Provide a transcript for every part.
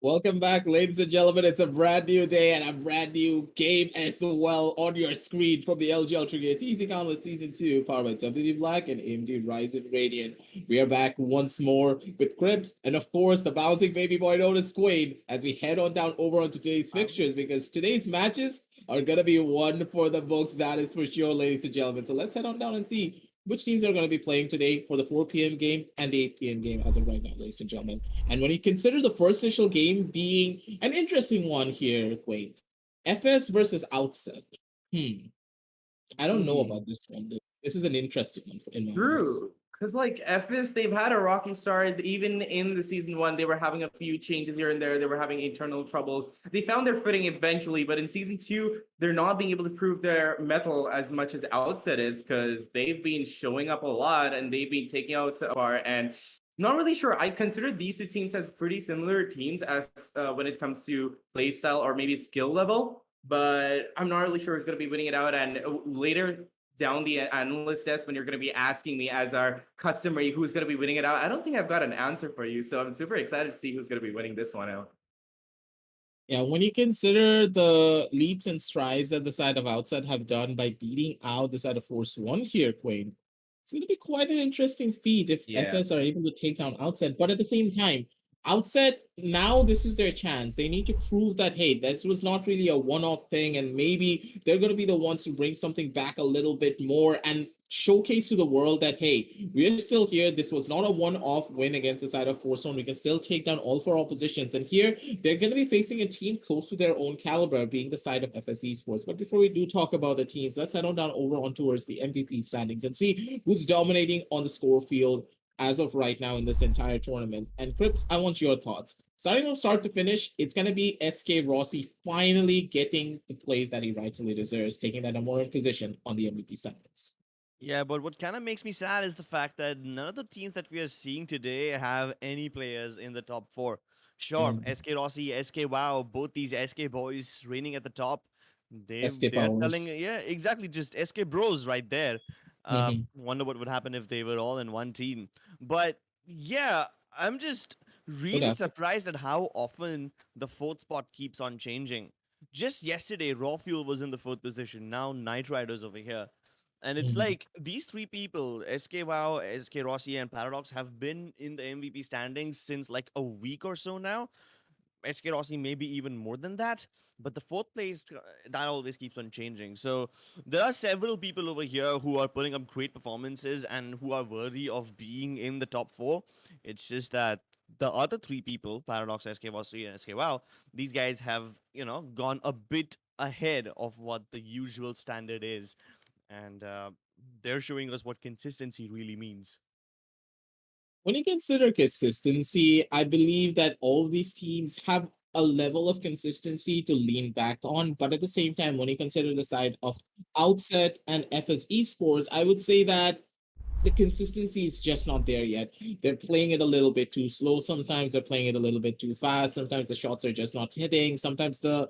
Welcome back, ladies and gentlemen. It's a brand new day and a brand new game as well on your screen from the LG Ultragear TC Gauntlet Season 2, powered by WD Black and AMD Ryzen Radiant. We are back once more with Crips and, of course, the bouncing baby boy known as Quain as we head on down over on today's fixtures, because today's matches are going to be one for the books, that is for sure, ladies and gentlemen. So let's head on down and see which teams are going to be playing today for the 4 p.m. game and the 8 p.m. game as of right now, ladies and gentlemen. And when you consider the first initial game being an interesting one here, Quain, FS versus Outset. I don't know about this one. This is an interesting one in my eyes. True. Because like FS, they've had a rocky start. Even in the season 1, they were having a few changes here and there. They were having internal troubles. They found their footing eventually, but in season 2, they're not being able to prove their mettle as much as Outset is, because they've been showing up a lot and they've been taking Outset apart. And not really sure. I consider these two teams as pretty similar teams as when it comes to playstyle or maybe skill level, but I'm not really sure who's going to be winning it out. And later down the analyst desk, when you're going to be asking me as our customer who's going to be winning it out, I don't think I've got an answer for you. So I'm super excited to see who's going to be winning this one out. Yeah, when you consider the leaps and strides that the side of Outset have done by beating out the side of Force One here, Quain, it's going to be quite an interesting feat if FS are able to take down Outset. But at the same time, Outset, now this is their chance. They need to prove that, hey, this was not really a one-off thing, and maybe they're going to be the ones to bring something back a little bit more and showcase to the world that, hey, we're still here. This was not a one-off win against the side of Force One. We can still take down all four oppositions. And here, they're going to be facing a team close to their own caliber, being the side of FS Esports. But before we do talk about the teams, let's head on down over on towards the MVP standings and see who's dominating on the score field as of right now in this entire tournament. And Crips, I want your thoughts. Starting from start to finish, it's going to be SK Rossi finally getting the plays that he rightfully deserves, taking that number one position on the MVP standings. Yeah, but what kind of makes me sad is the fact that none of the teams that we are seeing today have any players in the top four. Sure, Mm. SK Rossi, SK Wow, both these SK boys reigning at the top. SK They're telling, Powers. yeah, exactly, just SK Bros right there. Mm-hmm. Wonder what would happen if they were all in one team. But yeah, I'm just really Okay. surprised at how often the fourth spot keeps on changing. Just yesterday, Raw Fuel was in the fourth position. Now Night Riders over here. And it's Mm-hmm. like these three people, SK Wow, SK Rossi, and Paradox, have been in the MVP standings since like a week or so now. SK Rossi maybe even more than that. But the fourth place, that always keeps on changing. So there are several people over here who are putting up great performances and who are worthy of being in the top four. It's just that the other three people, Paradox, SK Rossi, and SK Wow, these guys have, gone a bit ahead of what the usual standard is. And they're showing us what consistency really means. When you consider consistency, I believe that all of these teams have a level of consistency to lean back on. But at the same time, when you consider the side of Outset and FS Esports, I would say that the consistency is just not there yet. They're playing it a little bit too slow. Sometimes they're playing it a little bit too fast. Sometimes the shots are just not hitting. Sometimes the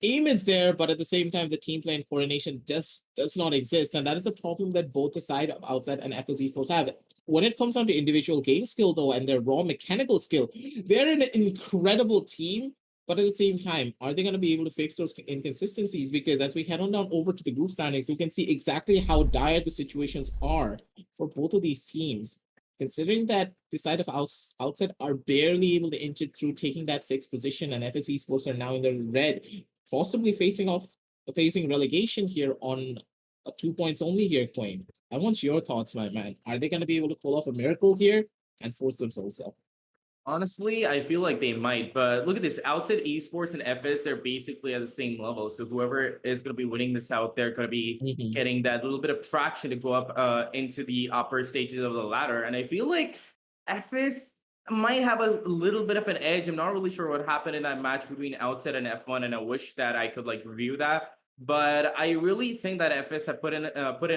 aim is there, but at the same time, the team play and coordination does not exist, and that is a problem that both the side of Outside and FS Esports have. When it comes down to individual game skill, though, and their raw mechanical skill, they're an incredible team. But at the same time, are they going to be able to fix those inconsistencies? Because as we head on down over to the group standings, we can see exactly how dire the situations are for both of these teams. Considering that the side of Outset are barely able to inch it through taking that sixth position, and FSC Sports are now in the red, possibly facing relegation here on a 2 points only here claim. I want your thoughts, my man. Are they going to be able to pull off a miracle here and force themselves up? Honestly, I feel like they might, but look at this. Outset Esports and FS are basically at the same level. So whoever is going to be winning this out, they're going to be Mm-hmm. getting that little bit of traction to go up into the upper stages of the ladder. And I feel like FS might have a little bit of an edge. I'm not really sure what happened in that match between Outset and F1, and I wish that I could like review that. But I really think that FS have put in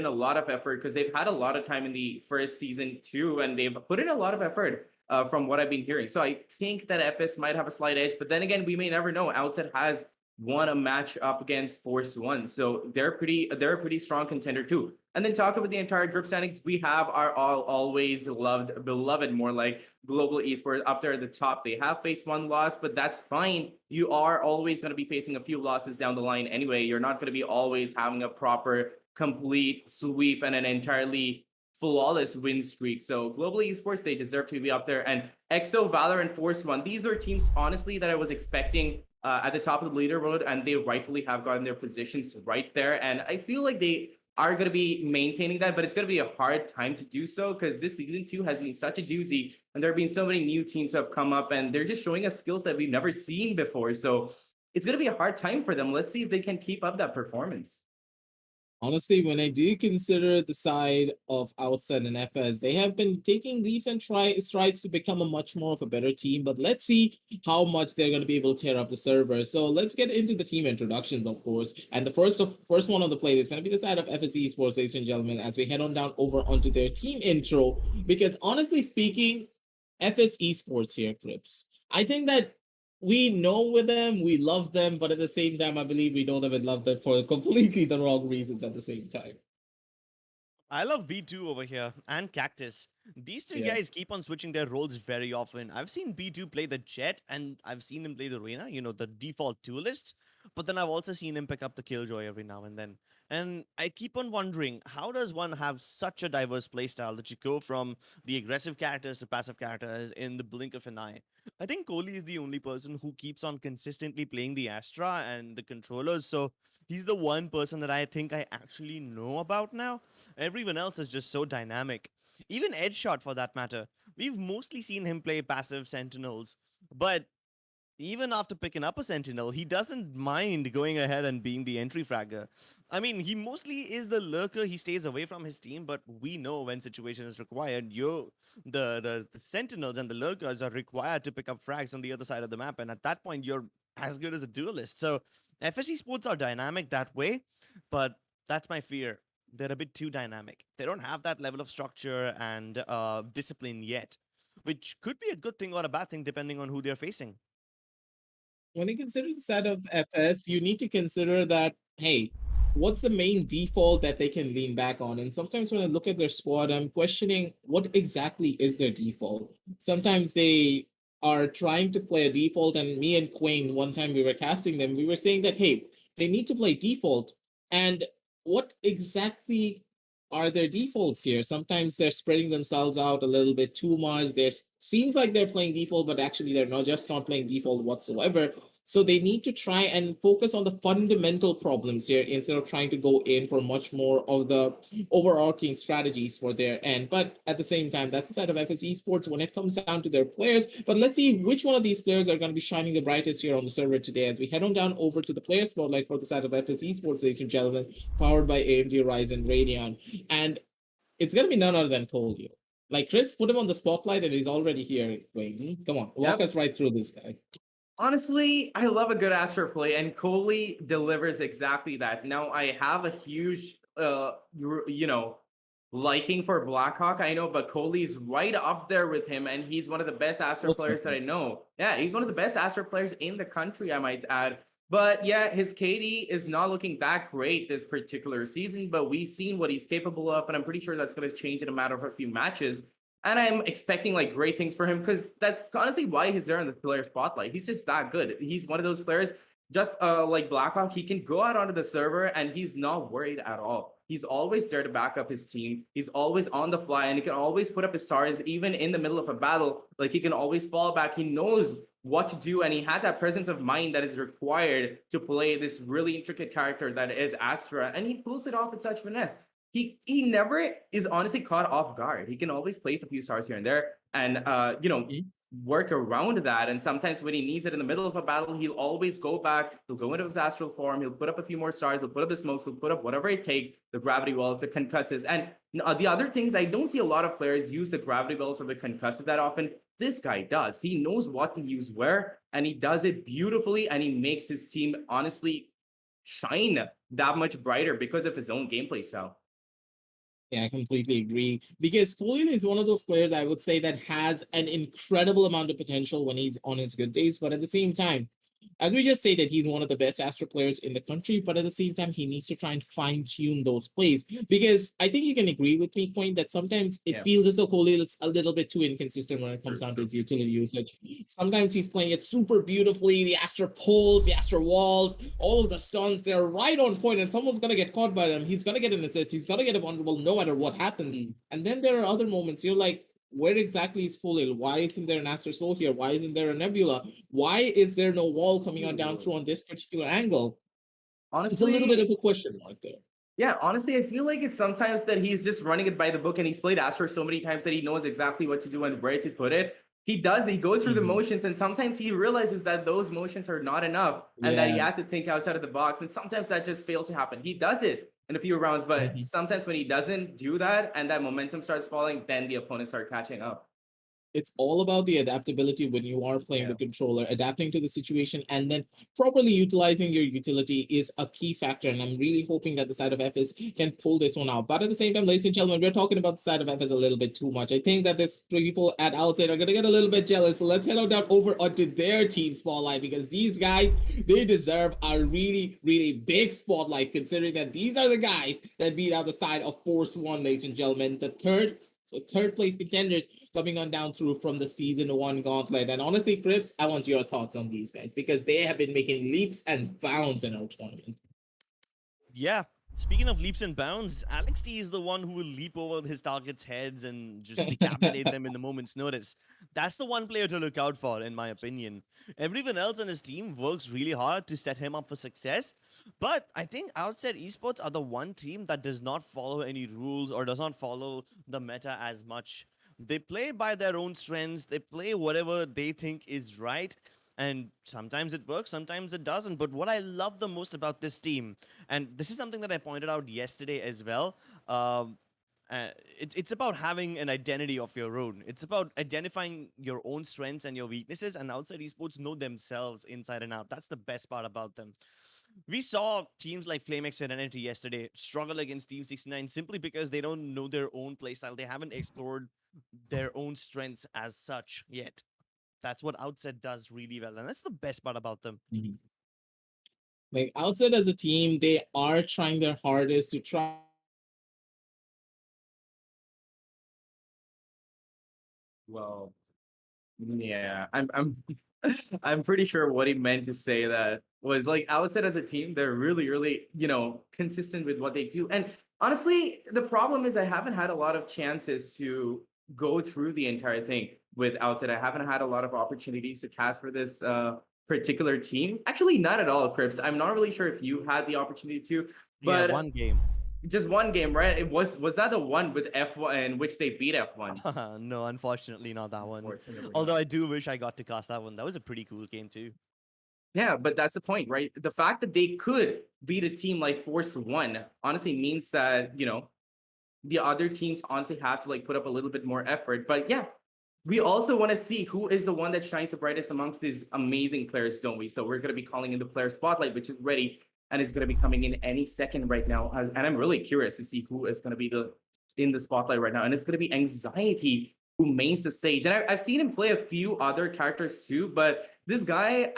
a lot of effort because they've had a lot of time in the first season too, and they've put in a lot of effort from what I've been hearing. So I think that FS might have a slight edge, but then again, we may never know. Outset has won a match up against Force One, so they're a pretty strong contender too. And then talk about the entire group standings. We have our always loved, beloved, more like global esports up there at the top. They have faced one loss, but that's fine. You are always going to be facing a few losses down the line anyway. You're not going to be always having a proper, complete sweep and an entirely flawless win streak. So global esports, they deserve to be up there. And EXO, Valorant, Force One, these are teams honestly that I was expecting at the top of the leaderboard, and they rightfully have gotten their positions right there. And I feel like they are going to be maintaining that, but it's going to be a hard time to do so because this season two has been such a doozy, and there have been so many new teams who have come up, and they're just showing us skills that we've never seen before. So it's going to be a hard time for them. Let's see if they can keep up that performance. Honestly, when I do consider the side of Outset and FS, they have been taking leaps and strides to become a much more of a better team. But let's see how much they're going to be able to tear up the server. So let's get into the team introductions, of course. And the first one on the plate is going to be the side of FSE Sports, ladies and gentlemen, as we head on down over onto their team intro. Because honestly speaking, FSE Sports here, Crips. I think that we know with them, we love them, but at the same time, I believe we know them and love them for completely the wrong reasons at the same time. I love B2 over here and Cactus. These two Yeah. guys keep on switching their roles very often. I've seen B2 play the Jet and I've seen him play the Reyna, the default duelist. But then I've also seen him pick up the Killjoy every now and then. And I keep on wondering, how does one have such a diverse playstyle that you go from the aggressive characters to passive characters in the blink of an eye? I think Coley is the only person who keeps on consistently playing the Astra and the controllers. So he's the one person that I think I actually know about now. Everyone else is just so dynamic. Even Edgeshot, for that matter. We've mostly seen him play passive sentinels, but even after picking up a Sentinel, he doesn't mind going ahead and being the entry fragger. I mean, he mostly is the lurker. He stays away from his team, but we know when situation is required, the Sentinels and the lurkers are required to pick up frags on the other side of the map, and at that point, you're as good as a duelist. So, FSC sports are dynamic that way, but that's my fear. They're a bit too dynamic. They don't have that level of structure and discipline yet, which could be a good thing or a bad thing depending on who they're facing. When you consider the set of FS, you need to consider that, hey, what's the main default that they can lean back on? And sometimes when I look at their squad, I'm questioning what exactly is their default. Sometimes they are trying to play a default, and me and Quayne, one time we were casting them, we were saying that, hey, they need to play default. And what exactly are their defaults here? Sometimes they're spreading themselves out a little bit too much. There seems like they're playing default, but actually they're not just not playing default whatsoever. So they need to try and focus on the fundamental problems here instead of trying to go in for much more of the overarching strategies for their end. But at the same time, that's the side of FS Esports when it comes down to their players. But let's see which one of these players are going to be shining the brightest here on the server today as we head on down over to the player spotlight for the side of FS Esports, ladies and gentlemen, powered by AMD Ryzen Radeon. And it's going to be none other than Coley. Like Chris put him on the spotlight and he's already here. Wait, come on, walk Yep. us right through this guy. Honestly, I love a good Astro play, and Coley delivers exactly that. Now, I have a huge, liking for Blackhawk, I know, but Coley's right up there with him, and he's one of the best Astro Most players that I definitely. know. Yeah, he's one of the best Astro players in the country, I might add. But yeah, his KD is not looking that great this particular season, but we've seen what he's capable of, and I'm pretty sure that's going to change in a matter of a few matches. And I'm expecting like great things for him because that's honestly why he's there in the player spotlight. He's just that good. He's one of those players, just like Blackhawk, he can go out onto the server and he's not worried at all. He's always there to back up his team. He's always on the fly and he can always put up his stars even in the middle of a battle. Like he can always fall back. He knows what to do and he had that presence of mind that is required to play this really intricate character that is Astra, and he pulls it off with such finesse. He never is honestly caught off guard. He can always place a few stars here and there, and Mhm. work around that. And sometimes when he needs it in the middle of a battle, he'll always go back. He'll go into his astral form. He'll put up a few more stars. He'll put up the smokes. He'll put up whatever it takes, the gravity wells, the concusses. And the other things, I don't see a lot of players use the gravity wells or the concusses that often. This guy does. He knows what to use where, and he does it beautifully. And he makes his team honestly shine that much brighter because of his own gameplay style. Yeah, I completely agree. Because Colin is one of those players I would say that has an incredible amount of potential when he's on his good days, but at the same time, as we just say that he's one of the best Astro players in the country, but at the same time, he needs to try and fine tune those plays because I think you can agree with me, Point, that sometimes it Yeah. feels as though Coley is a little bit too inconsistent when it comes True, down to true. his utility usage. Sometimes he's playing it super beautifully, the Astro poles, the Astro walls, all of the stuns, they're right on point, and someone's gonna get caught by them. He's gonna get an assist, he's gonna get a vulnerable no matter what happens. Mm. And then there are other moments you're like, where exactly is Coley? Why isn't there an Astro Soul here? Why isn't there a Nebula? Why is there no wall coming on down through on this particular angle? It's a little bit Honestly, of a question mark there. yeah, honestly, I feel like it's sometimes that he's just running it by the book and he's played Astro so many times that he knows exactly what to do and where to put it. He goes through the Mhm. motions, and sometimes he realizes that those motions are not enough and that he Yeah. has to think outside of the box. And sometimes that just fails to happen. He does it in a few rounds, but Mhm. sometimes when he doesn't do that and that momentum starts falling, then the opponents start catching up. It's all about the adaptability when you are playing the Yeah. controller, adapting to the situation, and then properly utilizing your utility is a key factor. And I'm really hoping that the side of FS can pull this one out. But at the same time, ladies and gentlemen, we're talking about the side of FS a little bit too much. I think that this people at Outset are going to get a little bit jealous. So let's head on down over onto their team spotlight because these guys, they deserve a really, really big spotlight considering that these are the guys that beat out the side of Force One, ladies and gentlemen. The third place contenders coming on down through from the season one gauntlet. And honestly, Crips, I want your thoughts on these guys because they have been making leaps and bounds in our tournament. Yeah. Speaking of leaps and bounds, Alex T is the one who will leap over his targets' heads and just decapitate them in the moment's notice. That's the one player to look out for, in my opinion. Everyone else on his team works really hard to set him up for success, but I think Outset Esports are the one team that does not follow any rules or does not follow the meta as much. They play by their own strengths, they play whatever they think is right, And sometimes it works, sometimes it doesn't. But what I love the most about this team, and this is something that I pointed out yesterday as well, um, it's about having an identity of your own. It's about identifying your own strengths and your weaknesses, and Outside Esports know themselves inside and out. That's the best part about them. We saw teams like FlameX Serenity yesterday struggle against Team 69 simply because they don't know their own playstyle. They haven't explored their own strengths as such yet. That's what Outset does really well, and that's the best part about them. Mhm. Like Outset as a team, they are trying their hardest to try. Well, yeah, I'm I'm pretty sure what he meant to say that was like Outset as a team, they're really, really, consistent with what they do. And honestly, the problem is I haven't had a lot of chances to go through the entire thing with Outset. I haven't had a lot of opportunities to cast for this particular team. Actually, not at all, Crips. I'm not really sure if you had the opportunity to, Yeah, but one game. just one game, right? It was that the one with F1 in which they beat F1? No, unfortunately, not that one. Unfortunately, Although not. I do wish I got to cast that one. That was a pretty cool game too. Yeah, but that's the point, right? The fact that they could beat a team like Force One honestly means that, the other teams honestly have to like put up a little bit more effort. But yeah, we also want to see who is the one that shines the brightest amongst these amazing players, don't we? So we're going to be calling in the player spotlight, which is ready and is going to be coming in any second right now. And I'm really curious to see who is going to be in the spotlight right now. And it's going to be Anxiety who mains the stage. And I've seen him play a few other characters too, but this guy,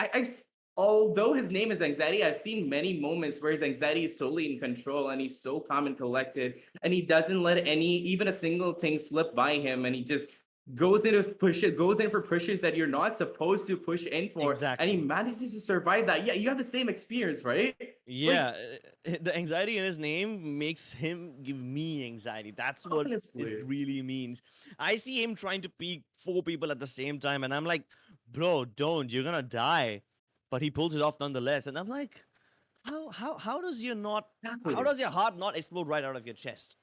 although his name is Anxiety, I've seen many moments where his anxiety is totally in control and he's so calm and collected and he doesn't let even a single thing slip by him, and he just goes in for pushes that you're not supposed to push in for, and he Exactly. manages to survive that. Yeah, you have the same experience, right? Like, Yeah, the anxiety in his name makes him give me anxiety. That's what it honestly, really means. I see him trying to peek four people at the same time, and I'm like, bro, don't, you're gonna die. But he pulls it off nonetheless, and I'm like, how does how exactly. does your heart not explode right out of your chest?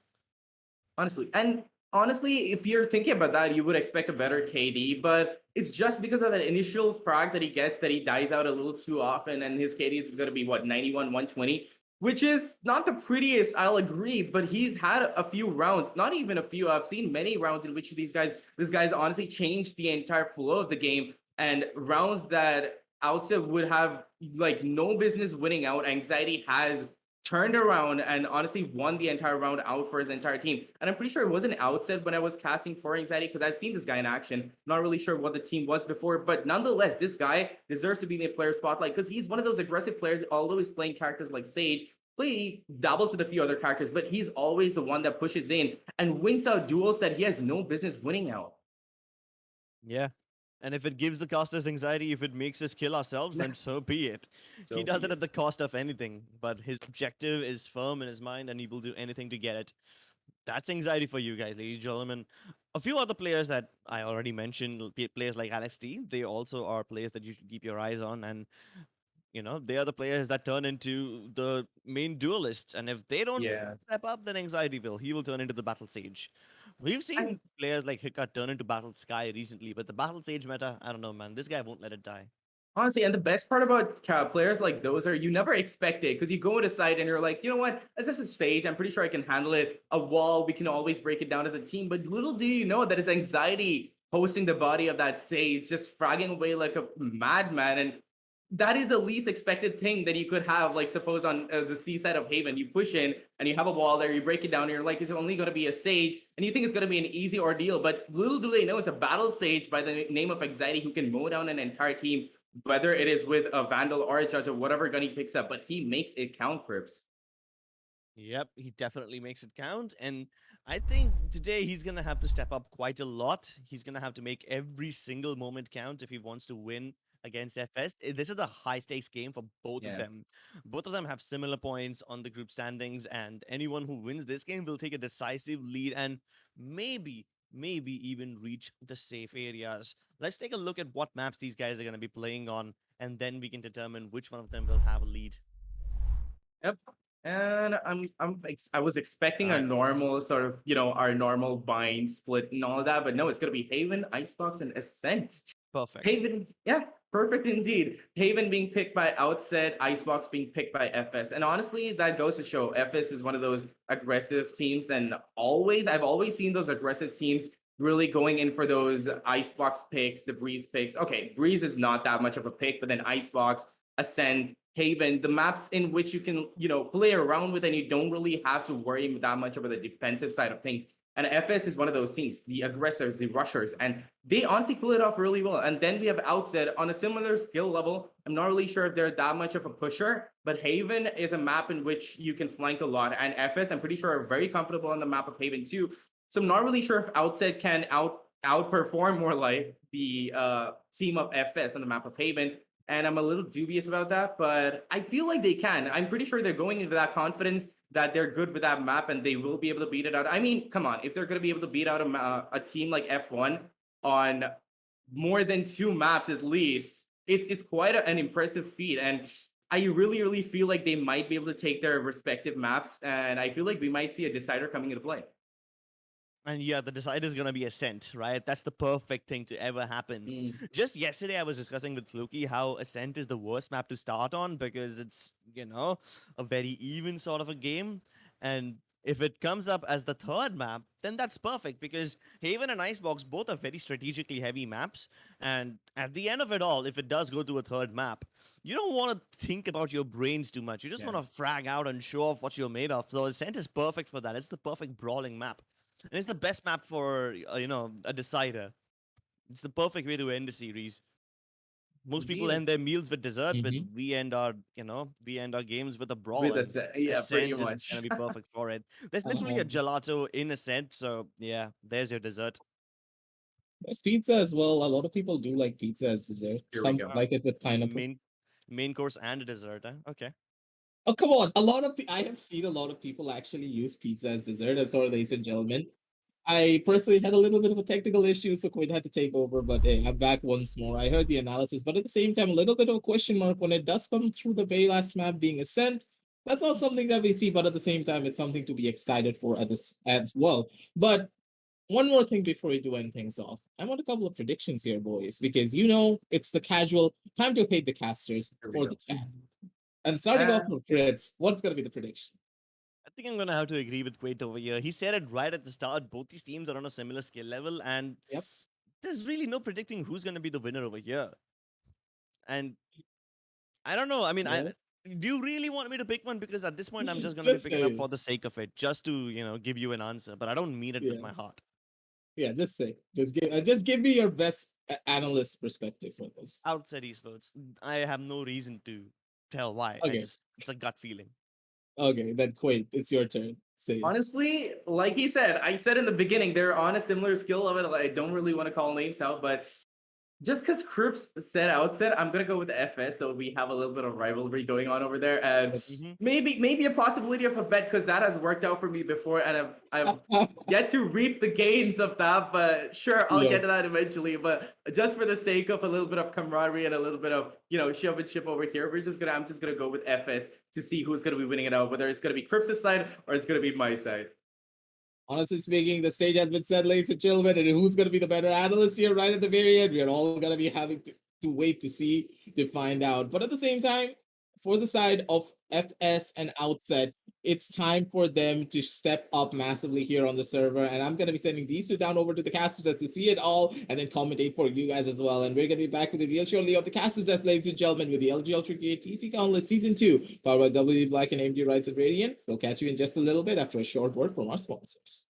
Honestly, if you're thinking about that, you would expect a better KD, but it's just because of that initial frag that he gets that he dies out a little too often, and his KD is going to be what, 91, 120, which is not the prettiest, I'll agree, but he's had a few rounds, not even a few. I've seen many rounds in which this guy's honestly changed the entire flow of the game, and rounds that Outset would have like no business winning out. Anxiety has turned around and honestly won the entire round out for his entire team. And I'm pretty sure it wasn't Outset when I was casting for Anxiety because I've seen this guy in action. Not really sure what the team was before, but nonetheless, this guy deserves to be in the player spotlight because he's one of those aggressive players, although he's playing characters like Sage. He dabbles with a few other characters, but he's always the one that pushes in and wins out duels that he has no business winning out. Yeah. And if it gives the casters anxiety, if it makes us kill ourselves, then so be it. He So does be it it. at the cost of anything, but his objective is firm in his mind and he will do anything to get it. That's anxiety for you guys, ladies and gentlemen. A few other players that I already mentioned, players like Alex T, they also are players that you should keep your eyes on. And, they are the players that turn into the main duelists. And if they don't Yeah. step up, then anxiety will. He will turn into the battle sage. We've seen I players like Hiccup turn into Battle Sky recently, but the Battle Sage meta, I don't know, man. This guy won't let it die. Honestly, and the best part about players like those are you never expect it because you go into site and you're like, you know what? It's just a stage. I'm pretty sure I can handle it. A wall, we can always break it down as a team. But little do you know that it's anxiety hosting the body of that sage, just fragging away like a madman. And that is the least expected thing that you could have. Like, suppose on the seaside of Haven, you push in and you have a wall there, you break it down, and you're like, it's only going to be a sage, and you think it's going to be an easy ordeal. But little do they know it's a battle sage by the name of Anxiety who can mow down an entire team, whether it is with a Vandal or a Judge or whatever gun he picks up. But he makes it count, Crips. Yep, he definitely makes it count. And I think today he's going to have to step up quite a lot. He's going to have to make every single moment count if he wants to win against FS. This is a high stakes game for both of Yeah. them. Both of them have similar points on the group standings, and anyone who wins this game will take a decisive lead and maybe even reach the safe areas. Let's take a look at what maps these guys are going to be playing on, and then we can determine which one of them will have a lead. Yep. And I was expecting a Right. normal sort of, our normal bind split and all of that, but no, it's gonna be Haven, Icebox, and Ascent. Perfect. Haven, yeah. Perfect indeed. Haven being picked by Outset, Icebox being picked by FS. And honestly, that goes to show FS is one of those aggressive teams. And I've always seen those aggressive teams really going in for those Icebox picks, the Breeze picks. Okay, Breeze is not that much of a pick, but then Icebox, Ascent, Haven, the maps in which you can, play around with and you don't really have to worry that much about the defensive side of things. And FS is one of those teams, the aggressors, the rushers, and they honestly pull it off really well. And then we have Outset on a similar skill level. I'm not really sure if they're that much of a pusher, but Haven is a map in which you can flank a lot. And FS, I'm pretty sure, are very comfortable on the map of Haven too. So I'm not really sure if Outset can outperform more like the team of FS on the map of Haven. And I'm a little dubious about that, but I feel like they can. I'm pretty sure they're going into that confidence that they're good with that map and they will be able to beat it out. I mean, come on, if they're going to be able to beat out a team like F1 on more than 2 maps at least, it's quite an impressive feat. And I really, really feel like they might be able to take their respective maps. And I feel like we might see a decider coming into play. And yeah, the decider is going to be Ascent, right? That's the perfect thing to ever happen. Just yesterday, I was discussing with Floki how Ascent is the worst map to start on because it's, a very even sort of a game. And if it comes up as the third map, then that's perfect because Haven and Icebox both are very strategically heavy maps. And at the end of it all, if it does go to a third map, you don't want to think about your brains too much. You just want to frag out and show off what you're made of. So Ascent is perfect for that. It's the perfect brawling map. And it's the best map for, a decider. It's the perfect way to end the series. Most people end their meals with dessert, but we end our games with a brawl. With Ascent, yeah, pretty much. Is gonna be perfect for it. There's literally a gelato in Ascent, so yeah, there's your dessert. There's pizza as well. A lot of people do like pizza as dessert. Some like it with pineapple. Main course and a dessert, huh? Okay. Oh, come on. I have seen a lot of people actually use pizza as dessert, and so are ladies and gentlemen. I personally had a little bit of a technical issue, so Quinn had to take over, but hey, I'm back once more. I heard the analysis, but at the same time, a little bit of a question mark when it does come through the very last map being Ascent. That's not something that we see, but at the same time, it's something to be excited for as well. But one more thing before we do end things off. I want a couple of predictions here, boys, because it's the casual time to hate the casters for the chat. And starting off with Cribs, what's going to be the prediction? I think I'm going to have to agree with Quaid over here. He said it right at the start. Both these teams are on a similar skill level, and there's really no predicting who's going to be the winner over here. And I don't know. I mean, do you really want me to pick one? Because at this point, I'm just going to be picking up for the sake of it, just to, give you an answer. But I don't mean it with my heart. Yeah, just say. Just give me your best analyst perspective for this. Outset Esports. I have no reason to tell why. Okay. It's a gut feeling. Okay, then Quaid, it's your turn. Say it. Honestly, like he said, I said in the beginning, they're on a similar skill level. I don't really want to call names out, but just because Krips said Outset, I'm gonna go with the FS. So we have a little bit of rivalry going on over there, and maybe a possibility of a bet because that has worked out for me before, and I've yet to reap the gains of that. But sure, I'll get to that eventually. But just for the sake of a little bit of camaraderie and a little bit of shove and chip over here, I'm just gonna go with FS to see who's gonna be winning it out, whether it's gonna be Krips' side or it's gonna be my side. Honestly speaking, the stage has been set, ladies and gentlemen, and who's going to be the better analyst here right at the very end? We are all going to be having to wait to find out. But at the same time, for the side of FS and Outset, it's time for them to step up massively here on the server. And I'm going to be sending these two down over to the casters to see it all and then commentate for you guys as well. And we're going to be back with the real shortly of the casters, ladies and gentlemen, with the LG Ultragear TC Gauntlet Season 2, powered by WD Black and AMD Ryzen Radiant. We'll catch you in just a little bit after a short word from our sponsors.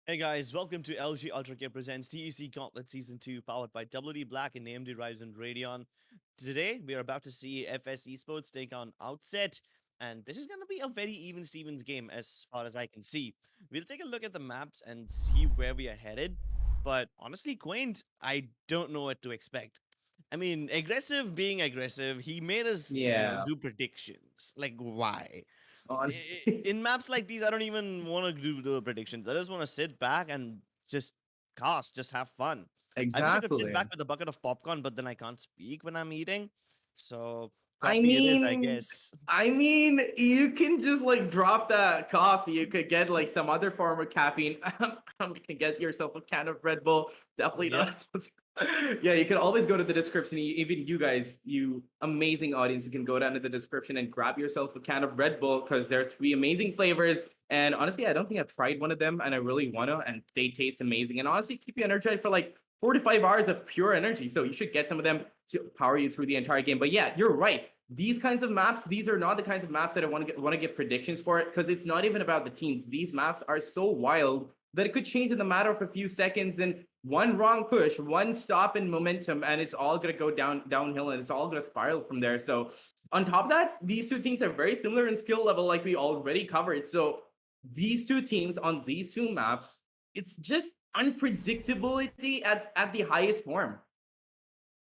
Hey guys, welcome to LG Ultragear presents TEC Gauntlet Season 2, powered by WD Black and AMD Ryzen Radeon. Today, we are about to see FS Esports take on Outset, and this is going to be a very even Stevens game as far as I can see. We'll take a look at the maps and see where we are headed, but honestly, Quaint, I don't know what to expect. I mean, aggressive being aggressive, he made us, Yeah, do predictions. Like, why? honestly. In maps like these, I don't even want to do the predictions. I just want to sit back and just cast, just have fun. I wish I could sit Exactly. back with a bucket of popcorn, but then I can't speak when I'm eating. So I coffee it is, I mean, guess. I mean, you can just like drop that coffee. You could get like some other form of caffeine. You can get yourself a can of Red Bull. Definitely Yep. not a sponsor. Yeah, you can always go to the description. Even you guys, you amazing audience, you can go down to the description and grab yourself a can of Red Bull because there are 3 amazing flavors. And honestly, I don't think I've tried one of them, and I really want to. And they taste amazing, and honestly, keep you energized for like 4 to 5 hours of pure energy. So you should get some of them to power you through the entire game. But yeah, you're right. These kinds of maps, these are not the kinds of maps that I want to get predictions for it, because it's not even about the teams. These maps are so wild that it could change in the matter of a few seconds. Then one wrong push, one stop in momentum, and it's all gonna go downhill, and it's all gonna spiral from there. So on top of that, these two teams are very similar in skill level, like we already covered. So these two teams on these two maps, it's just unpredictability at the highest form.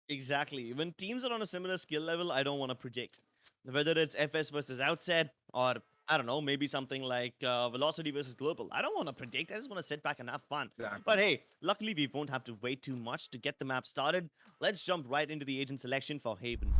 Exactly. When teams are on a similar skill level, I don't want to predict. Whether it's FS versus Outset, or I don't know, maybe something like Velocity versus Global. I don't want to predict. I just want to sit back and have fun. Exactly. But hey, luckily we won't have to wait too much to get the map started. Let's jump right into the agent selection for Haven.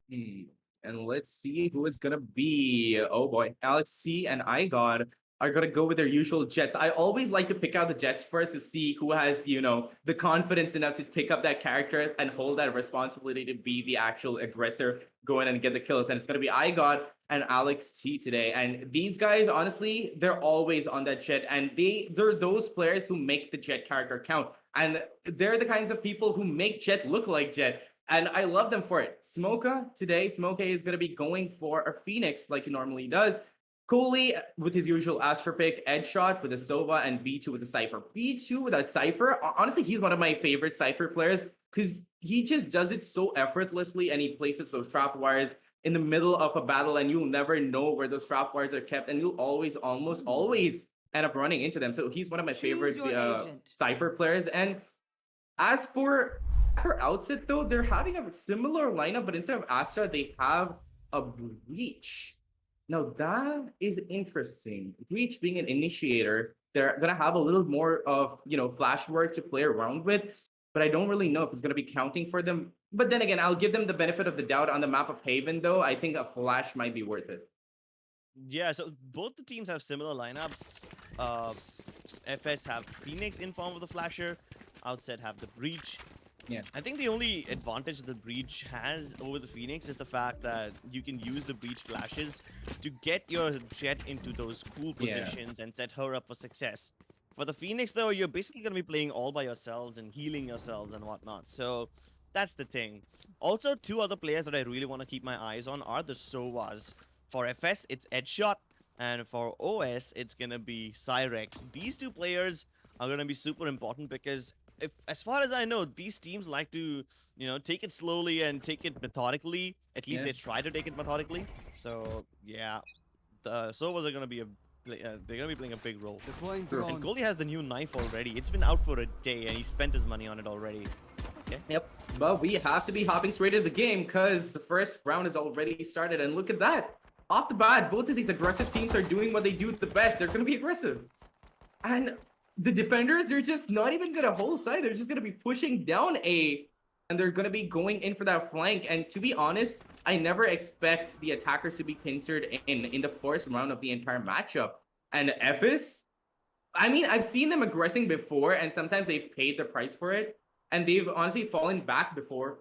And let's see who it's gonna be. Oh boy, Alex C and iGod are gonna go with their usual Jets. I always like to pick out the Jets first to see who has, the confidence enough to pick up that character and hold that responsibility to be the actual aggressor, go in and get the kills. And it's gonna be iGod and Alex T today. And these guys, honestly, they're always on that Jet, and they're those players who make the Jet character count. And they're the kinds of people who make Jet look like Jet. And I love them for it. Smoka today, Smoka is going to be going for a Phoenix like he normally does. Coley with his usual Astra pick, Edge Shot with a Sova, and B2 with a Cypher. B2 without Cypher, honestly, he's one of my favorite Cypher players because he just does it so effortlessly, and he places those trap wires in the middle of a battle, and you'll never know where those trap wires are kept, and you'll almost always end up running into them. So he's one of my favorite Cypher players. And as for Outset, though, they're having a similar lineup, but instead of Astra, they have a Breach. Now, that is interesting. Breach being an initiator, they're going to have a little more of, flash work to play around with, but I don't really know if it's going to be counting for them. But then again, I'll give them the benefit of the doubt on the map of Haven, though. I think a flash might be worth it. Yeah, so both the teams have similar lineups. FS have Phoenix in form of the Flasher. Outset have the Breach. Yeah. I think the only advantage the Breach has over the Phoenix is the fact that you can use the Breach flashes to get your Jet into those cool positions and set her up for success. For the Phoenix, though, you're basically going to be playing all by yourselves and healing yourselves and whatnot. So that's the thing. Also, 2 other players that I really want to keep my eyes on are the Sovas. For FS, it's Edgeshot, and for OS, it's going to be Cyrex. These 2 players are going to be super important because as far as I know, these teams like to, take it slowly and take it methodically. At least they try to take it methodically. So yeah, the Sovas are gonna be they're gonna be playing a big role. And Coley has the new knife already. It's been out for a day, and he spent his money on it already. Okay. Yep. But we have to be hopping straight into the game because the first round has already started, and look at that. Off the bat, both of these aggressive teams are doing what they do the best. They're gonna be aggressive. And the defenders, they're just not even gonna hold side. They're just gonna be pushing down A, and they're gonna be going in for that flank. And to be honest, I never expect the attackers to be pincered in the first round of the entire matchup. And FS, I mean, I've seen them aggressing before, and sometimes they've paid the price for it, and they've honestly fallen back before.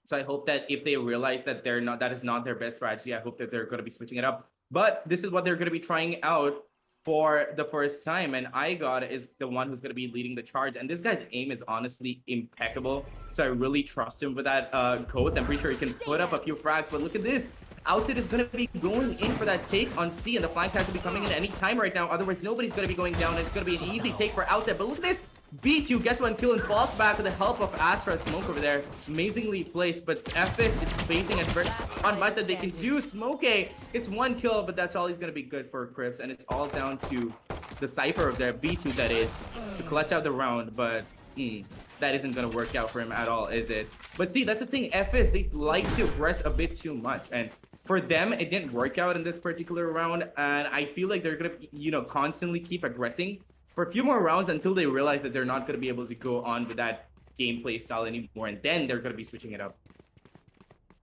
So I hope that if they realize that that is not their best strategy, I hope that they're going to be switching it up. But this is what they're going to be trying out for the first time, and iGod is the one who's going to be leading the charge. And this guy's aim is honestly impeccable, so I really trust him with that ghost. I'm pretty sure he can put up a few frags, but look at this. Outset is going to be going in for that take on C, and the flank has to be coming in any time right now. Otherwise, nobody's going to be going down, and it's going to be an easy take for Outset. But look at this. B2 gets one kill and falls back with the help of Astra Smoke over there. Amazingly placed, but FS is facing at first. Not much that they can do. Smoke it's one kill, but that's all he's going to be good for Crips, and it's all down to the Cypher of their B2, that is, to clutch out the round, but that isn't going to work out for him at all, is it? But see, that's the thing. FS, they like to aggress a bit too much, and for them, it didn't work out in this particular round, and I feel like they're going to, constantly keep aggressing for a few more rounds until they realize that they're not going to be able to go on with that gameplay style anymore, and then they're going to be switching it up.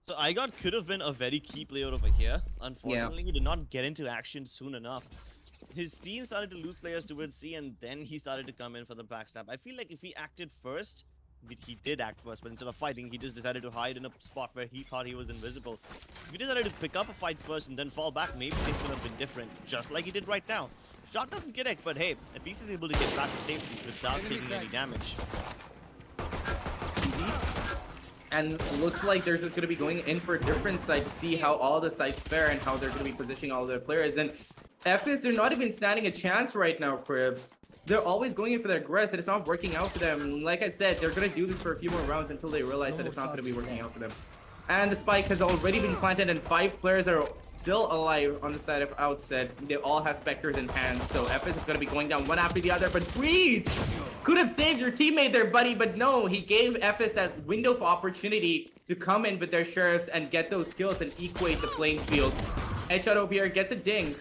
So iGod could have been a very key player over here. Unfortunately, he did not get into action soon enough. His team started to lose players towards C, and then he started to come in for the backstab. I feel like if he acted first, he did act first, but instead of fighting, he just decided to hide in a spot where he thought he was invisible. If he decided to pick up a fight first and then fall back, maybe things would have been different, just like he did right now. Shot doesn't get it, but hey, at least he's able to get back to safety without taking any damage. And looks like there's just going to be going in for a different side to see how all the sides fare and how they're going to be positioning all their players. And FS, they're not even standing a chance right now, Cribs. They're always going in for their aggress, and it's not working out for them. Like I said, they're going to do this for a few more rounds until they realize that it's not going to be working out for them. And the spike has already been planted, and 5 players are still alive on the side of Outset. They all have Spectres in hand, so FS is going to be going down one after the other. But Breach could have saved your teammate there, buddy, but no, he gave FS that window of opportunity to come in with their sheriffs and get those kills and equate the playing field. Headshot over here gets a ding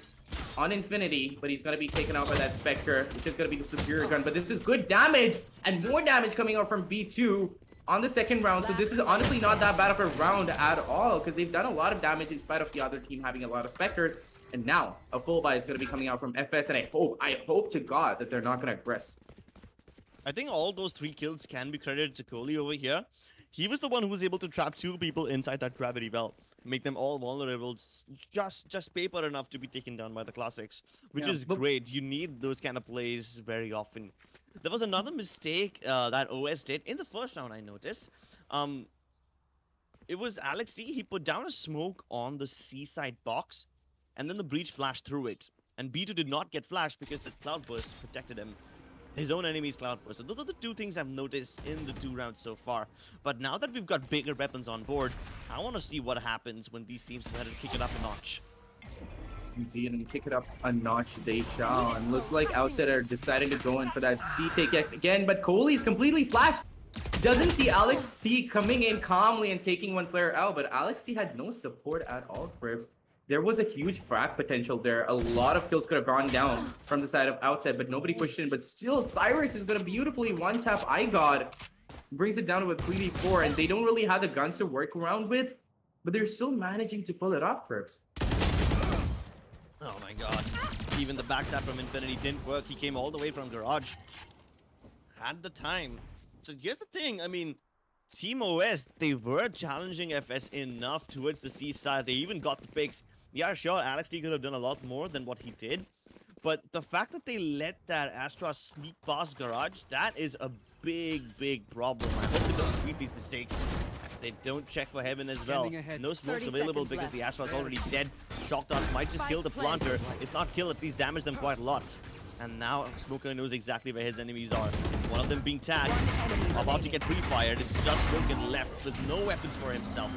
on Infinity, but he's going to be taken out by that Spectre, which is going to be the superior gun. But this is good damage, and more damage coming out from B2 on the second round. So this is honestly not that bad of a round at all, because they've done a lot of damage in spite of the other team having a lot of Spectres. And now a full buy is going to be coming out from FS, and I hope to God that they're not going to aggress. I think all those 3 kills can be credited to Coley over here. He was the one who was able to trap 2 people inside that gravity belt, make them all vulnerable, just paper enough to be taken down by the classics, which is great. You need those kind of plays very often. There was another mistake that OS did in the first round, I noticed. It was Alex C. He put down a smoke on the C-side box, and then the breach flashed through it. And B2 did not get flashed because the cloudburst protected him. His own enemy's cloudburst. So those are the 2 things I've noticed in the 2 rounds so far. But now that we've got bigger weapons on board, I want to see what happens when these teams decide to kick it up a notch. Indeed, and kick it up a notch they shall. And looks like Outset are deciding to go in for that C take again, but Coley's completely flashed. Doesn't see Alex C coming in calmly and taking one player out, but Alex C had no support at all, Crips. There was a huge frag potential there. A lot of kills could have gone down from the side of Outset, but nobody pushed in. But still, Cyrix is going to beautifully one-tap iGod. Brings it down to a 3v4, and they don't really have the guns to work around with, but they're still managing to pull it off, Crips. Oh my god. Even the backstab from Infinity didn't work. He came all the way from Garage. Had the time. So here's the thing. I mean, Team OS, they were challenging FS enough towards the C side. They even got the picks. Yeah, sure, Alex T could have done a lot more than what he did. But the fact that they let that Astra sneak past Garage, that is a big problem. I hope they don't repeat these mistakes. They don't check for Heaven as well. No smokes available because the Astra's already dead. Shock darts might just kill the planter. If not kill, at least damage them quite a lot. And now Smoker knows exactly where his enemies are. One of them being tagged, about to get pre-fired. It's just Broken left with no weapons for himself.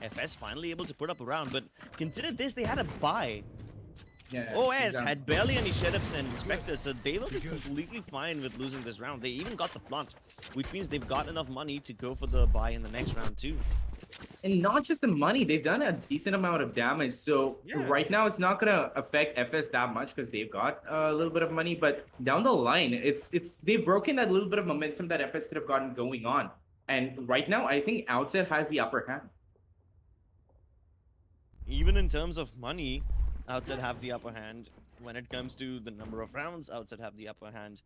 FS finally able to put up a round, but consider this, they had a buy. Yeah, OS exactly. had barely any sheriffs and inspectors, so they will be completely fine with losing this round. They even got the plant, which means they've got enough money to go for the buy in the next round too. And not just the money, they've done a decent amount of damage. So Yeah. right now it's not gonna affect FS that much because they've got a little bit of money. But down the line, it's they've broken that little bit of momentum that FS could have gotten going on. And right now, I think Outset has the upper hand. Even in terms of money, Outset have the upper hand. When it comes to the number of rounds, Outset have the upper hand.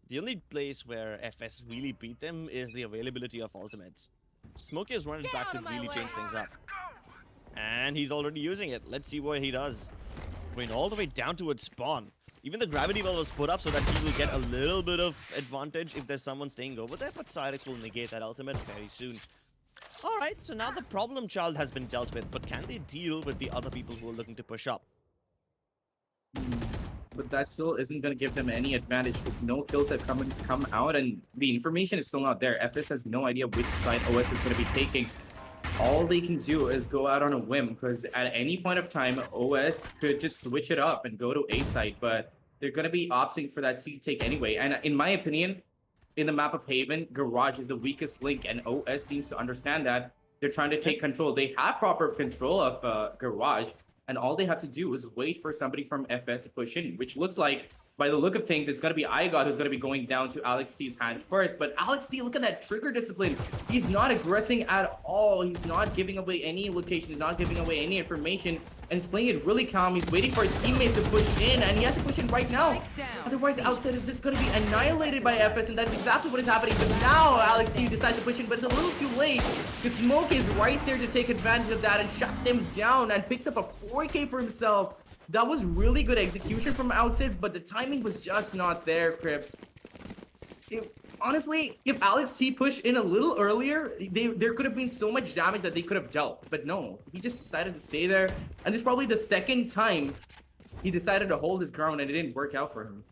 The only place where FS really beat them is the availability of ultimates. Smokey has run it back to really change things up. And he's already using it. Let's see what he does. Going all the way down towards spawn. Even the gravity well was put up so that he will get a little bit of advantage if there's someone staying over there, but Cyrix will negate that ultimate very soon. Alright, so now the problem child has been dealt with, but can they deal with the other people who are looking to push up? But that still isn't going to give them any advantage because no kills have come out and the information is still not there. FS has no idea which side OS is going to be taking. All they can do is go out on a whim because at any point of time, OS could just switch it up and go to A side, but they're going to be opting for that C take anyway. And in my opinion, in the map of Haven, Garage is the weakest link, and OS seems to understand that. They're trying to take control. They have proper control of Garage, and all they have to do is wait for somebody from FS to push in, which looks like, by the look of things, it's going to be iGod who's going to be going down to Alex C's hand first. But Alex C, look at that trigger discipline. He's not aggressing at all. He's not giving away any location. He's not giving away any information. And he's playing it really calm. He's waiting for his teammates to push in, and he has to push in right now. Otherwise, Outset is just going to be annihilated by FS, and that's exactly what is happening. But now, Alex C decides to push in, but it's a little too late. The smoke is right there to take advantage of that and shut them down, and picks up a 4K for himself. That was really good execution from Outset, but the timing was just not there, Crips. Honestly, if Alex T pushed in a little earlier, there could have been so much damage that they could have dealt. But no, he just decided to stay there. And this is probably the second time he decided to hold his ground and it didn't work out for him.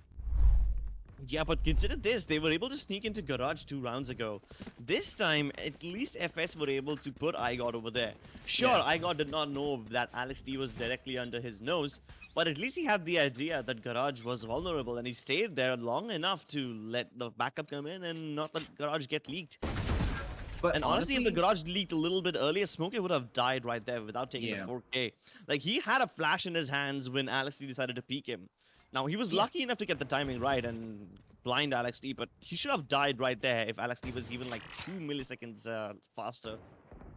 Yeah, but consider this, they were able to sneak into Garage 2 rounds ago. This time, at least FS were able to put iGod over there. Sure, Yeah. iGod did not know that Alex D was directly under his nose, but at least he had the idea that Garage was vulnerable and he stayed there long enough to let the backup come in and not let Garage get leaked. But And honestly, if the Garage leaked a little bit earlier, Smokey would have died right there without taking Yeah. the 4K. Like, he had a flash in his hands when Alex D decided to peek him. Now, he was lucky enough to get the timing right and blind Alex D, but he should have died right there if Alex D was even like 2 milliseconds faster.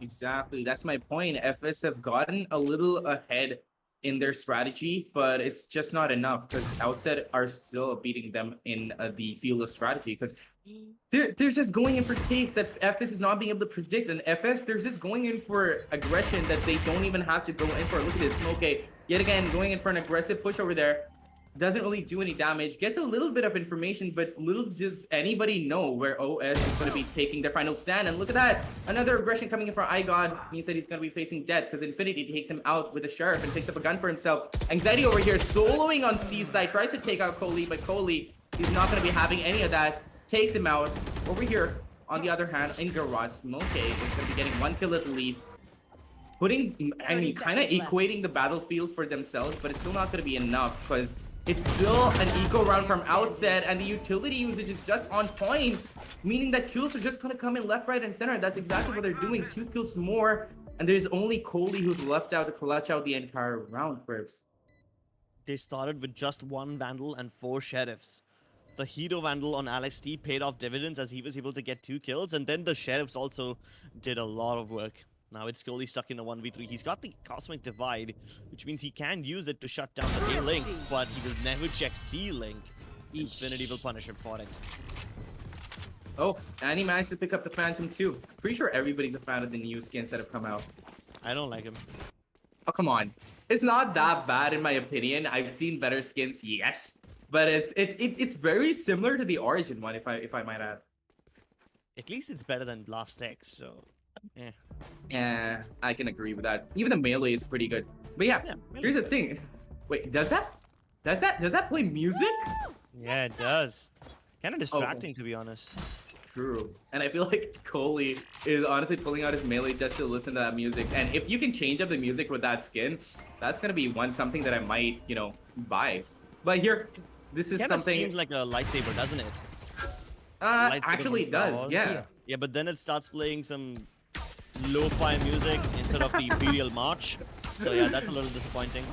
Exactly, that's my point. FS have gotten a little ahead in their strategy, but it's just not enough because Outset are still beating them in the field of strategy because they're just going in for takes that FS is not being able to predict, and FS, they're just going in for aggression that they don't even have to go in for. Look at this, Smoke yet again going in for an aggressive push over there. Doesn't really do any damage, gets a little bit of information, but little does anybody know where OS is going to be taking their final stand. And look at that, another aggression coming in from iGod means that he's going to be facing death because Infinity takes him out with a Sheriff and picks up a gun for himself. Anxiety over here soloing on C's side, tries to take out Coley, but Coley is not going to be having any of that, takes him out. Over here, on the other hand, in Garage, Smoke is going to be getting 1 kill at least. Putting, I mean, kind of equating the battlefield for themselves, but it's still not going to be enough because it's still an eco round from Outset, and the utility usage is just on point, meaning that kills are just going to come in left, right, and center. That's exactly what they're doing. 2 kills more, and there's only Coley who's left out to clutch out the entire round, Crips. They started with just 1 Vandal and 4 Sheriffs. The Hero Vandal on Alex T paid off dividends as he was able to get 2 kills, and then the Sheriffs also did a lot of work. Now it's Coley stuck in a 1v3. He's got the Cosmic Divide, which means he can use it to shut down the A-Link, but he will never check C-Link. Infinity will punish him for it. Oh, and he managed to pick up the Phantom too. Pretty sure everybody's a fan of the new skins that have come out. I don't like him. Oh, come on. It's not that bad in my opinion. I've seen better skins, yes. But it's very similar to the Origin one, if I might add. At least it's better than Blast X, so... eh. Yeah, I can agree with that. Even the melee is pretty good. But yeah, here's the thing. Wait, does that play music? Yeah, it does. Kind of distracting, to be honest. True. And I feel like Coley is honestly pulling out his melee just to listen to that music. And if you can change up the music with that skin, that's gonna be something that I might, buy. But here, this is Kind of something. seems like a lightsaber, doesn't it? Actually, it does. Power. Yeah. Yeah, but then it starts playing some lo-fi music instead of the Imperial March. So yeah, that's a little disappointing.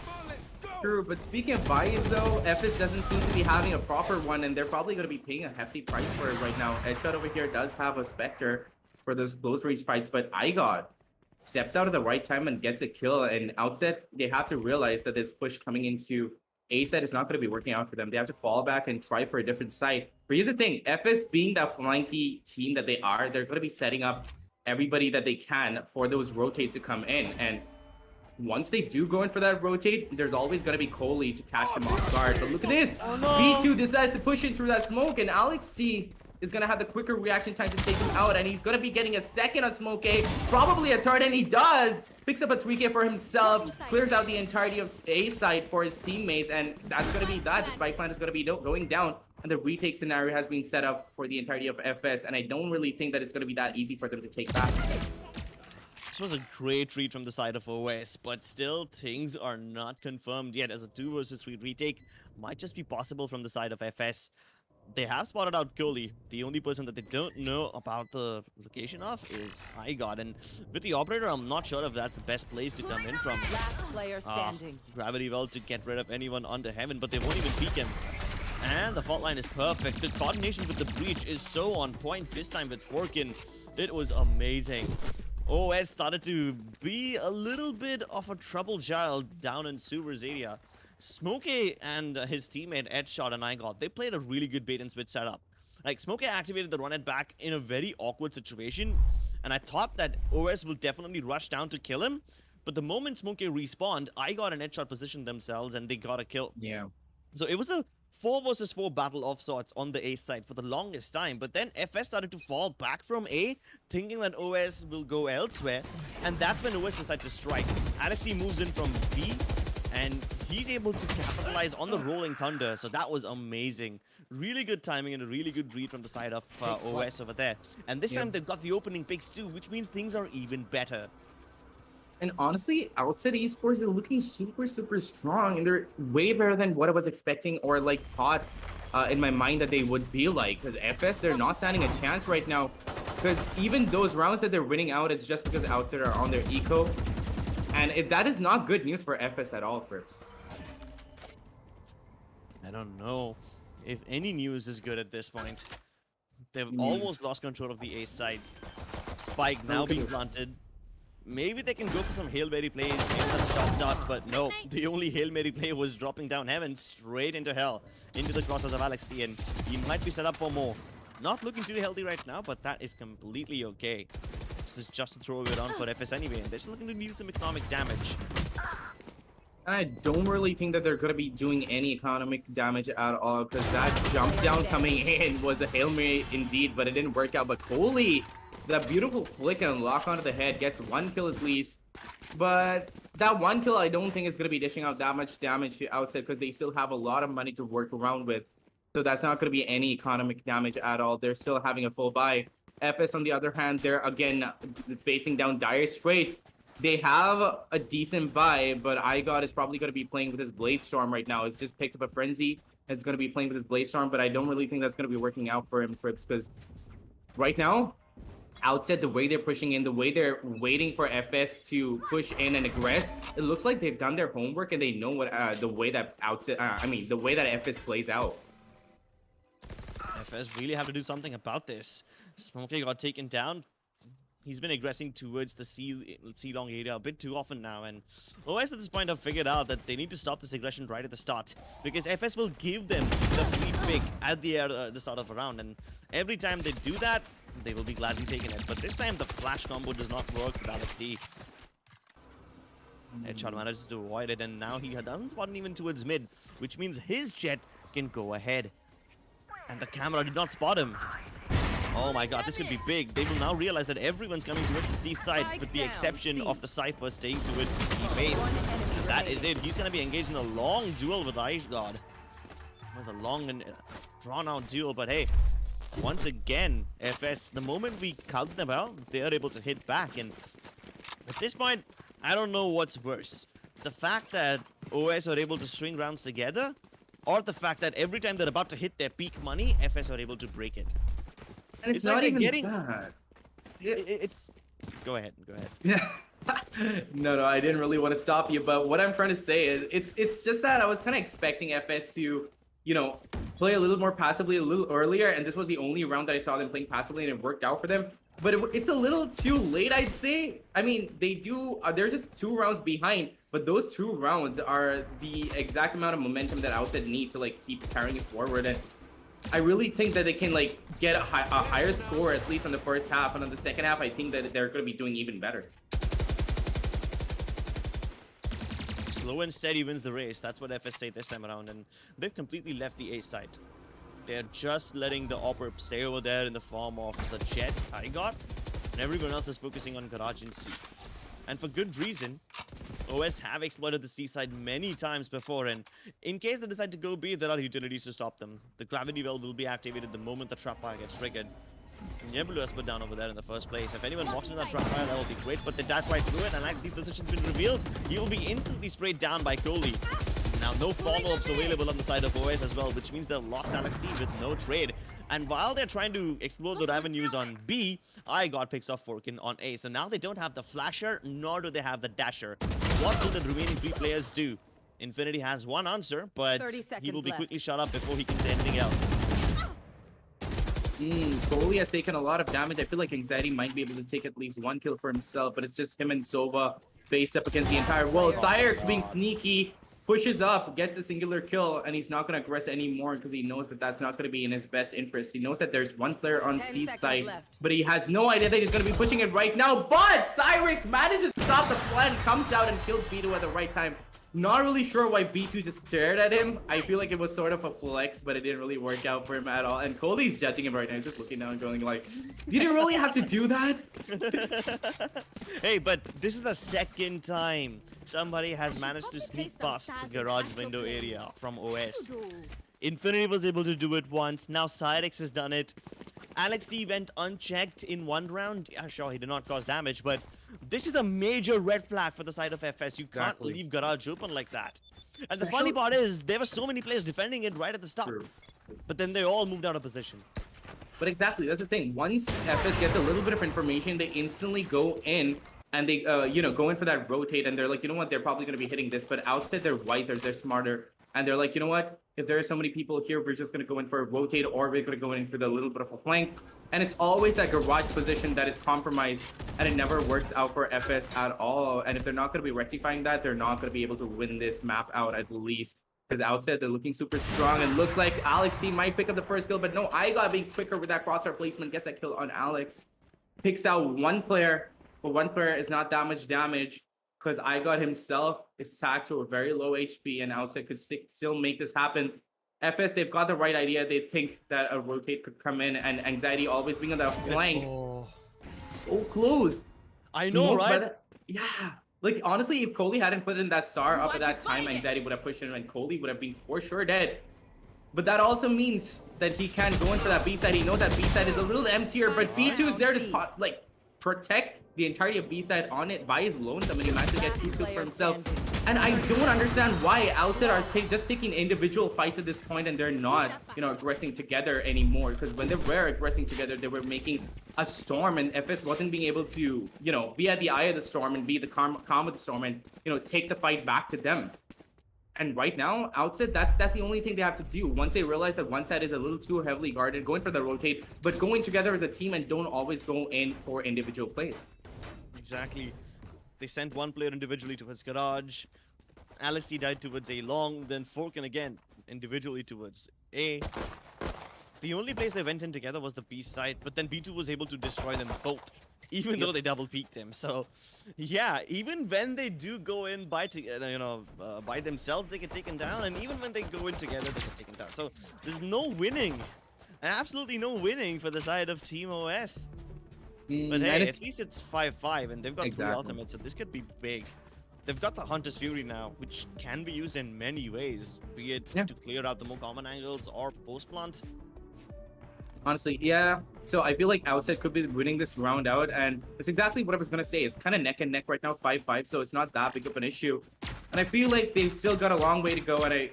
True, but speaking of buys though, FS doesn't seem to be having a proper one, and they're probably going to be paying a hefty price for it right now. Headshot over here does have a Spectre for those close range fights, but IGOD steps out at the right time and gets a kill. And Outset, they have to realize that this push coming into A side is not going to be working out for them. They have to fall back and try for a different site. But here's the thing, FS being that flanky team that they are, they're going to be setting up everybody that they can for those rotates to come in. And once they do go in for that rotate, there's always going to be Coley to catch them off guard. But look at this. Oh, no. B2 decides to push in through that smoke, and Alex C is going to have the quicker reaction time to take him out, and he's going to be getting a second on smoke A, probably a third, and he does. Picks up a 3K for himself, clears out the entirety of A side for his teammates, and that's going to be that. The spike plan is going to be going down, and the retake scenario has been set up for the entirety of FS, and I don't really think that it's going to be that easy for them to take back. This was a great read from the side of OS, but still things are not confirmed yet, as a 2 versus 3 retake might just be possible from the side of FS. They have spotted out Coley. The only person that they don't know about the location of is IGOD, and with the operator, I'm not sure if that's the best place to come in from. Last player standing. Gravity well to get rid of anyone under heaven, but they won't even peek him. And the fault line is perfect. The coordination with the breach is so on point this time with Forkin. It was amazing. OS started to be a little bit of a trouble child down in Suver's area. Smokey and his teammate Edshot and IGOD, they played a really good bait and switch setup. Like, Smokey activated the run it back in a very awkward situation, and I thought that OS will definitely rush down to kill him, but the moment Smokey respawned, IGOD and Edshot positioned themselves and they got a kill. Yeah. So it was a 4 versus 4 battle of sorts on the A side for the longest time, but then FS started to fall back from A, thinking that OS will go elsewhere, and that's when OS decided to strike. LSD moves in from B, and he's able to capitalize on the rolling thunder, so that was amazing. Really good timing and a really good read from the side of OS over there. And this time they've got the opening picks too, which means things are even better. And honestly, Outset Esports are looking super, super strong, and they're way better than what I was expecting or like thought in my mind that they would be like. Because FS, they're not standing a chance right now. Because even those rounds that they're winning out, it's just because Outset are on their eco. And that is not good news for FS at all, Crips. I don't know if any news is good at this point. They've almost lost control of the A side. Spike now being planted. Maybe they can go for some Hail Mary plays, some shot dots, but no. The only Hail Mary play was dropping down heaven straight into hell, into the crosses of Alex T, and he might be set up for more. Not looking too healthy right now, but that is completely okay. This is just a throwaway round for FS anyway, and they're just looking to deal some economic damage. And I don't really think that they're going to be doing any economic damage at all, because that jump down coming in was a Hail Mary indeed, but it didn't work out. But Coley, that beautiful flick and lock onto the head, gets 1 kill at least. But that 1 kill, I don't think is going to be dishing out that much damage to Outset, because they still have a lot of money to work around with. So that's not going to be any economic damage at all. They're still having a full buy. FS, on the other hand, they're again facing down dire straits. They have a decent buy, but IGOD is probably going to be playing with his Blade Storm right now. It's just picked up a Frenzy. It's going to be playing with his Blade Storm, but I don't really think that's going to be working out for him, Crips, because right now, Outset, the way they're pushing in, the way they're waiting for FS to push in and aggress, it looks like they've done their homework and they know what the way that Outset, the way that FS plays out. FS really have to do something about this. Smokey got taken down. He's been aggressing towards the C-long area a bit too often now, and OS at this point have figured out that they need to stop this aggression right at the start, because FS will give them the free pick at the start of a round, and every time they do that, they will be gladly taking it. But this time the flash combo does not work with Alex D. Headshot manages to avoid it, and now he doesn't spot even towards mid, which means his jet can go ahead. And the camera did not spot him. Oh my god, this could be big. They will now realize that everyone's coming towards the C side, with the exception of the Cypher staying towards the C base. And that is it. He's going to be engaged in a long duel with IceGod. It was a long and drawn-out duel, but hey, once again, FS, the moment we count them out, they are able to hit back. And at this point, I don't know what's worse. The fact that OS are able to string rounds together, or the fact that every time they're about to hit their peak money, FS are able to break it. And it's like not they're even getting- bad. It's... Go ahead. Yeah. No, I didn't really want to stop you, but what I'm trying to say is it's just that I was kind of expecting FS to, play a little more passively a little earlier, and this was the only round that I saw them playing passively, and it worked out for them. But it's a little too late, I'd say. I mean, they're just 2 rounds behind, but those 2 rounds are the exact amount of momentum that Outset need to keep carrying it forward. And I really think that they can get a higher score, at least on the first half, and on the second half I think that they're going to be doing even better. Slow and steady wins the race. That's what FS say this time around, and they've completely left the A site. They're just letting the Opper stay over there in the form of the Jet I got, and everyone else is focusing on Garage and C. And for good reason. OS have exploited the C side many times before, and in case they decide to go B, there are utilities to stop them. The gravity well will be activated the moment the trap fire gets triggered. Nebulous put down over there in the first place. If anyone walks into that trap fire, that will be great, but they dash right through it, and as these positions been revealed, he will be instantly sprayed down by Coley. Now, no follow-ups available on the side of OS as well, which means they've lost Alex T with no trade. And while they're trying to explore the avenues on B, I got picks off Forkin on A. So now they don't have the flasher, nor do they have the dasher. What will the remaining 3 players do? Infinity has one answer, but he will be quickly shut up before he can say anything else. Coley has taken a lot of damage. I feel like Anxiety might be able to take at least 1 kill for himself, but it's just him and Sova faced up against the entire world. Cyrix being sneaky, pushes up, gets a singular kill, and he's not going to aggress anymore because he knows that that's not going to be in his best interest. He knows that there's 1 player on C side, but he has no idea that he's going to be pushing it right now. But Cyrix manages to stop the plan, comes out and kills B2 at the right time. Not really sure why B2 just stared at him. I feel like it was sort of a flex, but it didn't really work out for him at all. And Coley's judging him right now. He's just looking down and going like, you didn't really have to do that? Hey, but this is the second time somebody has managed to sneak past the garage window area from OS. Infinity was able to do it once. Now Cyrix has done it. Alex D went unchecked in 1 round. Yeah, sure, he did not cause damage, but this is a major red flag for the side of FS. You can't leave garage open like that. And the funny part is, there were so many players defending it right at the start. True. But then they all moved out of position. But exactly, that's the thing. Once FS gets a little bit of information, they instantly go in and they, go in for that rotate. And they're like, you know what? They're probably going to be hitting this. But Outset, they're wiser, they're smarter. And they're like, you know what? If there are so many people here, we're just going to go in for a rotate, or we're going to go in for the little bit of a flank. And it's always that garage position that is compromised, and it never works out for FS at all. And if they're not going to be rectifying that, they're not going to be able to win this map out at least. Because Outset, they're looking super strong, and looks like Alex T might pick up the first kill, but no, I got being quicker with that crosshair placement, gets that kill on Alex. Picks out 1 player, but 1 player is not that much damage, because I got himself is tagged to a very low HP, and Outset could still make this happen. FS, they've got the right idea. They think that a rotate could come in, and Anxiety always being on the flank. Oh. So close. I know, right? Yeah. Like, honestly, if Coley hadn't put in that star up at that time, Anxiety would have pushed him, and Coley would have been for sure dead. But that also means that he can't go in for that B side. He knows that B side is a little emptier, but B2 is there to, protect the entirety of B side on it by his lonesome, and he managed to get 2 kills for himself. And I don't understand why Outset are just taking individual fights at this point, and they're not, aggressing together anymore. Because when they were aggressing together, they were making a storm, and FS wasn't being able to, be at the eye of the storm and be the calm of the storm and, take the fight back to them. And right now, Outset, that's the only thing they have to do. Once they realize that one side is a little too heavily guarded, going for the rotate, but going together as a team and don't always go in for individual plays. Exactly. They sent 1 player individually towards garage. Alex T died towards A long, then Forkin again individually towards A. The only place they went in together was the B side, but then B2 was able to destroy them both, even though they double peaked him. So, yeah, even when they do go in by themselves, they get taken down, and even when they go in together, they get taken down. So there's no winning, absolutely no winning for the side of Team OS. But hey, at least it's 5-5, and they've got 3 ultimates, so this could be big. They've got the Hunter's Fury now, which can be used in many ways, be it to clear out the more common angles or post plant. Honestly, yeah. So I feel like Outset could be winning this round out, and it's exactly what I was gonna say. It's kind of neck and neck right now, 5-5, so it's not that big of an issue. And I feel like they've still got a long way to go. And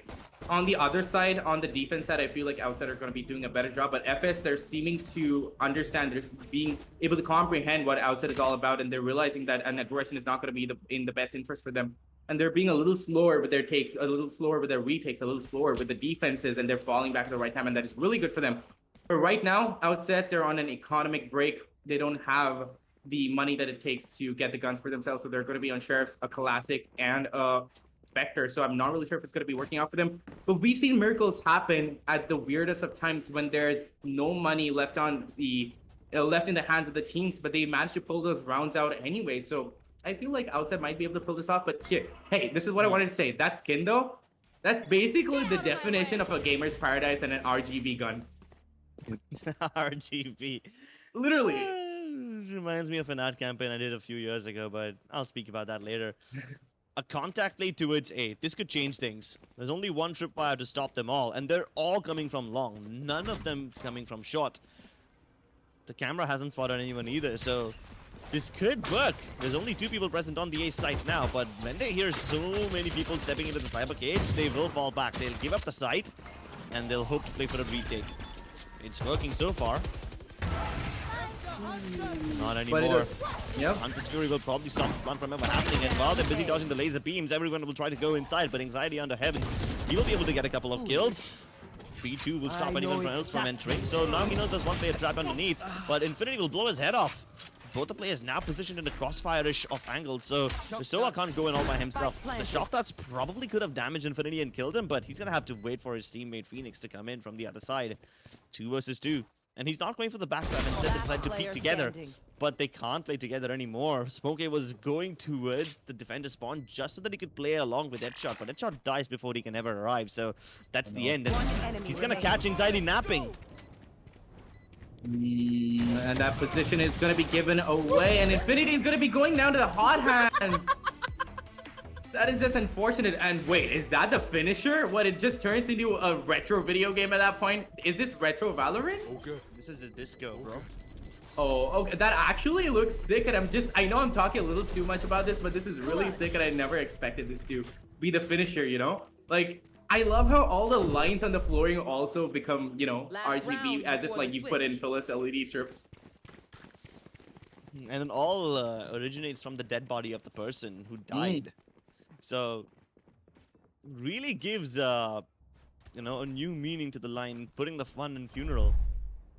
on the other side, on the defense side, I feel like Outset are gonna be doing a better job. But FS, they're seeming to understand, they're being able to comprehend what Outset is all about, and they're realizing that an aggression is not gonna be in the best interest for them. And they're being a little slower with their takes, a little slower with their retakes, a little slower with the defenses, and they're falling back at the right time, and that is really good for them. But right now, Outset, they're on an economic break. They don't have the money that it takes to get the guns for themselves, so they're going to be on Sheriffs, a Classic, and a Spectre. So I'm not really sure if it's going to be working out for them. But we've seen miracles happen at the weirdest of times when there's no money left on the left in the hands of the teams, but they managed to pull those rounds out anyway. So I feel like Outset might be able to pull this off. But here, hey, this is what I wanted to say. That skin, though, that's basically the definition of a gamer's paradise and an RGB gun. RGB. Literally. Reminds me of an ad campaign I did a few years ago, but I'll speak about that later. A contact play towards A. This could change things. There's only one tripwire to stop them all, and they're all coming from long. None of them coming from short. The camera hasn't spotted anyone either, so this could work. There's only 2 people present on the A site now, but when they hear so many people stepping into the cyber cage, they will fall back. They'll give up the site, and they'll hope to play for a retake. It's working so far. Not anymore. Yep. Hunter's Fury will probably stop the plan from ever happening, and while they're busy dodging the laser beams, everyone will try to go inside, but Anxiety under Heaven, he will be able to get a couple of kills. B2 will stop anyone else from entering, so now he knows there's one player trapped underneath, but Infinity will blow his head off. Both the players now positioned in a crossfire-ish of angles, so Soa can't go in all by himself. The shock darts probably could have damaged Infinity and killed him, but he's gonna have to wait for his teammate Phoenix to come in from the other side. 2 versus 2. And he's not going for the backstab, instead they decide to peek together. But they can't play together anymore. Smokey was going towards the defender spawn just so that he could play along with Headshot, but Headshot dies before he can ever arrive, so that's the end. And he's gonna catch Anxiety napping. And that position is going to be given away, and Infinity is going to be going down to the hot hands. That is just unfortunate. And wait, is that the finisher? What, it just turns into a retro video game at that point? Is this retro Valorant? Oh, good. This is a disco, bro. Oh, okay. That actually looks sick, and I know I'm talking a little too much about this, but this is really sick, and I never expected this to be the finisher, you know? Like, I love how all the lines on the flooring also become, you know, RGB, as if like you put in Philips LED strips. And it all originates from the dead body of the person who died. So, really gives, you know, a new meaning to the line, putting the fun in funeral.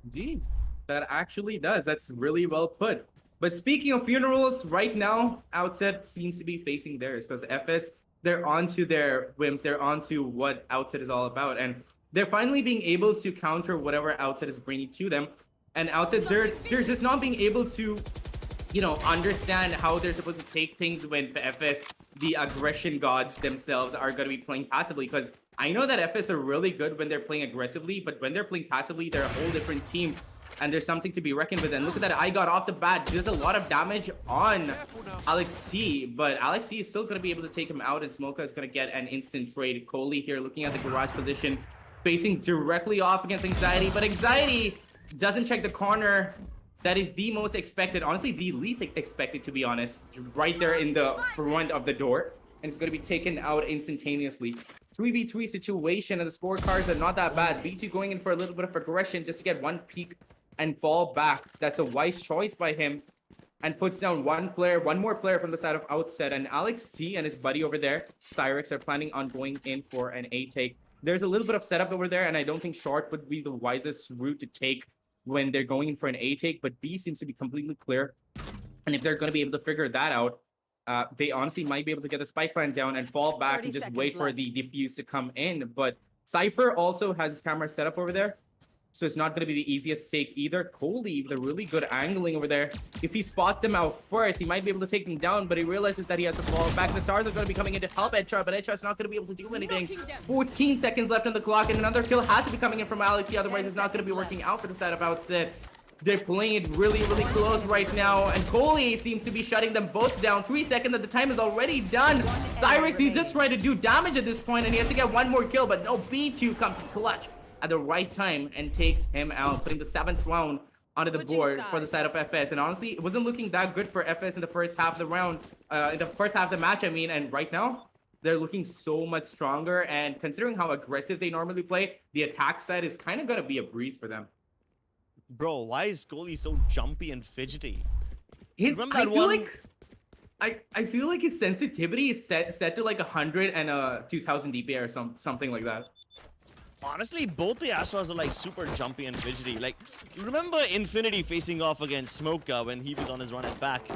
Indeed, that actually does. That's really well put. But speaking of funerals, right now, Outset seems to be facing theirs, because FS, they're onto their whims, they're onto what Outset is all about, and they're finally being able to counter whatever Outset is bringing to them. And Outset, they're just not being able to, you know, understand how they're supposed to take things when the FS, the aggression gods themselves, are going to be playing passively. Because I know that FS are really good when they're playing aggressively, but when they're playing passively, they're a whole different team. And there's something to be reckoned with. And look at that, I got off the bat. There's a lot of damage on Alex C, but Alex C is still going to be able to take him out, and Smoka is going to get an instant trade. Coley here looking at the garage position, facing directly off against Anxiety, but Anxiety doesn't check the corner. That is the most expected, honestly, the least expected, to be honest, right there in the front of the door. And it's going to be taken out instantaneously. 3v3 situation, and the scorecards are not that bad. B2 going in for a little bit of aggression just to get one peek and fall back. That's a wise choice by him, and puts down one more player from the side of Outset. And Alex T and his buddy over there, Cyrix, are planning on going in for an A take. There's a little bit of setup over there, and I don't think short would be the wisest route to take when they're going in for an A take, but B seems to be completely clear. And if they're going to be able to figure that out, they honestly might be able to get the spike plan down and fall back and just wait for the defuse to come in. But Cypher also has his camera set up over there, so it's not going to be the easiest take either. Coley with a really good angling over there. If he spots them out first, he might be able to take them down, but he realizes that he has to fall back. The stars are going to be coming in to help Headshot, but Headshot's not going to be able to do anything. 14 seconds left on the clock, and another kill has to be coming in from Alex. Otherwise, it's not going to be working out for the side of Outset. They're playing it really, really close right now, and Coley seems to be shutting them both down. 3 seconds, and the time is already done. Cyrix, he's just trying to do damage at this point, and he has to get one more kill, but no, B2 comes in clutch at the right time and takes him out, putting the 7th round onto the Switching board for the sides. side of FS. And honestly, it wasn't looking that good for FS in the first half of the round, in the first half of the match, I mean. And right now, they're looking so much stronger. And considering how aggressive they normally play, the attack side is kind of going to be a breeze for them. Bro, why is Coley so jumpy and fidgety? His, Remember I that feel one- like... I feel like his sensitivity is set to like 100 and 2000 DPI or something like that. Honestly, both the Astros are like super jumpy and fidgety. Like, remember Infinity facing off against Smoker when he was on his run it back?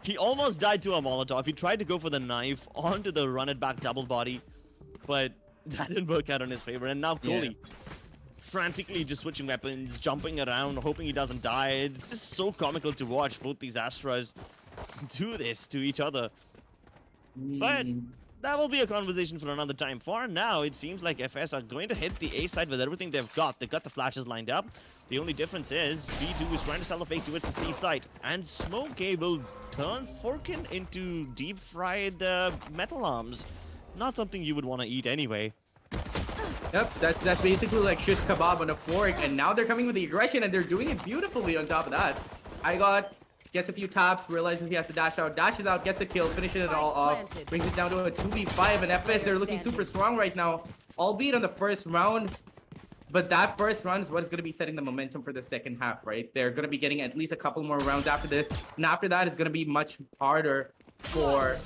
He almost died to a Molotov. He tried to go for the knife onto the run it back double body, but that didn't work out in his favor. And now Coley, frantically just switching weapons, jumping around, hoping he doesn't die. It's just so comical to watch both these Astros do this to each other. But that will be a conversation for another time. For now, it seems like FS are going to hit the A side with everything they've got. They've got the flashes lined up. The only difference is B2 is trying to sell a fake towards the C side. And Smokey will turn Forkin into deep-fried metal arms. Not something you would want to eat anyway. Yep, that's basically like shish kebab on a fork. And now they're coming with the aggression, and they're doing it beautifully on top of that. Gets a few taps, realizes he has to dash out, dashes out, gets a kill, finishes it all off, brings it down to a 2v5, and FS, they're looking super strong right now, albeit on the first round, but that first round is what is going to be setting the momentum for the second half, right? They're going to be getting at least a couple more rounds after this, and after that, it's going to be much harder for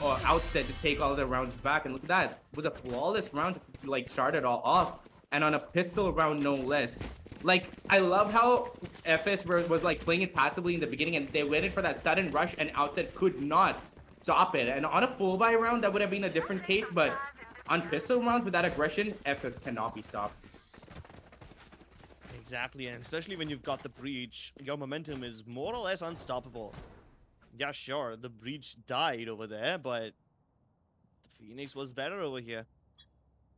Outset to take all of the rounds back, and look at that. It was a flawless round to like start it all off, and on a pistol round no less. Like, I love how FS was like playing it passively in the beginning, and they waited for that sudden rush, and Outset could not stop it. And on a full buy round, that would have been a different case, but on pistol rounds with that aggression, FS cannot be stopped. Exactly, and especially when you've got the breach, your momentum is more or less unstoppable. Yeah, sure, the breach died over there, but the Phoenix was better over here.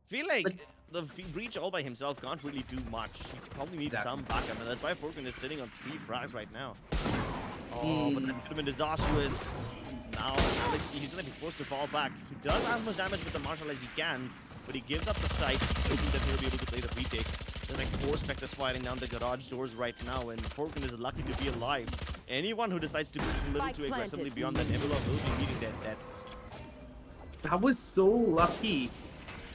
Feel like the breach all by himself can't really do much. He probably needs some backup, and that's why Forkin is sitting on 3 frags right now. Oh, but that could have been disastrous. Now, Alex, he's going to be forced to fall back. He does as much damage with the Marshal as he can, but he gives up the sight, hoping that he'll be able to play the retake. There's like 4 Spectres firing down the garage doors right now, and Forkin is lucky to be alive. Anyone who decides to be a little too aggressively beyond that Nebula will be meeting their death. That was so lucky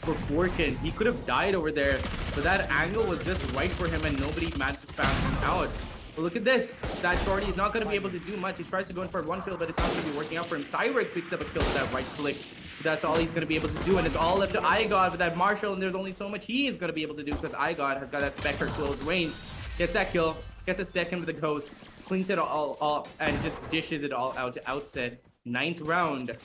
for Forkin. He could have died over there, but that angle was just right for him, and nobody managed to spam him out. But look at this. That shorty is not going to be able to do much. He tries to go in for 1 kill, but it's not going to be working out for him. Cyrex picks up a kill with that right click. That's all he's going to be able to do, and it's all left to iGod with that Marshall, and there's only so much he is going to be able to do because iGod has got that Spectre close range. Gets that kill, gets a second with the Ghost, cleans it all up, and just dishes it all out to Outset. 9th round.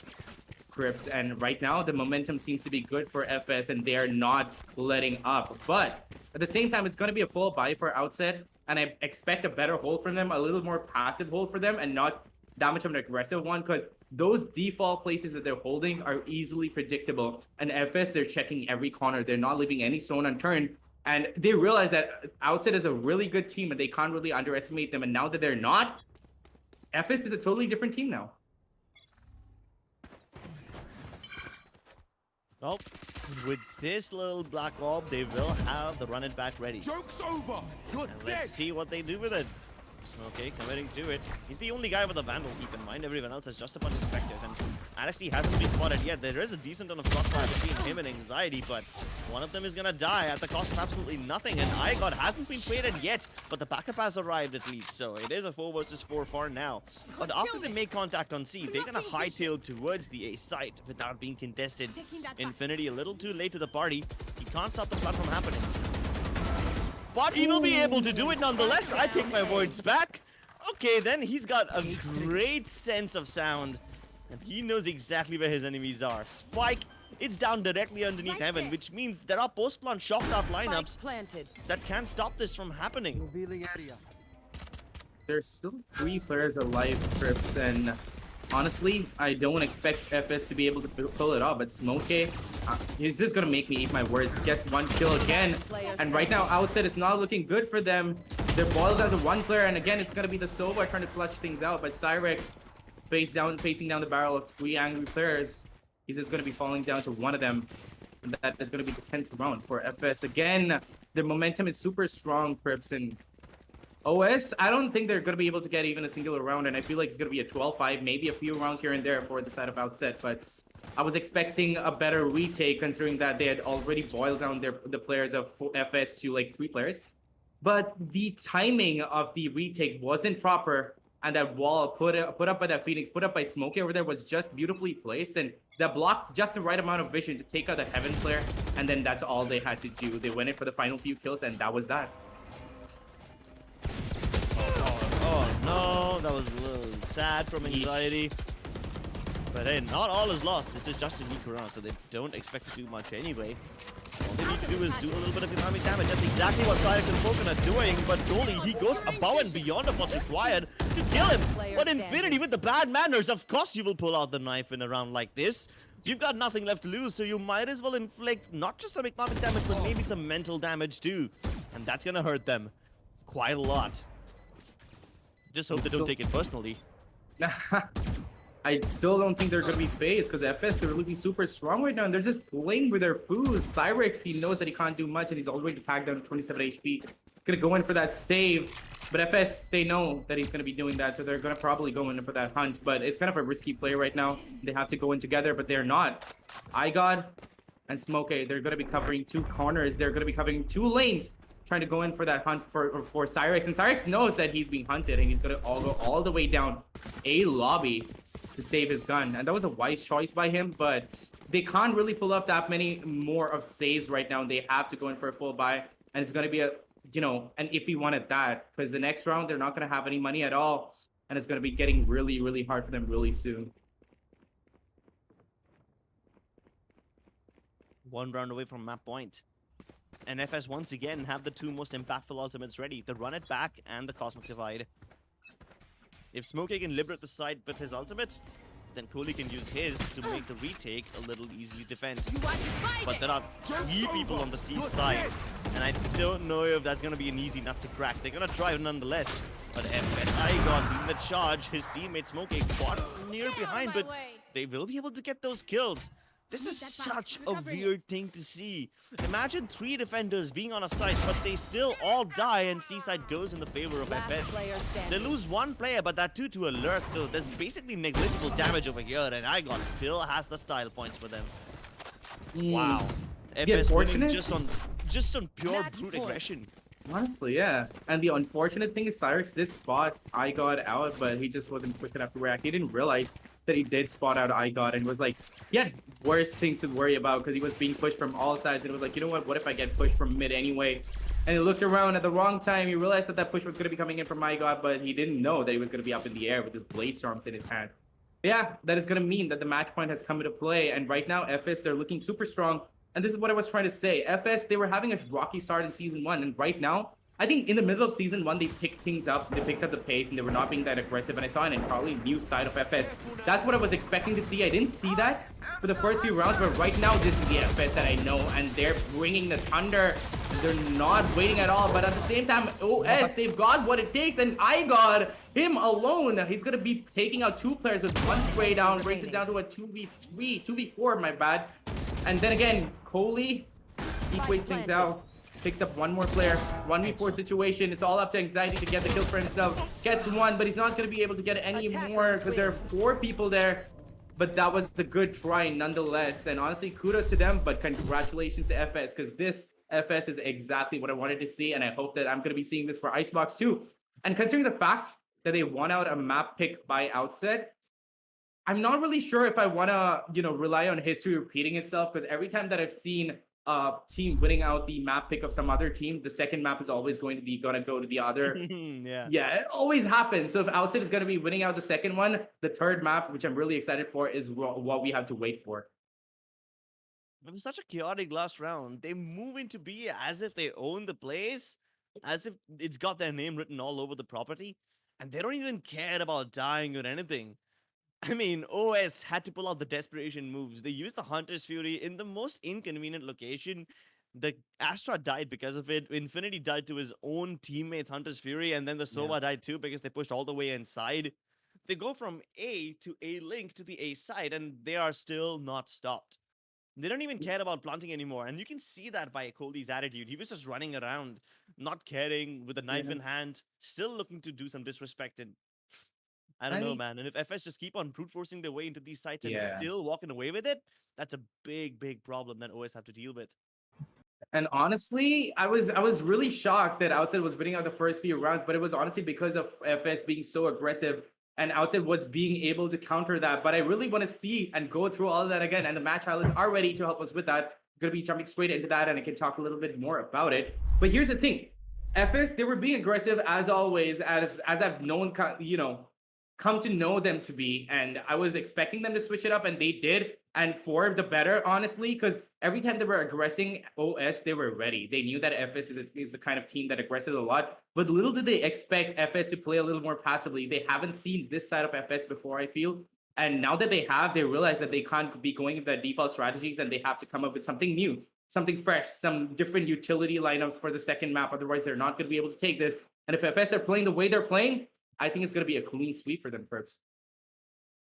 Crips, and right now the momentum seems to be good for FS, and they're not letting up. But at the same time, it's going to be a full buy for Outset, and I expect a better hold from them, a little more passive hold for them, and not that much of an aggressive one, because those default places that they're holding are easily predictable. And FS, they're checking every corner. They're not leaving any stone unturned, and they realize that Outset is a really good team, and they can't really underestimate them. And now that they're not, FS is a totally different team now. Well, with this little black orb, they will have the run it back ready. Joke's over! You're And dead! let's see what they do with it. Okay, committing to it. He's the only guy with a Vandal, keep in mind. Everyone else has just a bunch of Spectres, and Alexi hasn't been spotted yet. There is a decent amount of crossfire between him and Anxiety, but one of them is gonna die at the cost of absolutely nothing, and iGod hasn't been traded yet, but the backup has arrived at least, so it is a 4 versus 4 for now. But after they make contact on C, they're gonna hightail towards the A site without being contested. Infinity a little too late to the party. He can't stop the flood from happening. But he will be able to do it nonetheless. I take my words back. Okay, then he's got a great sense of sound. And he knows exactly where his enemies are. Spike, it's down directly underneath heaven, which means there are post-plant shocked out lineups that can stop this from happening. There's still 3 players alive, Crips, and honestly, I don't expect FS to be able to pull it off, but Smokey, he's just gonna make me eat my words. Gets 1 kill again, and right now, Outset is not looking good for them. They're boiled down to 1 player, and again, it's gonna be the Sova trying to clutch things out, but Cyrex facing down the barrel of 3 angry players. He's just gonna be falling down to one of them. And that is going to be the 10th round for FS. Again, their momentum is super strong, Crips, and OS, I don't think they're going to be able to get even a singular round, and I feel like it's going to be a 12-5, maybe a few rounds here and there for the side of Outset, but I was expecting a better retake considering that they had already boiled down the players of FS to like 3 players. But the timing of the retake wasn't proper, and that wall put up by that Phoenix, put up by Smokey over there was just beautifully placed, and that blocked just the right amount of vision to take out the Heaven player, and then that's all they had to do. They went in for the final few kills, and that was that. Oh no, that was a little sad from Anxiety. But hey, not all is lost. This is just a weak round, so they don't expect to do much anyway. All they need to do is do a little bit of economic damage. That's exactly what Cyrex and Falcon are doing, but Coley, he goes above and beyond of what's required to kill him. But Infinity, with the bad manners, of course you will pull out the knife in a round like this. You've got nothing left to lose, so you might as well inflict not just some economic damage, but maybe some mental damage too. And that's gonna hurt them quite a lot. Just hope they don't take it personally. I still don't think they're going to be phased because FS, they're looking super strong right now, and they're just playing with their food. Cyrex, he knows that he can't do much, and he's all the way to pack down to 27 HP. He's going to go in for that save, but FS, they know that he's going to be doing that, so they're going to probably go in for that hunt, but it's kind of a risky play right now. They have to go in together, but they're not. iGod and Smokey, they're going to be covering 2 corners. They're going to be covering 2 lanes, trying to go in for that hunt for Cyrex, and Cyrex knows that he's being hunted, and he's going to all go all the way down a lobby to save his gun, and that was a wise choice by him, but they can't really pull up that many more of saves right now. They have to go in for a full buy, and it's going to be a, you know, an iffy one at that, because the next round they're not going to have any money at all, and it's going to be getting really, really hard for them really soon. One round away from map point. And FS once again have the 2 most impactful ultimates ready, the Run It Back and the Cosmic Divide. If Smokey can liberate the site with his ultimate, then Coley can use his to make the retake a little easier to defend. But there are 3 people on the C side, and I don't know if that's going to be an easy nut to crack. They're going to try nonetheless. But FSI got leading the charge. His teammate Smokey caught near behind, but they will be able to get those kills. This is such a weird thing to see. Imagine 3 defenders being on a site, but they still all die, and C-side goes in the favor of FS. They lose 1 player, but that 2 to a lurk, so there's basically negligible damage over here, and iGod still has the style points for them. Wow. FS winning just on pure brute aggression. Honestly, yeah. And the unfortunate thing is Cyrex did spot iGod out, but he just wasn't quick enough to react. He didn't realize that he did spot out iGod and was like, he had worse things to worry about because he was being pushed from all sides, and it was like, you know what if I get pushed from mid anyway? And he looked around at the wrong time. He realized that that push was going to be coming in from iGod, but he didn't know that he was going to be up in the air with his Blaze Storms in his hand. Yeah, that is going to mean that the match point has come into play, and right now FS, they're looking super strong. And this is what I was trying to say. FS, they were having a rocky start in Season 1, and right now, I think in the middle of Season 1, they picked things up, they picked up the pace, and they were not being that aggressive, and I saw an entirely new side of FS. That's what I was expecting to see. I didn't see that for the first few rounds, but right now, this is the FS that I know, and they're bringing the thunder. They're not waiting at all, but at the same time, OS, they've got what it takes, and I got him alone. He's going to be taking out 2 players with 1 spray down, brings it down to a 2v3, 2v4, my bad. And then again, Coley equates things out. Picks up 1 more player, 1v4 situation. It's all up to Anxiety to get the kills for himself. Gets 1, but he's not going to be able to get any more because there are 4 people there. But that was a good try nonetheless. And honestly, kudos to them, but congratulations to FS because this FS is exactly what I wanted to see. And I hope that I'm going to be seeing this for Icebox too. And considering the fact that they won out a map pick by Outset, I'm not really sure if I want to, rely on history repeating itself because every time that I've seen team winning out the map pick of some other team, the second map is always going to go to the other. Yeah, it always happens. So if Outset is going to be winning out the second one, the third map, which I'm really excited for, is what we have to wait for. It was such a chaotic last round. They move into B as if they own the place, as if it's got their name written all over the property, and they don't even care about dying or anything. I mean, OS had to pull out the desperation moves. They used the Hunter's Fury in the most inconvenient location. The Astra died because of it. Infinity died to his own teammates, Hunter's Fury, and then the Sova died too because they pushed all the way inside. They go from A to A link to the A side, and they are still not stopped. They don't even care about planting anymore. And you can see that by Coley's attitude. He was just running around, not caring, with a knife Yeah. in hand, still looking to do some disrespect. And I don't I know, mean, man. And if FS just keep on brute forcing their way into these sites and yeah. still walking away with it, that's a big, big problem that OS have to deal with. And honestly, I was really shocked that Outset was winning out the first few rounds, but it was honestly because of FS being so aggressive and Outset was being able to counter that. But I really want to see and go through all of that again. And the match highlights are ready to help us with that. I'm gonna be jumping straight into that, and I can talk a little bit more about it. But here's the thing: FS, they were being aggressive as always, as I've known, come to know them to be. And I was expecting them to switch it up, and they did. And for the better, honestly, because every time they were aggressing OS, they were ready. They knew that FS is the kind of team that aggresses a lot. But little did they expect FS to play a little more passively. They haven't seen this side of FS before, I feel. And now that they have, they realize that they can't be going with their default strategies, and they have to come up with something new, something fresh, some different utility lineups for the second map. Otherwise, they're not going to be able to take this. And if FS are playing the way they're playing, I think it's going to be a clean sweep for them, Perps.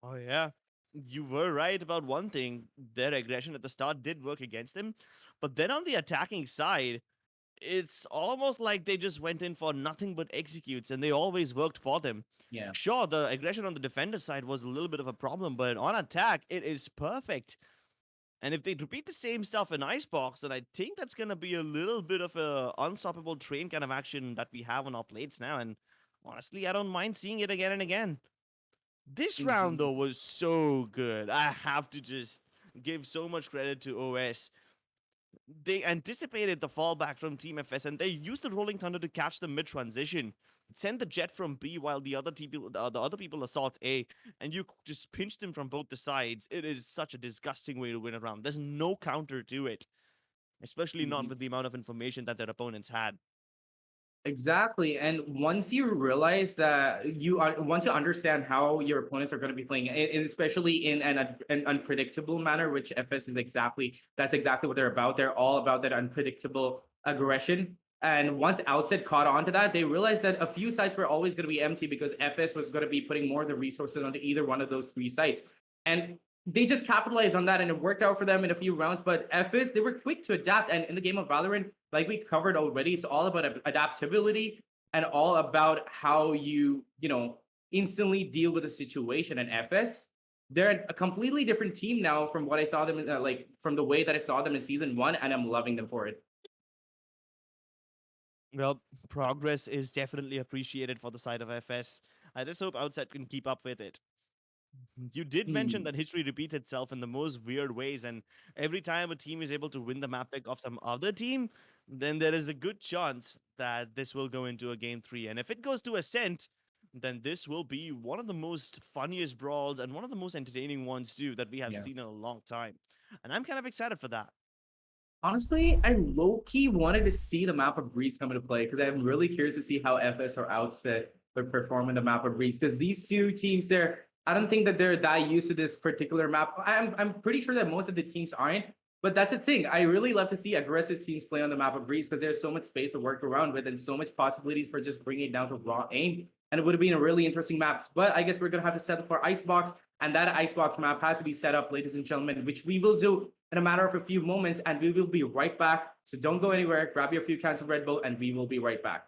Oh, yeah. You were right about one thing. Their aggression at the start did work against them. But then on the attacking side, it's almost like they just went in for nothing but executes and they always worked for them. Yeah. Sure, the aggression on the defender side was a little bit of a problem, but on attack, it is perfect. And if they repeat the same stuff in Icebox, then I think that's going to be a little bit of a unstoppable train kind of action that we have on our plates now. And honestly, I don't mind seeing it again and again. This round, Mhm. though, was so good. I have to just give so much credit to OS. They anticipated the fallback from Team FS and they used the Rolling Thunder to catch the mid transition. Send the jet from B while the other people assault A, and you just pinch them from both the sides. It is such a disgusting way to win a round. There's no counter to it, especially not Mhm. with the amount of information that their opponents had. Exactly. And once you realize that once you understand how your opponents are going to be playing, and especially in an unpredictable manner, which FS is that's exactly what they're about. They're all about that unpredictable aggression. And once Outset caught on to that, they realized that a few sites were always going to be empty because FS was going to be putting more of the resources onto either one of those three sites. And they just capitalized on that and it worked out for them in a few rounds. But FS, they were quick to adapt. And in the game of Valorant, like we covered already, it's all about adaptability and all about how instantly deal with a situation. And FS, they're a completely different team now from what I saw them in, from the way that I saw them in season one, and I'm loving them for it. Well, progress is definitely appreciated for the side of FS. I just hope Outset can keep up with it. You did mention Hmm. that history repeats itself in the most weird ways, and every time a team is able to win the map pick of some other team, then there is a good chance that this will go into a game three. And if it goes to Ascent, then this will be one of the most funniest brawls and one of the most entertaining ones too that we have Yeah. seen in a long time. And I'm kind of excited for that. Honestly, I low key wanted to see the map of Breeze come into play because I'm really curious to see how FS or Outset would perform in the map of Breeze. Because these two teams there, I don't think that they're that used to this particular map. I'm pretty sure that most of the teams aren't. But that's the thing. I really love to see aggressive teams play on the map of Breeze because there's so much space to work around with and so much possibilities for just bringing it down to raw aim. And it would have been a really interesting maps. But I guess we're gonna have to settle for Icebox, and that Icebox map has to be set up, ladies and gentlemen, which we will do in a matter of a few moments, and we will be right back. So don't go anywhere. Grab your few cans of Red Bull, and we will be right back.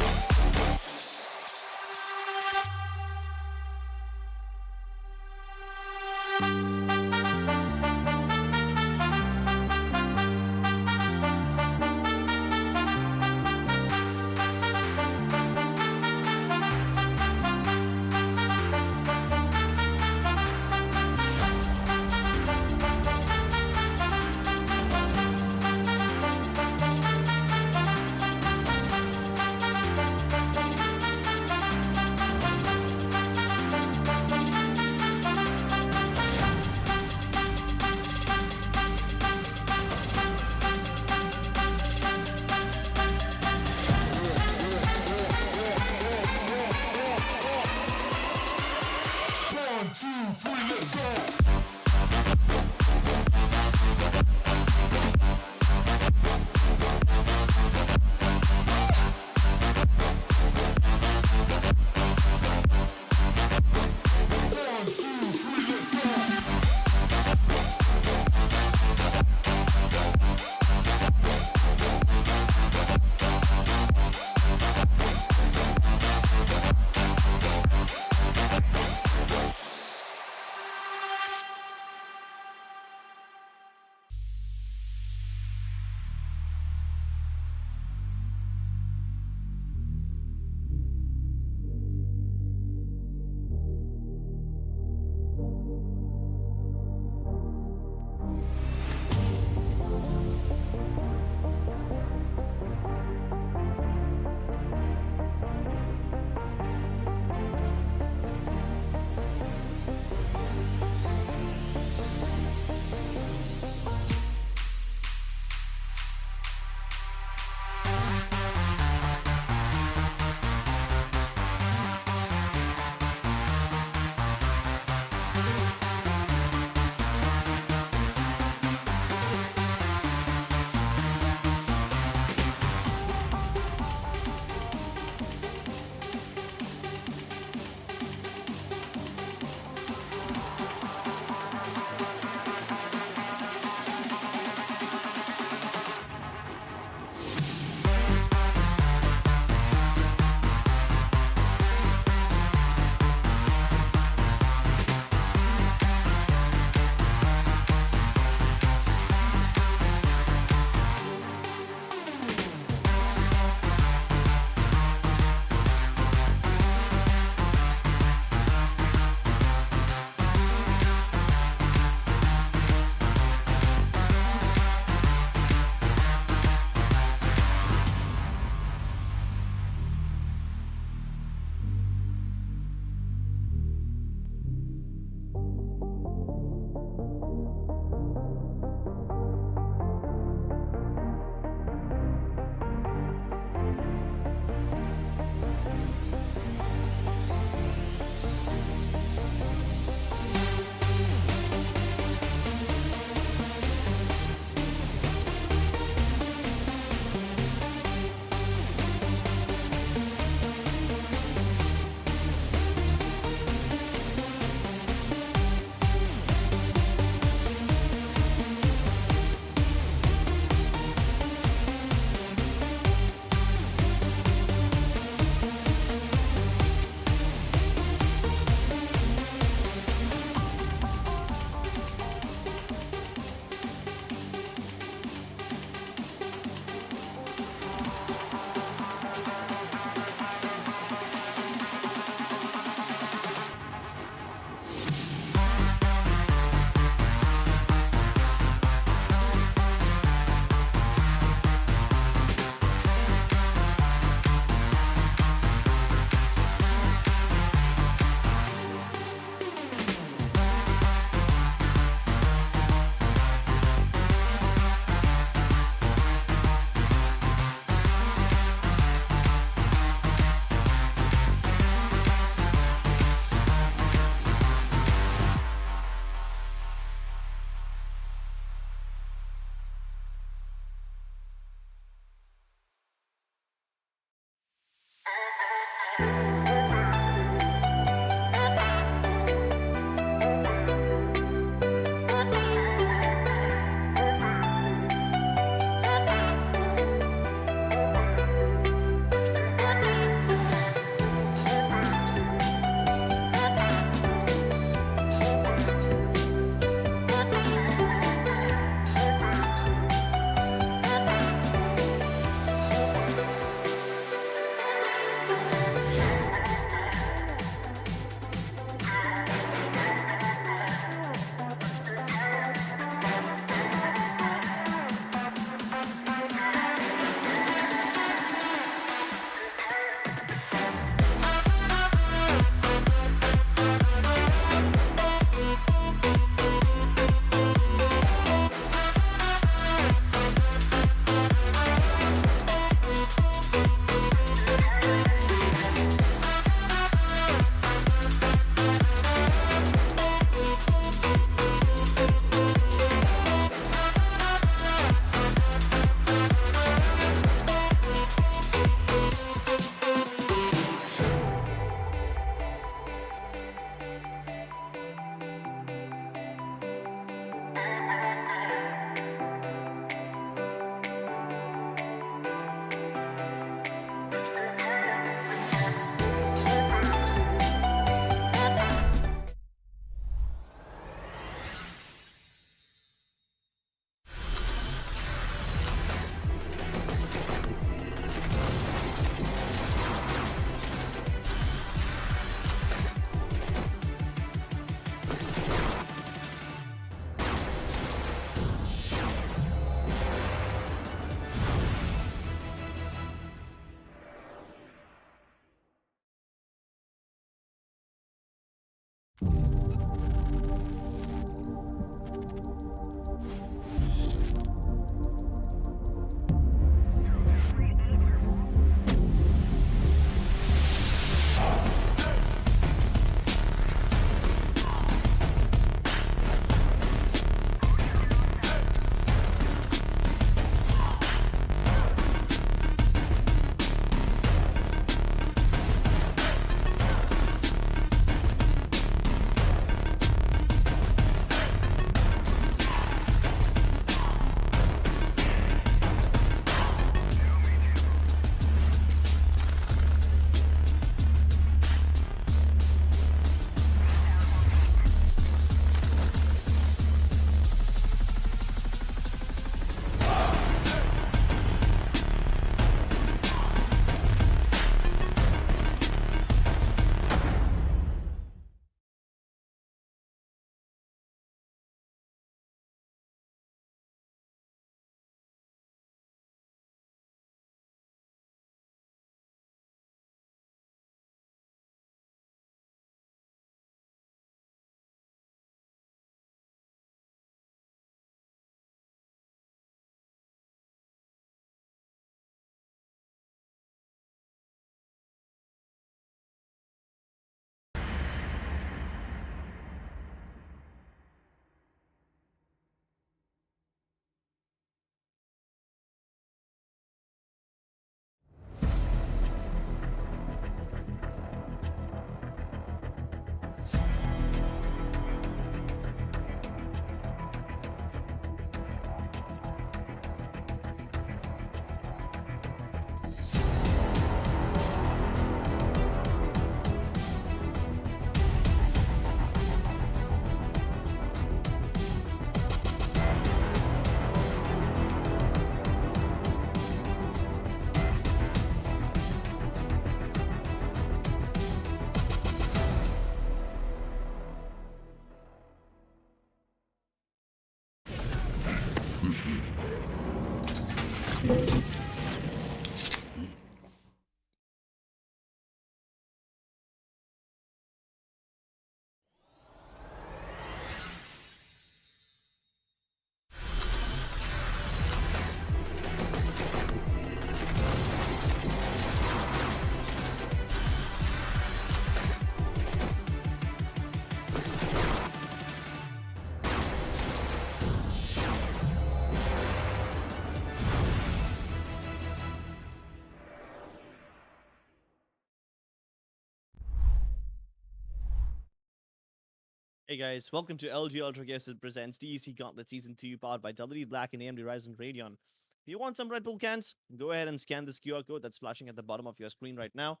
Hey guys, welcome to LG Ultragear presents DEC Gauntlet Season 2, powered by WD Black and AMD Ryzen Radeon. If you want some Red Bull cans, go ahead and scan this QR code that's flashing at the bottom of your screen right now.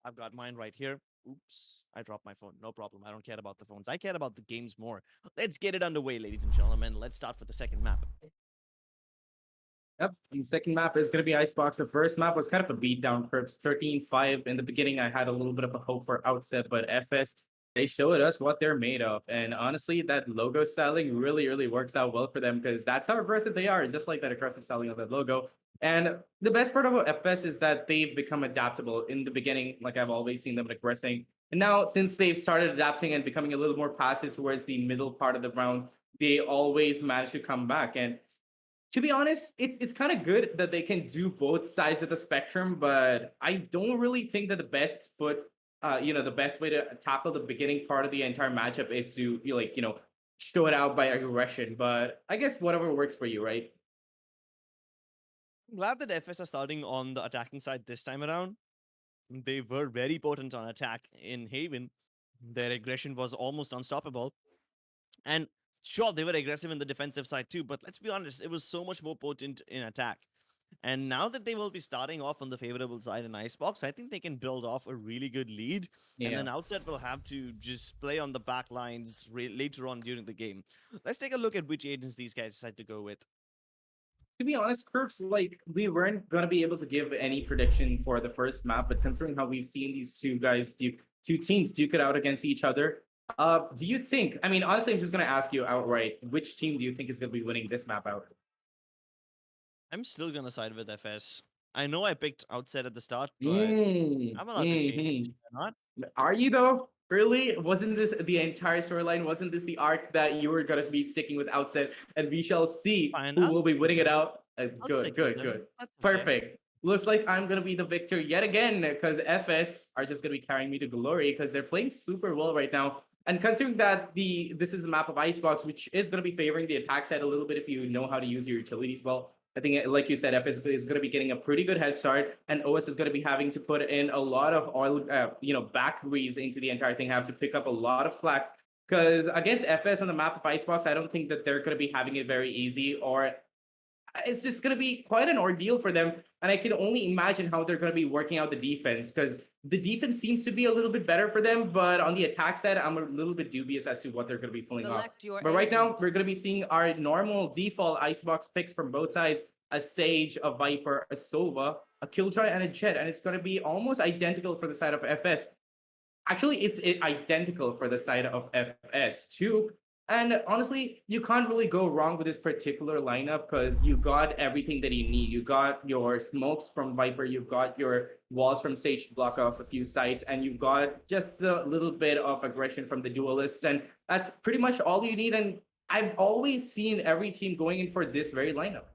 I've got mine right here. Oops, I dropped my phone. No problem. I don't care about the phones. I care about the games more. Let's get it underway, ladies and gentlemen. Let's start with the second map. Yep. And the second map is going to be Icebox. The first map was kind of a beatdown, Perps 13-5. In the beginning, I had a little bit of a hope for Outset, but FS, they showed us what they're made of. And honestly, that logo styling really works out well for them because that's how aggressive they are. It's just like that aggressive styling of that logo. And the best part about FS is that they've become adaptable. In the beginning, like I've always seen them aggressing. And now, since they've started adapting and becoming a little more passive towards the middle part of the round, they always manage to come back. And to be honest, it's kind of good that they can do both sides of the spectrum, but I don't really think that the best way to tackle the beginning part of the entire matchup is to show it out by aggression. But I guess whatever works for you, right? I'm glad that FS are starting on the attacking side this time around. They were very potent on attack in Haven. Their aggression was almost unstoppable. And sure, they were aggressive in the defensive side too, but let's be honest, it was so much more potent in attack. And now that they will be starting off on the favorable side in Icebox, I think they can build off a really good lead. And then Outset will have to just play on the back lines later on during the game. Let's take a look at which agents these guys decide to go with. To be honest, Kerps, like we weren't gonna be able to give any prediction for the first map, but considering how we've seen these two teams duke it out against each other, do you think? I mean, honestly, I'm just gonna ask you outright, which team do you think is gonna be winning this map out? I'm still gonna side with FS. I know I picked Outset at the start, but Mm, I'm allowed to change. Am I not? Are you though? Really? Wasn't this the entire storyline? Wasn't this the arc that you were gonna be sticking with Outset? And we shall see Fine, who I'll will be stick with winning it them. out. I'll Good, stick with good, them. good. That's okay. Perfect. Looks like I'm gonna be the victor yet again because FS are just gonna be carrying me to glory because they're playing super well right now. And considering that this is the map of Icebox, which is gonna be favoring the attack side a little bit if you know how to use your utilities well. I think, like you said, FS is going to be getting a pretty good head start, and OS is going to be having to put in a lot of oil, back grease into the entire thing, have to pick up a lot of slack. Because against FS on the map of Icebox, I don't think that they're going to be having it very easy, or it's just going to be quite an ordeal for them. And I can only imagine how they're going to be working out the defense because the defense seems to be a little bit better for them. But on the attack side, I'm a little bit dubious as to what they're going to be pulling off. But right now, we're going to be seeing our normal default Icebox picks from both sides: a Sage, a Viper, a Sova, a Killjoy, and a Jet. And it's going to be almost identical for the side of FS. Actually, it's identical for the side of FS too. And honestly, you can't really go wrong with this particular lineup because you got everything that you need. You got your smokes from Viper, you've got your walls from Sage to block off a few sites, and you've got just a little bit of aggression from the duelists. And that's pretty much all you need. And I've always seen every team going in for this very lineup.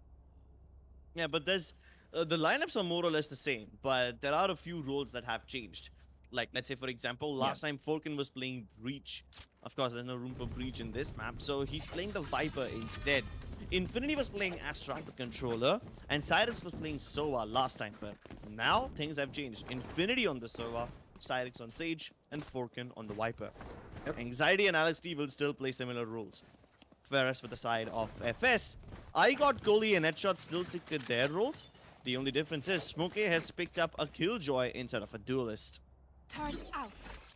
Yeah, but there's the lineups are more or less the same, but there are a few roles that have changed. Like, let's say, for example, last time Forkin was playing Breach. Of course, there's no room for Breach in this map, so he's playing the Viper instead. Infinity was playing Astra, the controller, and Cyrix was playing Sova last time, but now things have changed. Infinity on the Sova, Cyrix on Sage, and Forkin on the Viper. Yep. Anxiety and Alex T will still play similar roles. Whereas for the side of FS, I got Coley and Headshot still stick to their roles. The only difference is Smokey has picked up a Killjoy instead of a duelist. Turn out.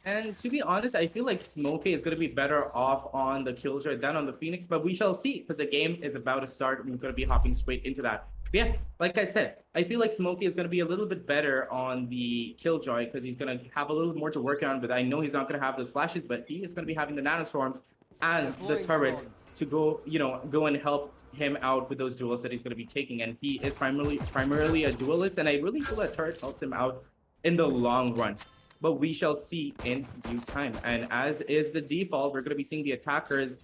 And to be honest, I feel like Smokey is going to be better off on the Killjoy than on the Phoenix, but we shall see because the game is about to start and we're going to be hopping straight into that. But yeah, like I said, I feel like Smokey is going to be a little bit better on the Killjoy because he's going to have a little more to work on, but I know he's not going to have those flashes, but he is going to be having the nanostorms and the turret to go and help him out with those duels that he's going to be taking. And he is primarily a duelist, and I really feel that turret helps him out in the long run. But we shall see in due time. And as is the default, we're going to be seeing the attackers,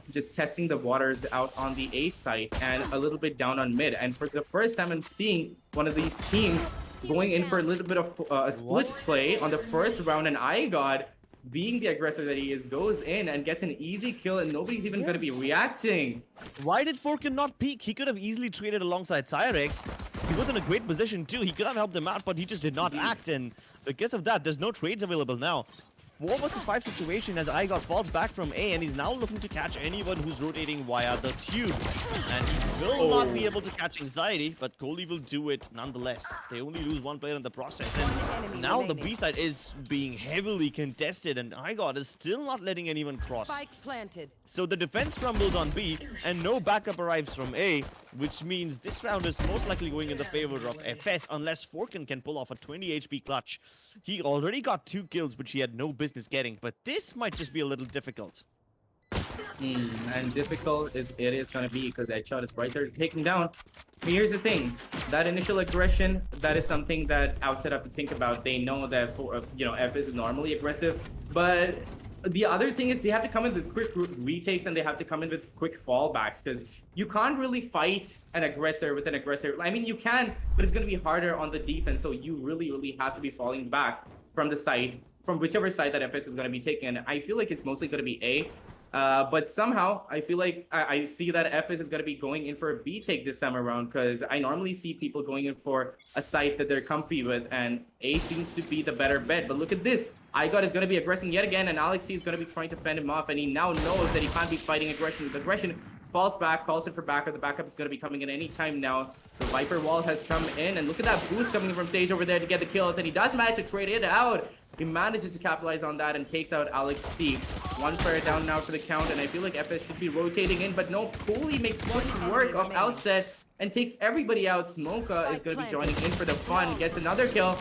just testing the waters out on the A site and a little bit down on mid. And for the first time, I'm seeing one of these teams going in for a little bit of a split play on the first round. And IGOD, being the aggressor that he is, goes in and gets an easy kill, and nobody's even going to be reacting. Why did Forkin not peek? He could have easily traded alongside Cyrix. He was in a great position too. He could have helped him out, but he just did not act. And Because of that, there's no trades available now. 4 versus 5 situation as I got falls back from A, and he's now looking to catch anyone who's rotating via the tube. And he will not be able to catch Anxiety, but Coley will do it nonetheless. They only lose 1 player in the process. And now the B side is being heavily contested, and IGOT is still not letting anyone cross. Spike planted. So the defense crumbles on B, and no backup arrives from A, which means this round is most likely going in the favor of FS unless Forkin can pull off a 20 HP clutch. He already got 2 kills, which he had no business getting, but this might just be a little difficult. And difficult it is going to be because Headshot is right there to take him down. But here's the thing, that initial aggression, that is something that Outset have to think about. They know that, FS is normally aggressive, but the other thing is they have to come in with quick retakes and they have to come in with quick fallbacks because you can't really fight an aggressor with an aggressor. I mean, you can, but it's going to be harder on the defense. So you really have to be falling back from the side, from whichever side that FS is going to be taking. And I feel like it's mostly going to be A. But somehow I feel like I see that FS is going to be going in for a B take this time around because I normally see people going in for a site that they're comfy with, and A seems to be the better bet. But look at this. IGOT is going to be aggressing yet again, and Alexi is going to be trying to fend him off, and he now knows that he can't be fighting aggression with aggression. Falls back, calls it for backup. The backup is going to be coming in any time now. The Viper wall has come in, and look at that boost coming in from Sage over there to get the kills, and he does manage to trade it out. He manages to capitalize on that and takes out Alex C. 1 player down now for the count, and I feel like FS should be rotating in, but no, Coley makes quick work of Outset and takes everybody out. Smoka is going to be joining in for the fun, gets another kill,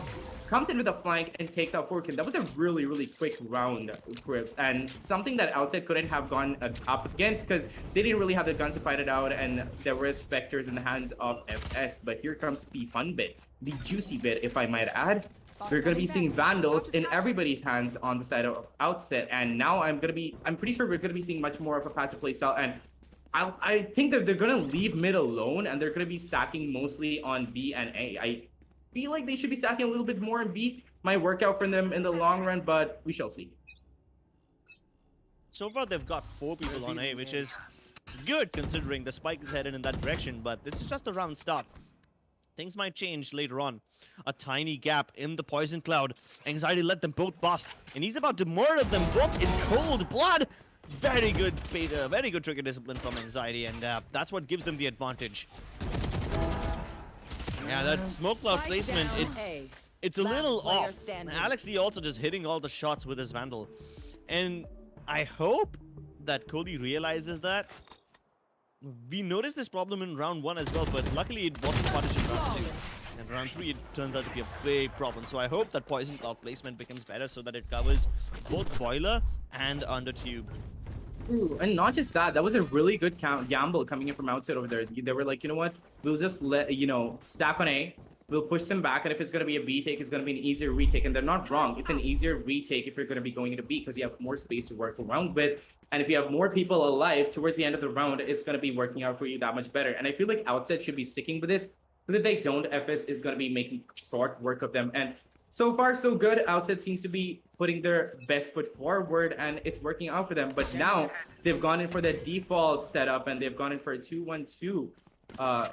comes in with a flank and takes out Forkin. That was a really quick round, Chris, and something that Outset couldn't have gone up against because they didn't really have the guns to fight it out, and there were Spectres in the hands of FS. But here comes the fun bit, the juicy bit, if I might add. We're going to be seeing Vandals in everybody's hands on the side of Outset, and now I'm pretty sure we're going to be seeing much more of a passive playstyle, and I think that they're going to leave mid alone, and they're going to be stacking mostly on B and A. I feel like they should be stacking a little bit more in B. Might work out for them in the long run, but we shall see. So far, they've got 4 people on A, which is good considering the spike is headed in that direction, but this is just a round start. Things might change later on. A tiny gap in the poison cloud. Anxiety let them both bust, and he's about to murder them both in cold blood. Very good trigger discipline from Anxiety, and that's what gives them the advantage. Yeah, that smoke cloud placement, it's a little off. Alex Lee also just hitting all the shots with his Vandal. And I hope that Coley realizes that. We noticed this problem in round 1 as well, but luckily it wasn't punished in round 2. And round 3 it turns out to be a big problem. So I hope that poison cloud placement becomes better so that it covers both boiler and under tube. Ooh, and not just that, that was a really good gamble coming in from Outset over there. They were like, you know what, we'll just let, stack on A, we'll push them back, and if it's going to be a B take, it's going to be an easier retake. And they're not wrong, it's an easier retake if you're going to be going into B because you have more space to work around with. And if you have more people alive towards the end of the round, it's going to be working out for you that much better. And I feel like Outset should be sticking with this, because if they don't, FS is going to be making short work of them. And so far, so good. Outset seems to be putting their best foot forward, and it's working out for them. But now they've gone in for the default setup, and they've gone in for a 2-1-2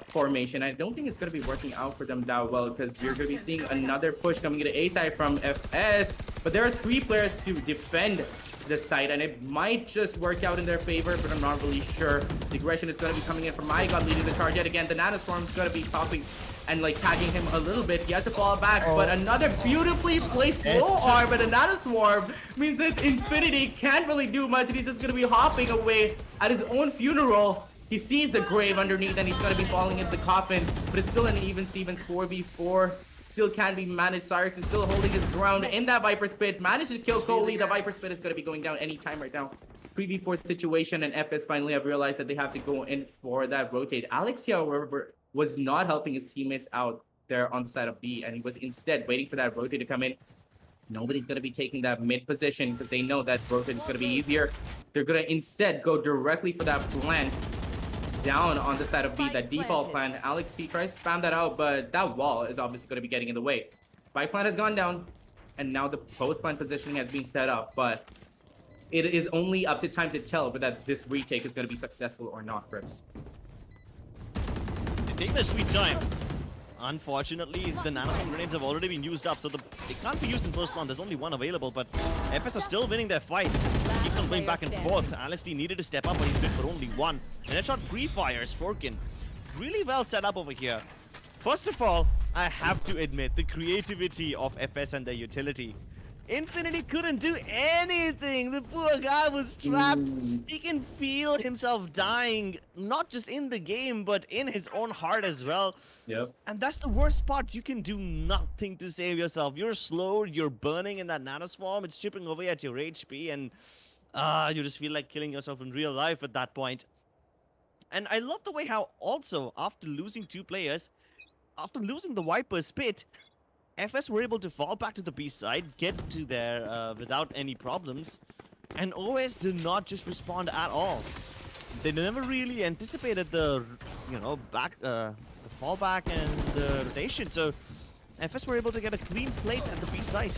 formation. I don't think it's going to be working out for them that well, because we're going to be seeing another push coming into A side from FS. But there are 3 players to defend the side, and it might just work out in their favor, but I'm not really sure. The aggression is going to be coming in from IGOT, leading the charge yet again. The Nanoswarm is going to be popping and tagging him a little bit. He has to fall back, but another beautifully placed low arm, and a Nanoswarm means that Infinity can't really do much, and he's just going to be hopping away at his own funeral. He sees the grave underneath, and he's going to be falling into the coffin, but it's still an even Stevens 4v4. Still can be managed. Cyrix is still holding his ground in that Viper's Pit. Managed to kill Coley. The Viper's Pit is going to be going down anytime right now. 3v4 situation, and FS finally have realized that they have to go in for that rotate. Alexia, however, was not helping his teammates out there on the side of B, and he was instead waiting for that rotate to come in. Nobody's going to be taking that mid position because they know that rotate is going to be easier. They're going to instead go directly for that plant down on the side of B, that default plan. Alex C tries to spam that out, but that wall is obviously going to be getting in the way. Spike plan has gone down, and now the post plan positioning has been set up, but it is only up to time to tell whether this retake is going to be successful or not, Rips. They take their sweet time. Unfortunately, the nanostorm grenades have already been used up, so they can't be used in first round. There's only one available, but FS are still winning their fight. Keeps on going back and forth. LSD needed to step up, but he's good for only one. And headshot pre-fires Forkin. Really well set up over here. First of all, I have to admit the creativity of FS and their utility. Infinity couldn't do anything. The poor guy was trapped. He can feel himself dying, not just in the game, but in his own heart as well. Yep. And that's the worst part. You can do nothing to save yourself. You're slow, you're burning in that nanoswarm, it's chipping away at your HP, and you just feel like killing yourself in real life at that point. And I love the way how also, after losing 2 players, after losing the Viper's Pit, FS were able to fall back to the B side, get to there without any problems, and OS did not just respond at all. They never really anticipated the, the fallback and the rotation. So FS were able to get a clean slate at the B side.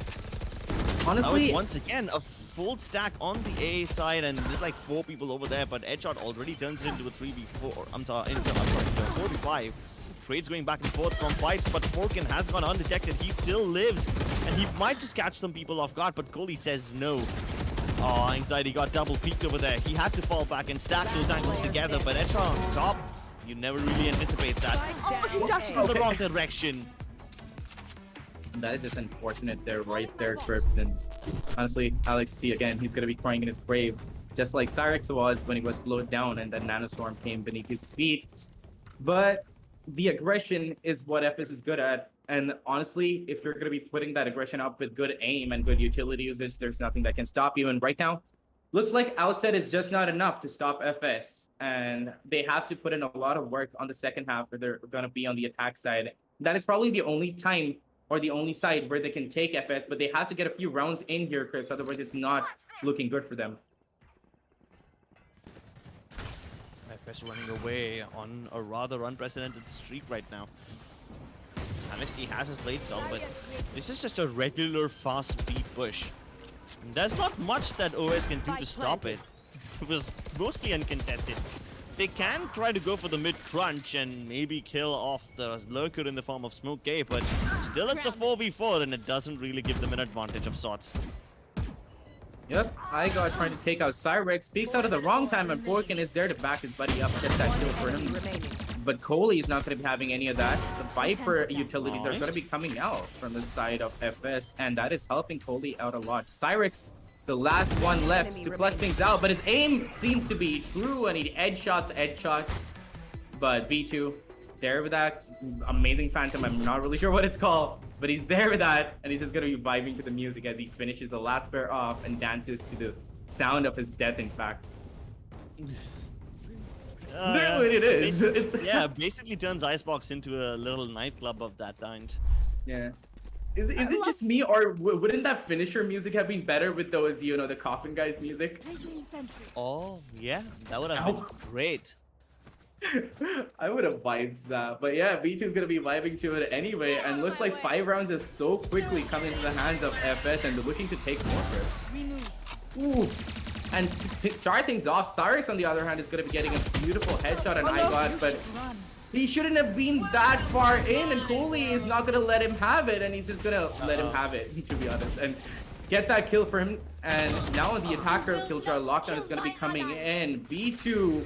Honestly, once again a full stack on the A side, and there's like 4 people over there. But Headshot already turns it into a 3v4. I'm sorry, 4v5. Trades going back and forth from fights, but Forkin has gone undetected. He still lives, and he might just catch some people off guard, but Coley says no. Oh, Anxiety got double peeked over there. He had to fall back and stack those angles together, but Etra on top, you never really anticipate that. Oh, he touched in the wrong direction. That is just unfortunate there, right there, Trips. And honestly, Alex C, again, he's going to be crying in his grave, just like Cyrex was when he was slowed down and that nanostorm came beneath his feet. But the aggression is what FS is good at. And honestly, if you're going to be putting that aggression up with good aim and good utility usage, there's nothing that can stop you. And right now, looks like Outset is just not enough to stop FS. And they have to put in a lot of work on the second half where they're going to be on the attack side. That is probably the only time or the only side where they can take FS, but they have to get a few rounds in here, Chris. Otherwise, it's not looking good for them. FS running away on a rather unprecedented streak right now. MST has his blade stall, but this is just a regular fast beat push. There's not much that OS can do to stop it. It was mostly uncontested. They can try to go for the mid crunch and maybe kill off the lurker in the form of Smoke K, but still it's a 4v4 and it doesn't really give them an advantage of sorts. Yep, Igor trying to take out Cyrex, peeks out at the wrong time, and Forkin is there to back his buddy up, get that kill for him. But Coley is not going to be having any of that. The Viper utilities are going to be coming out from the side of FS, and that is helping Coley out a lot. Cyrex, the last one left to clutch things out, but his aim seems to be true, and he edge shot. But B2, there with that amazing Phantom, I'm not really sure what it's called, but he's there with that, and he's just going to be vibing to the music as he finishes the last pair off and dances to the sound of his death, in fact. There it is. Yeah, basically turns Icebox into a little nightclub of that kind. Yeah. Is it just me, or wouldn't that finisher music have been better with those, the Coffin Guys music? Oh, yeah, that would have been great. I would have vibed that. But yeah, B2 is going to be vibing to it anyway, and looks like 5 rounds is so quickly coming into the hands of FS, and they're looking to take more trips. Ooh. And to start things off, Cyrex, on the other hand, is going to be getting a beautiful headshot on Igot, but he shouldn't have been that far in, and Coley is not going to let him have it, and he's just going to let him have it, to be honest, and get that kill for him. And now the attacker kill chart lockdown is going to be coming in. B2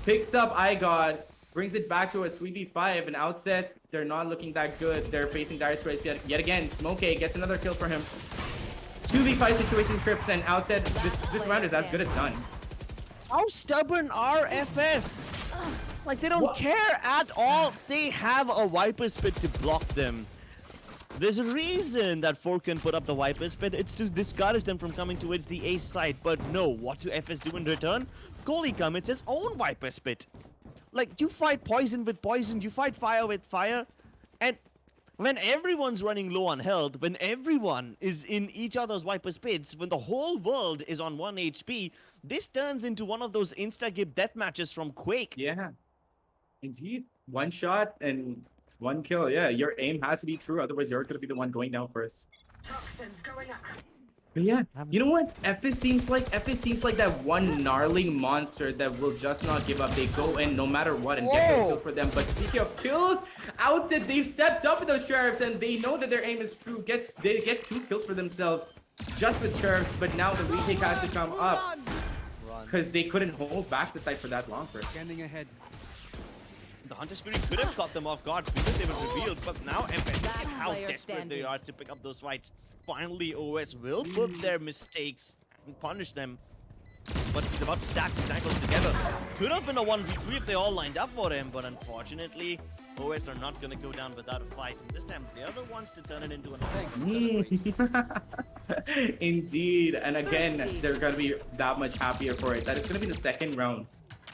picks up Igot, brings it back to a 3v5, and Outset, they're not looking that good. They're facing dire straits yet again. Smoke gets another kill for him. 2v5 situation Crips, and Outset, this round is as good as done. How stubborn are FS? Like, they don't care at all. They have a Viper's Pit to block them. There's a reason that Forkin put up the Viper's Pit. It's to discourage them from coming towards the ace side. But no, what do FS do in return? Coley commits his own Viper's Pit. Like, you fight poison with poison, you fight fire with fire, and when everyone's running low on health, when everyone is in each other's Viper's Pits, when the whole world is on 1 HP, this turns into one of those insta-gib death matches from Quake. Yeah, indeed. 1 shot and 1 kill. Yeah, your aim has to be true, otherwise you're going to be the one going down first. Toxins going up. But yeah, you know what? FS seems like that one gnarly monster that will just not give up. They go in no matter what and get those kills for them. But speaking of kills, Outset, they've stepped up with those sheriffs and they know that their aim is true. They get 2 kills for themselves just with sheriffs, but now the retake has to come up because they couldn't hold back the site for that long first. Scanning ahead. The Hunter's Fury could have caught them off guard because they were revealed, but now FS, look at how desperate they are to pick up those fights. Finally, OS will put their mistakes and punish them, but he's about to stack his ankles together. Could have been a 1v3 if they all lined up for him, but unfortunately, OS are not going to go down without a fight, and this time they're the ones to turn it into an Indeed, and again, they're going to be that much happier for it. That is going to be the second round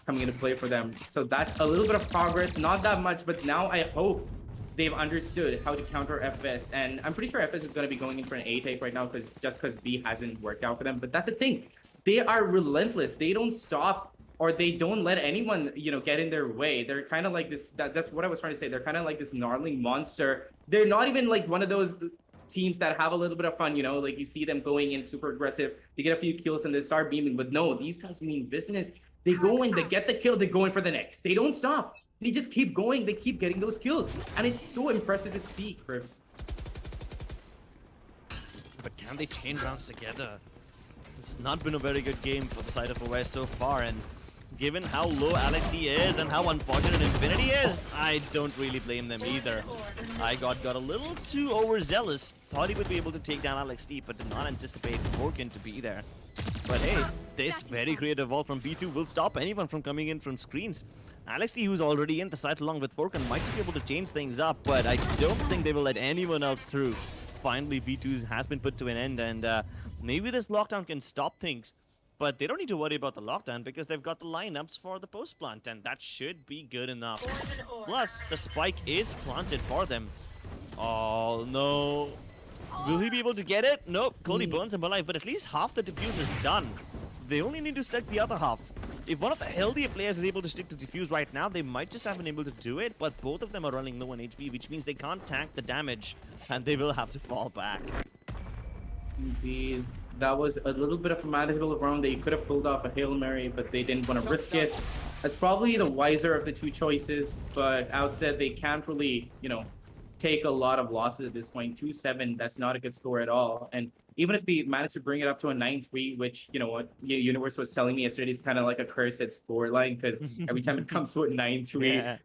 coming into play for them. So that's a little bit of progress, not that much, but now I hope they've understood how to counter FS, and I'm pretty sure FS is going to be going in for an A take right now because B hasn't worked out for them. But that's the thing, they are relentless. They don't stop, or they don't let anyone, you know, get in their way. They're kind of like this. That's what I was trying to say. They're kind of like this gnarly monster. They're not even like one of those teams that have a little bit of fun, you know, like you see them going in super aggressive. They get a few kills and they start beaming. But no, these guys mean business. They go in, they get the kill, they go in for the next. They don't stop. They just keep going. They keep getting those kills. And it's so impressive to see, Cribs. But can they chain rounds together? It's not been a very good game for the side of OS so far, and given how low LXD is and how unfortunate Infinity is, I don't really blame them either. I got a little too overzealous. Thought he would be able to take down LXD, but did not anticipate Morgan to be there. But hey, this very creative wall from B2 will stop anyone from coming in from screens. LXD, who's already in the site along with Forkan, might just be able to change things up, but I don't think they will let anyone else through. Finally, B2's has been put to an end, and maybe this lockdown can stop things. But they don't need to worry about the lockdown because they've got the lineups for the post plant, and that should be good enough. Plus, the spike is planted for them. Oh no. Will he be able to get it? Nope. Coley burns him alive, but at least half the defuse is done. So they only need to stick the other half. If one of the healthier players is able to stick to defuse right now, they might just have been able to do it, but both of them are running low on HP, which means they can't tank the damage, and they will have to fall back. Indeed. That was a little bit of a manageable round. They could have pulled off a Hail Mary, but they didn't want to risk it. That's probably the wiser of the two choices, but Outset, they can't really, you know, take a lot of losses at this point. 2-7, that's not a good score at all. And even if they manage to bring it up to a 9-3, which, you know what, Universe was telling me yesterday, it's kind of like a cursed scoreline, because every time it comes to a 9-3,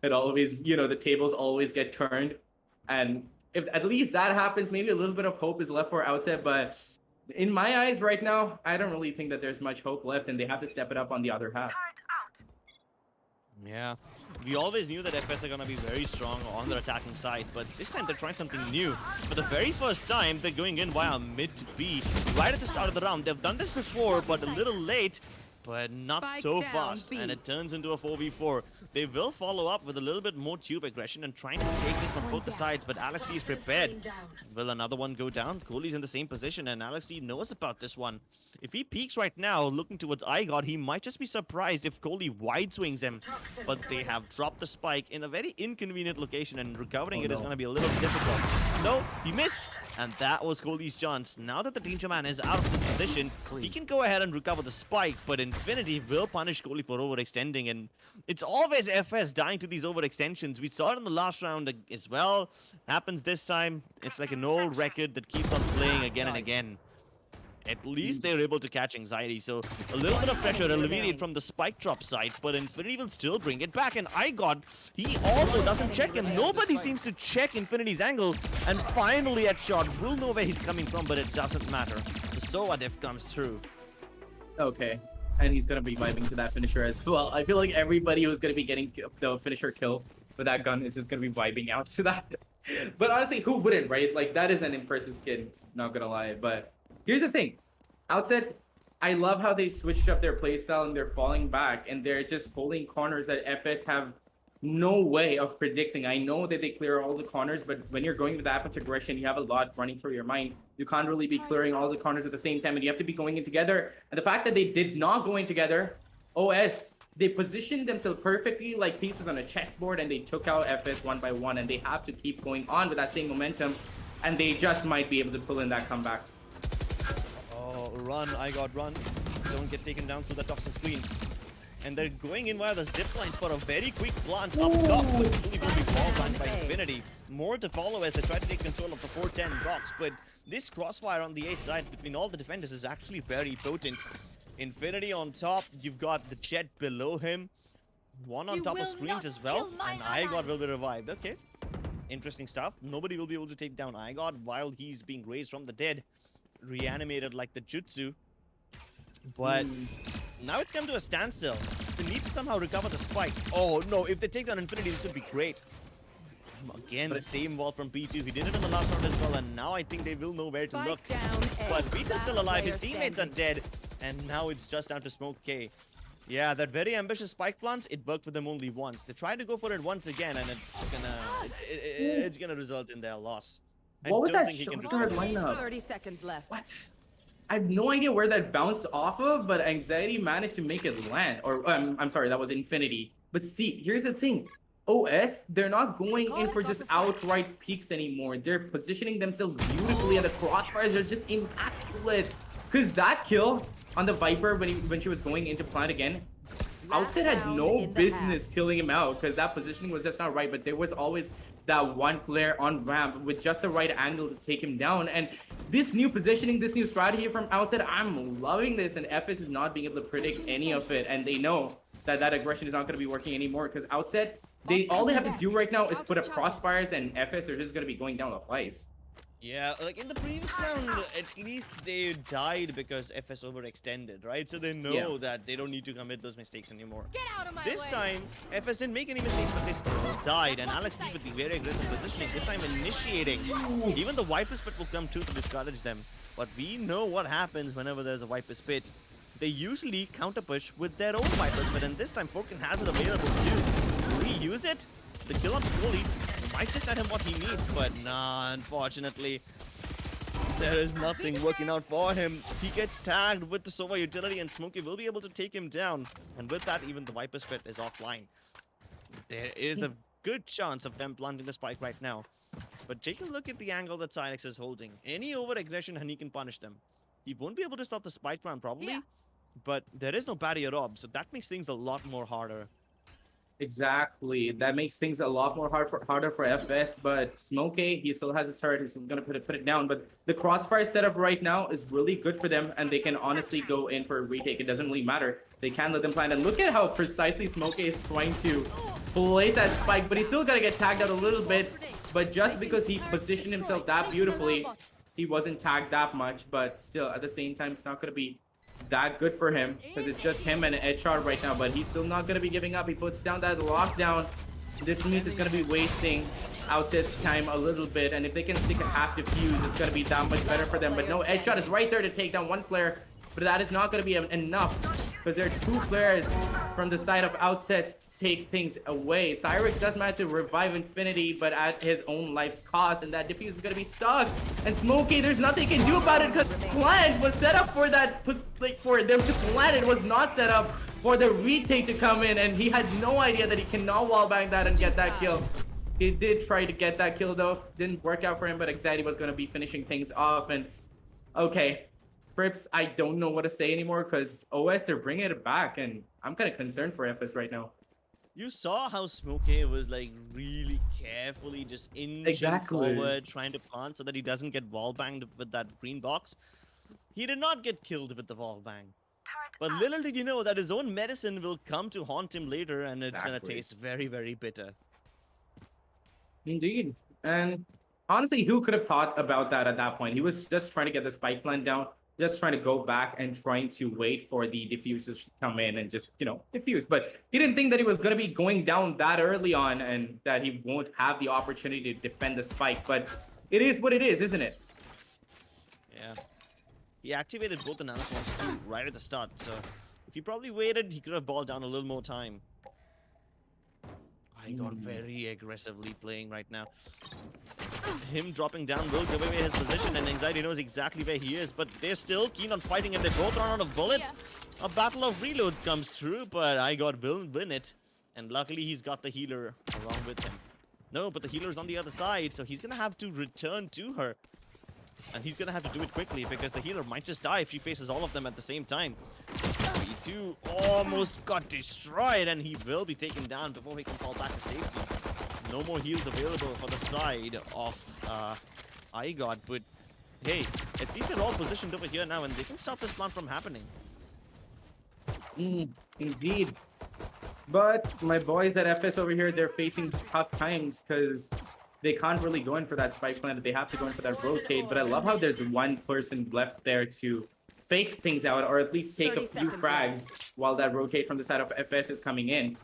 it always, you know, the tables always get turned. And if at least that happens, maybe a little bit of hope is left for Outset, but in my eyes right now, I don't really think that there's much hope left, and they have to step it up on the other half. Yeah, we always knew that FS are going to be very strong on their attacking side, but this time they're trying something new. For the very first time, they're going in via mid to B right at the start of the round. They've done this before, but a little late, but not so fast, and it turns into a 4v4. They will follow up with a little bit more tube aggression and trying to take this from both the sides, but LXD is prepared. Will another one go down? Coley's in the same position, and LXD knows about this one. If he peeks right now, looking towards iGod, he might just be surprised if Coley wide swings him. But they have dropped the spike in a very inconvenient location, and recovering it is going to be a little difficult. No, he missed, and that was Coley's chance. Now that the Danger Man is out of this position, he can go ahead and recover the spike, but Infinity will punish Coley for overextending, and it's always FS dying to these overextensions. We saw it in the last round as well. Happens this time. It's like an old record that keeps on playing again and again. At least they're able to catch anxiety, so a little bit of pressure alleviated from the spike drop side, but Infinity will still bring it back, and iGod, he also doesn't check him. Nobody seems to check Infinity's angle, and finally at shot, we'll know where he's coming from, but it doesn't matter. The Soadif comes through. Okay, and he's going to be vibing to that finisher as well. I feel like everybody who's going to be getting the finisher kill with that gun is just going to be vibing out to that. But honestly, who wouldn't, right? Like, that is an impressive skin, not going to lie, but here's the thing. Outset, I love how they switched up their playstyle and they're falling back and they're just holding corners that FS have no way of predicting. I know that they clear all the corners, but when you're going with that much aggression, you have a lot running through your mind. You can't really be clearing all the corners at the same time, and you have to be going in together. And the fact that they did not go in together, OS, they positioned themselves perfectly like pieces on a chessboard, and they took out FS one by one, and they have to keep going on with that same momentum, and they just might be able to pull in that comeback. now. Run, I got run. Don't get taken down through the toxin screen. And they're going in via the zip lines for a very quick plant up top. But Coley will be wall banned by Infinity. More to follow as they try to take control of the 410 box. But this crossfire on the A side between all the defenders is actually very potent. Infinity on top. You've got the Jet below him. One on top of screens as well. And iGod will be revived. Okay. Interesting stuff. Nobody will be able to take down iGod while he's being raised from the dead. Reanimated like the Jutsu. But now it's come to a standstill. They need to somehow recover the spike. Oh no, if they take down Infinity, this would be great. Again, the same wall from P2. He did it in the last round as well, and now I think they will know where to look. But P2's still alive, his teammates are dead. And now it's just down to Smoke K. Yeah, that very ambitious spike plant, it worked for them only once. They tried to go for it once again, and it's gonna result in their loss. What was that short lineup? 30 seconds left. What? I have no idea where that bounced off of, but Anxiety managed to make it land. Or I'm sorry, that was Infinity. But see, here's the thing. OS, they're not going in for just outright peaks anymore. They're positioning themselves beautifully, and the crossfires are just immaculate. Because that kill on the Viper when she was going into plant again, Outset had no business killing him out because that positioning was just not right. But there was always that one player on ramp with just the right angle to take him down. And this new positioning, this new strategy from Outset, I'm loving this. And FS is not being able to predict any of it. And they know that that aggression is not going to be working anymore because Outset, all they have to do right now is put up crossfires, and FS, they're just going to be going down the flies. Yeah, like in the previous round, at least they died because FS overextended, right? So they know that they don't need to commit those mistakes anymore. Get out of my This way. time, FS didn't make any mistakes, but they still died. And Alex T with the very aggressive positioning, this time initiating. Even the Viper Spit will come too to discourage them. But we know what happens whenever there's a Viper Spit. They usually counter push with their own Viper Spit, and this time Forkin has it available too. Will he use it? The kill on Coley might just net him what he needs, but nah, unfortunately, there is nothing working out for him. He gets tagged with the Sova utility, and Smokey will be able to take him down. And with that, even the Viper Spit is offline. There is a good chance of them planting the spike right now. But take a look at the angle that Silex is holding. Any over-aggression, and he can punish them. He won't be able to stop the spike round, probably. But there is no barrier ob, so that makes things a lot more harder. Exactly. That makes things a lot more harder for FS, but Smokey, he still has a start. He's gonna put it down. But the crossfire setup right now is really good for them, and they can honestly go in for a retake. It doesn't really matter. They can let them plan. And look at how precisely Smokey is trying to play that spike, but he's still gonna get tagged out a little bit. But just because he positioned himself that beautifully, he wasn't tagged that much. But still, at the same time, it's not gonna be that good for him because it's just him and HR right now, but he's still not going to be giving up. He puts down that lockdown. This means it's going to be wasting Outset's time a little bit, and if they can stick a half defuse, it's going to be that much better for them. But no, Headshot is right there to take down one player, but that is not going to be enough because there are two players from the side of Outset to take things away. Cyrix does manage to revive Infinity, but at his own life's cost, and that defuse is going to be stuck. And Smokey, there's nothing he can do about it because plant was set up for that, like for them to plant. It was not set up for the retake to come in, and he had no idea that he cannot wallbang that and get that kill. He did try to get that kill though, didn't work out for him, but Anxiety was going to be finishing things off. And okay, Frips, I don't know what to say anymore because OS, they're bringing it back, and I'm kind of concerned for FS right now. You saw how Smokey was like really carefully just inching forward, trying to plant so that he doesn't get wall banged with that green box. He did not get killed with the wall bang. But little did you know that his own medicine will come to haunt him later, and it's gonna taste very, very bitter. Indeed. And honestly, who could have thought about that at that point? He was just trying to get the spike plant down, just trying to go back and trying to wait for the diffusers to come in and just, you know, diffuse. But he didn't think that he was going to be going down that early on and that he won't have the opportunity to defend the spike. But it is what it is, isn't it? Yeah. He activated both the nanoswarms too right at the start, so if he probably waited, he could have balled down a little more time. I got very aggressively playing right now. Him dropping down will give away his position, and Anxiety knows exactly where he is, but they're still keen on fighting, and they both run out of bullets. A battle of reload comes through, but iGod will win it, and luckily he's got the healer along with him. No, but the healer's on the other side, so he's gonna have to return to her. And he's gonna have to do it quickly because the healer might just die if she faces all of them at the same time. B2 almost got destroyed, and he will be taken down before he can fall back to safety. No more heals available for the side of iGod, but hey, at least they're all positioned over here now, and they can stop this plant from happening. Indeed. But my boys at FS over here, they're facing tough times because they can't really go in for that spike plant. They have to go in for that rotate. But I love how there's one person left there to fake things out, or at least take a few frags while that rotate from the side of FS is coming in.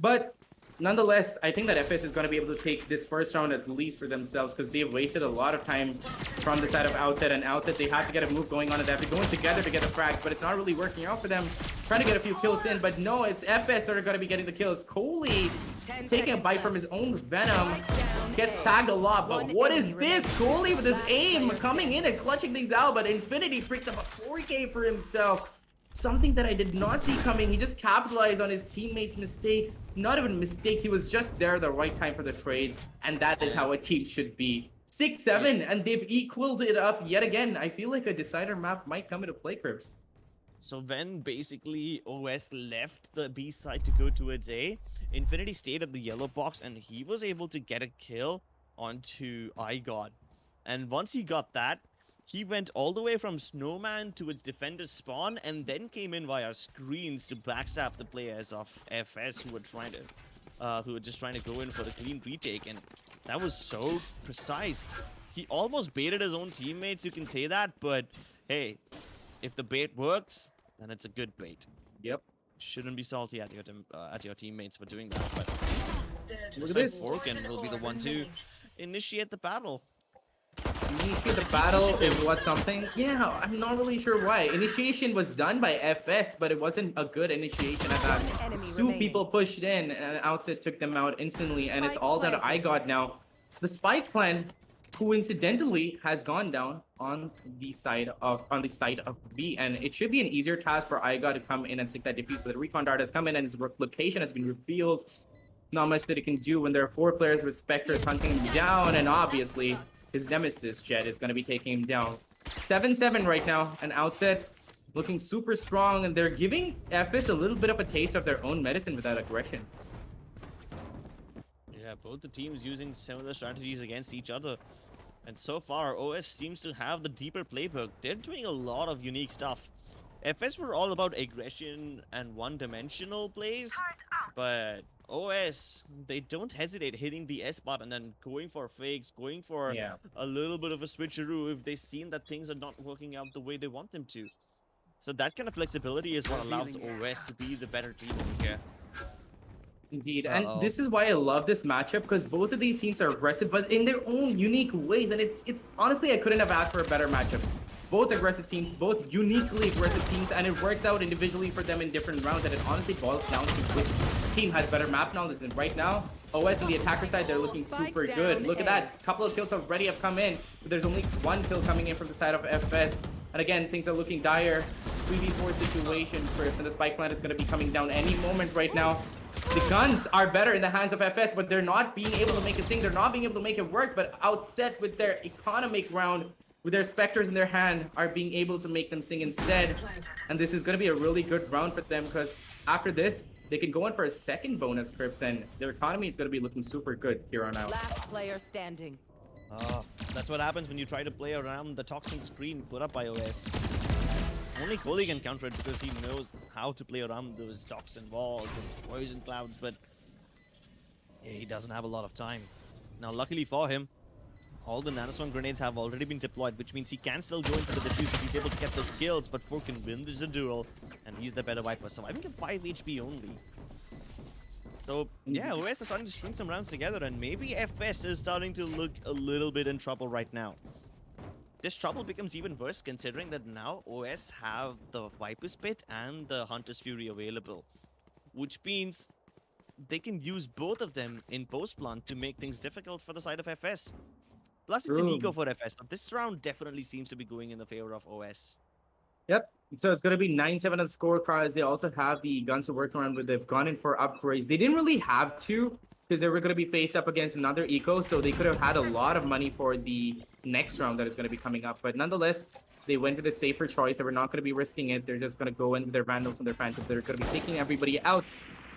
But nonetheless, I think that FS is going to be able to take this first round at least for themselves because they've wasted a lot of time from the side of Outset. And Outset, they have to get a move going on it. They have to go in together to get the frags, but it's not really working out for them. Trying to get a few kills in, but no, it's FS that are going to be getting the kills. Coley taking a bite from his own Venom. Gets tagged a lot, but what is this? Coley with his aim coming in and clutching things out, but Infinity picks up a 4K for himself. Something that I did not see coming. He just capitalized on his teammates' mistakes. Not even mistakes. He was just there at the right time for the trades. And that is how a team should be. 6-7, and they've equaled it up yet again. I feel like a decider map might come into play, Crips. So then basically OS left the B side to go towards A. Infinity stayed at the yellow box, and he was able to get a kill onto iGod. And once he got that, he went all the way from Snowman to its defender's spawn, and then came in via screens to backstab the players of FS who were just trying to go in for the clean retake. And that was so precise. He almost baited his own teammates, you can say that, but hey, if the bait works, then it's a good bait. Yep. Shouldn't be salty at your teammates for doing that, but Look at like this. Orkin will be the one to initiate the battle. Initiate the battle is what something? Yeah, I'm not really sure why. Initiation was done by FS, but it wasn't a good initiation at that. Two people pushed in, and Outset took them out instantly, and it's all down to iGod now. The spike plan, coincidentally, has gone down on the side of B, and it should be an easier task for iGod to come in and stick that defuse. But the recon dart has come in, and his location has been revealed. Not much that he can do when there are 4 players with Spectres hunting him down, and obviously his nemesis Jet is going to be taking him down. 7-7 right now, and Outset looking super strong, and they're giving FS a little bit of a taste of their own medicine with that aggression. Yeah, both the teams using similar strategies against each other. And so far, OS seems to have the deeper playbook. They're doing a lot of unique stuff. FS were all about aggression and one-dimensional plays, but OS, they don't hesitate hitting the S spot and then going for fakes, going for a little bit of a switcheroo if they've seen that things are not working out the way they want them to. So that kind of flexibility is what allows OS to be the better team over here. Indeed, and this is why I love this matchup, because both of these teams are aggressive, but in their own unique ways, and it's honestly, I couldn't have asked for a better matchup. Both aggressive teams, both uniquely aggressive teams, and it works out individually for them in different rounds, and it honestly boils down to which team has better map knowledge. And right now, OS on the attacker side, they're looking super good. Look at that, couple of kills already have come in, but there's only 1 kill coming in from the side of FS. And again, things are looking dire. 3v4 situation first, and the spike plant is going to be coming down any moment right now. The guns are better in the hands of FS, but they're not being able to make it sing. They're not being able to make it work, but Outset with their economic round, with their Spectres in their hand, are being able to make them sing instead. And this is going to be a really good round for them, because after this, they can go in for a second bonus, Crips, and their economy is going to be looking super good here on out. Last player standing. That's what happens when you try to play around the toxin screen put up by OS. Only Coley can counter it because he knows how to play around those toxin walls and poison clouds, but yeah, he doesn't have a lot of time. Now, luckily for him, all the nanoswarm grenades have already been deployed, which means he can still go into the defuse if he's able to get those kills, but 4 can win this duel, and he's the better Viper, surviving at 5 HP only. So, yeah, OS is starting to string some rounds together, and maybe FS is starting to look a little bit in trouble right now. This trouble becomes even worse considering that now OS have the Viper's Pit and the Hunter's Fury available, which means they can use both of them in post-plant to make things difficult for the side of FS. Plus, it's an eco for FS. Now, this round definitely seems to be going in the favor of OS. Yep. So it's going to be 9-7 on scorecards. They also have the guns to work around with. They've gone in for upgrades. They didn't really have to because they were going to be faced up against another eco. So they could have had a lot of money for the next round that is going to be coming up. But nonetheless, they went with a safer choice. They were not going to be risking it. They're just going to go in with their Vandals and their Phantoms. They're going to be taking everybody out.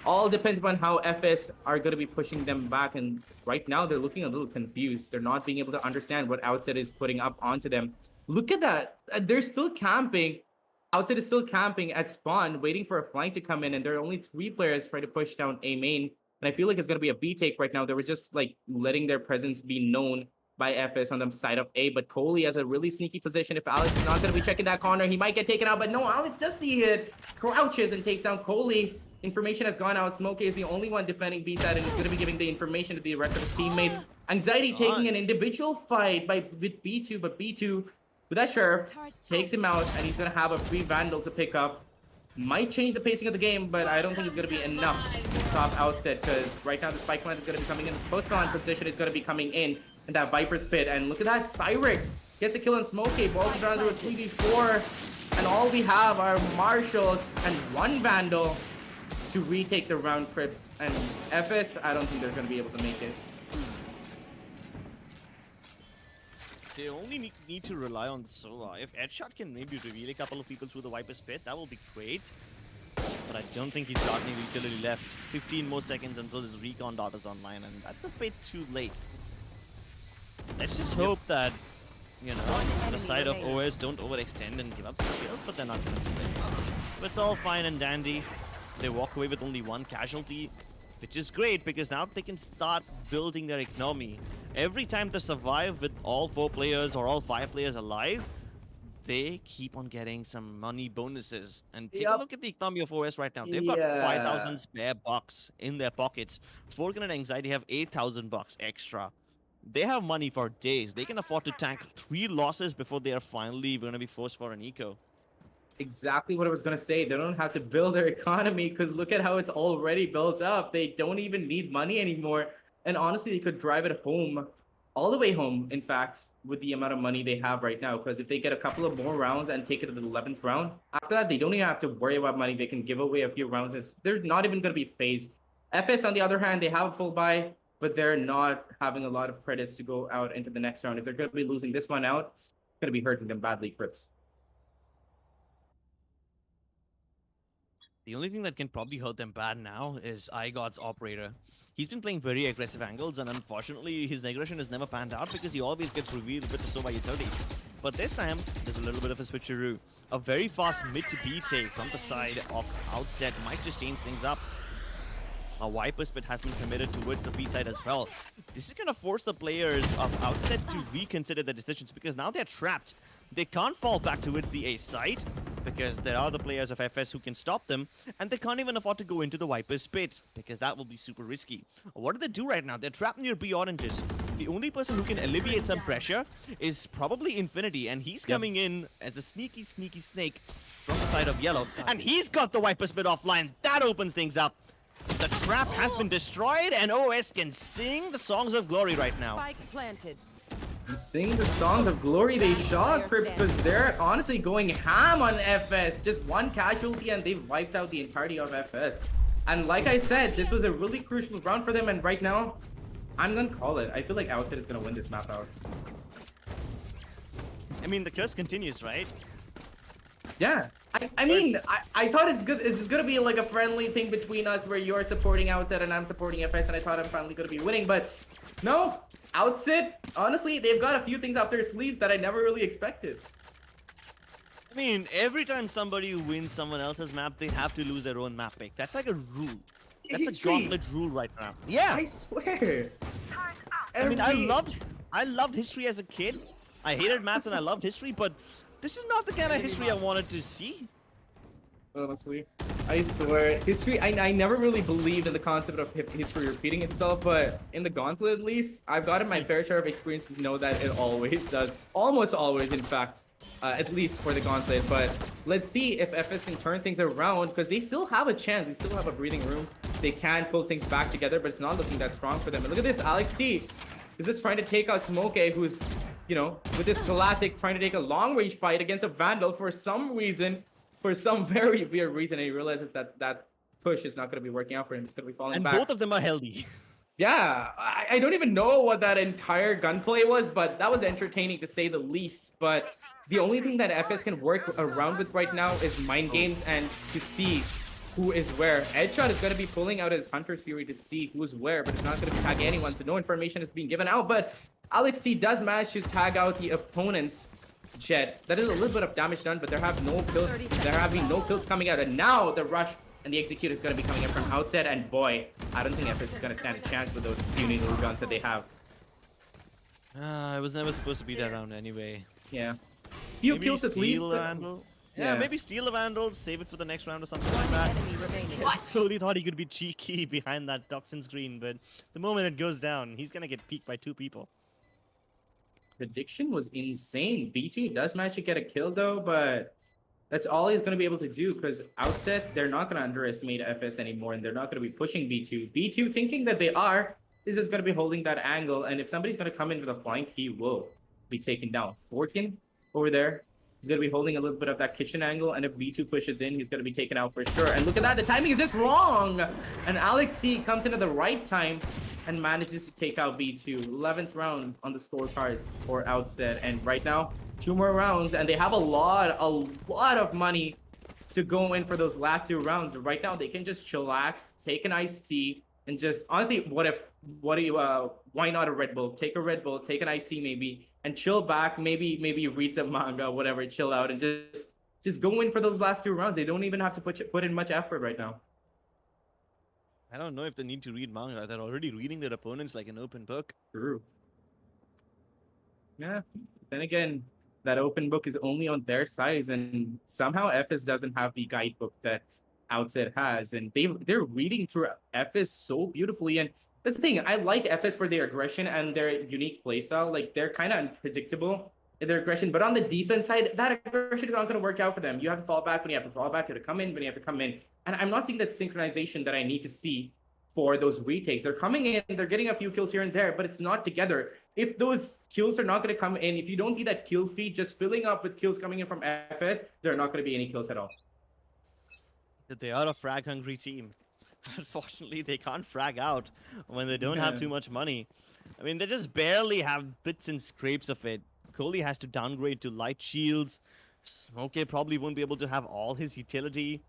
All depends upon how FS are going to be pushing them back. And right now, they're looking a little confused. They're not being able to understand what Outset is putting up onto them. Look at that. They're still camping. Outset is still camping at spawn, waiting for a flank to come in, and there are only 3 players trying to push down A main. And I feel like it's going to be a B take right now. They were just like letting their presence be known by FS on the side of A, but Coley has a really sneaky position. If Alex is not going to be checking that corner, he might get taken out, but no, Alex does see it, crouches and takes down Coley. Information has gone out. Smokey is the only one defending B side and is going to be giving the information to the rest of his teammates. Anxiety taking an individual fight with B2, but B2 with that Sheriff takes him out, and he's going to have a free Vandal to pick up. Might change the pacing of the game, but I don't think it's going to be enough to stop Outset, because right now the Spike Plant is going to be coming in. The post-plant position is going to be coming in that Viper's Pit. And look at that, Cyrix gets a kill on Smokey, balls it down to a 3v4. And all we have are Marshals and 1 Vandal to retake the round, Crips. And FS, I don't think they're going to be able to make it. They only need to rely on Solar. If Headshot can maybe reveal a couple of people through the Viper's Pit, that will be great. But I don't think he's got any utility left. 15 more seconds until his recon dot is online, and that's a bit too late. Let's just hope that, you know, the side of OS don't overextend and give up the kills, but they're not going to do it. But it's all fine and dandy. They walk away with only 1 casualty, which is great because now they can start building their economy. Every time they survive with all 4 players or all 5 players alive, they keep on getting some money bonuses. And take a look at the economy of OS right now. They've got 5,000 spare bucks in their pockets. Forgan and Anxiety have 8,000 bucks extra. They have money for days. They can afford to tank 3 losses before they are finally going to be forced for an eco. Exactly what I was going to say. They don't have to build their economy because look at how it's already built up. They don't even need money anymore. And honestly, they could drive it home, all the way home, in fact, with the amount of money they have right now. Because if they get a couple of more rounds and take it to the 11th round, after that, they don't even have to worry about money. They can give away a few rounds. They're not even going to be phased. FS, on the other hand, they have a full buy, but they're not having a lot of credits to go out into the next round. If they're going to be losing this one out, it's going to be hurting them badly, Crips. The only thing that can probably hurt them bad now is iGod's operator. He's been playing very aggressive angles, and unfortunately, his aggression has never panned out because he always gets revealed with the Sova utility. But this time, there's a little bit of a switcheroo. A very fast mid to B take from the side of Outset might just change things up. A Viper's Pit has been committed towards the B side as well. This is going to force the players of Outset to reconsider their decisions because now they're trapped. They can't fall back towards the A side because there are the players of FS who can stop them, and they can't even afford to go into the Viper's Pit because that will be super risky. What do they do right now? They're trapped near B oranges. The only person who can alleviate some pressure is probably Infinity, and he's coming in as a sneaky snake from the side of yellow, and he's got the Viper's Pit offline. That opens things up. The trap has been destroyed, and OS can sing the songs of glory right now. Spike planted. Sing the songs of glory they shot, Crips, because they're honestly going ham on FS. Just 1 casualty and they've wiped out the entirety of FS. And like I said, this was a really crucial round for them, and right now, I'm gonna call it. I feel like Outset is gonna win this map out. I mean, the curse continues, right? Yeah. I mean, I thought it's gonna be like a friendly thing between us where you're supporting Outset and I'm supporting FS, and I thought I'm finally gonna be winning, but no. Outset, honestly, they've got a few things up their sleeves that I never really expected. I mean, every time somebody wins someone else's map, they have to lose their own map pick. That's like a rule. That's a Gauntlet rule right now. Yeah. I swear. I mean, I loved history as a kid. I hated maths and I loved history, but this is not the kind of history I wanted to see. Honestly, I swear, history, I never really believed in the concept of history repeating itself, but in the Gauntlet at least, I've gotten my fair share of experiences to know that it always does. Almost always, in fact, at least for the Gauntlet. But let's see if FS can turn things around, because they still have a chance. They still have a breathing room. They can pull things back together, but it's not looking that strong for them. And look at this, Alex T is just trying to take out Smokey, who's you know, with this classic trying to take a long range fight against a Vandal for some reason, for some very weird reason, and he realizes that that push is not going to be working out for him. It's going to be falling And back. both of them are healthy. Yeah, I don't even know what that entire gunplay was, but that was entertaining to say the least. But the only thing that FS can work around with right now is mind games and to see who is where. Edshot is going to be pulling out his Hunter's Fury to see who's where, but it's not going to be tagging anyone, so no information is being given out. But Alex C does manage to tag out the opponent's Jet. That is a little bit of damage done, but there have no kills. There have been no kills coming out, and now the rush and the execute is going to be coming in from Outset, and boy, I don't think FS is going to stand a chance with those puny little guns that they have. It was never supposed to be that round anyway. Yeah. Few Maybe kills at least. steal a Vandal. Yeah, Yeah. maybe steal a Vandal, save it for the next round or something like that. I totally thought he could be cheeky behind that toxin screen, but the moment it goes down, he's gonna get peeked by 2 people. Prediction was insane. B2 does manage to get a kill though, but that's all he's going to be able to do because Outset, they're not going to underestimate FS anymore, and they're not going to be pushing B2. B2 thinking that they are, is just going to be holding that angle, and if somebody's going to come in with a flank, he will be taken down. Fortkin over there, he's going to be holding a little bit of that kitchen angle, and if B2 pushes in, he's going to be taken out for sure. And look at that, the timing is just wrong! And Alex C comes in at the right time and manages to take out B2. 11th round on the scorecards for Outset, and right now, 2 more rounds, and they have a lot of money to go in for those last 2 rounds. Right now, they can just chillax, take an iced tea, and just honestly, why not a Red Bull? Take a Red Bull, take an iced tea maybe, and chill back. Maybe read some manga, whatever, chill out, and just go in for those last 2 rounds. They don't even have to put in much effort right now. I don't know if they need to read manga. They're already reading their opponents like an open book. True. Yeah. Then again, that open book is only on their sides, and somehow FS doesn't have the guidebook that Outset has, and they're reading through FS so beautifully. And that's the thing, I like FS for their aggression and their unique playstyle. Like, they're kind of unpredictable in their aggression, but on the defense side, that aggression is not going to work out for them. You have to fall back when you have to fall back, you have to come in when you have to come in, and I'm not seeing that synchronization that I need to see for those retakes. They're coming in, they're getting a few kills here and there, but it's not together. If those kills are not going to come in, if you don't see that kill feed just filling up with kills coming in from FS, there are not going to be any kills at all. They are a frag-hungry team. Unfortunately, they can't frag out when they don't have too much money. I mean, they just barely have bits and scrapes of it. Coley has to downgrade to light shields. Smokey probably won't be able to have all his utility.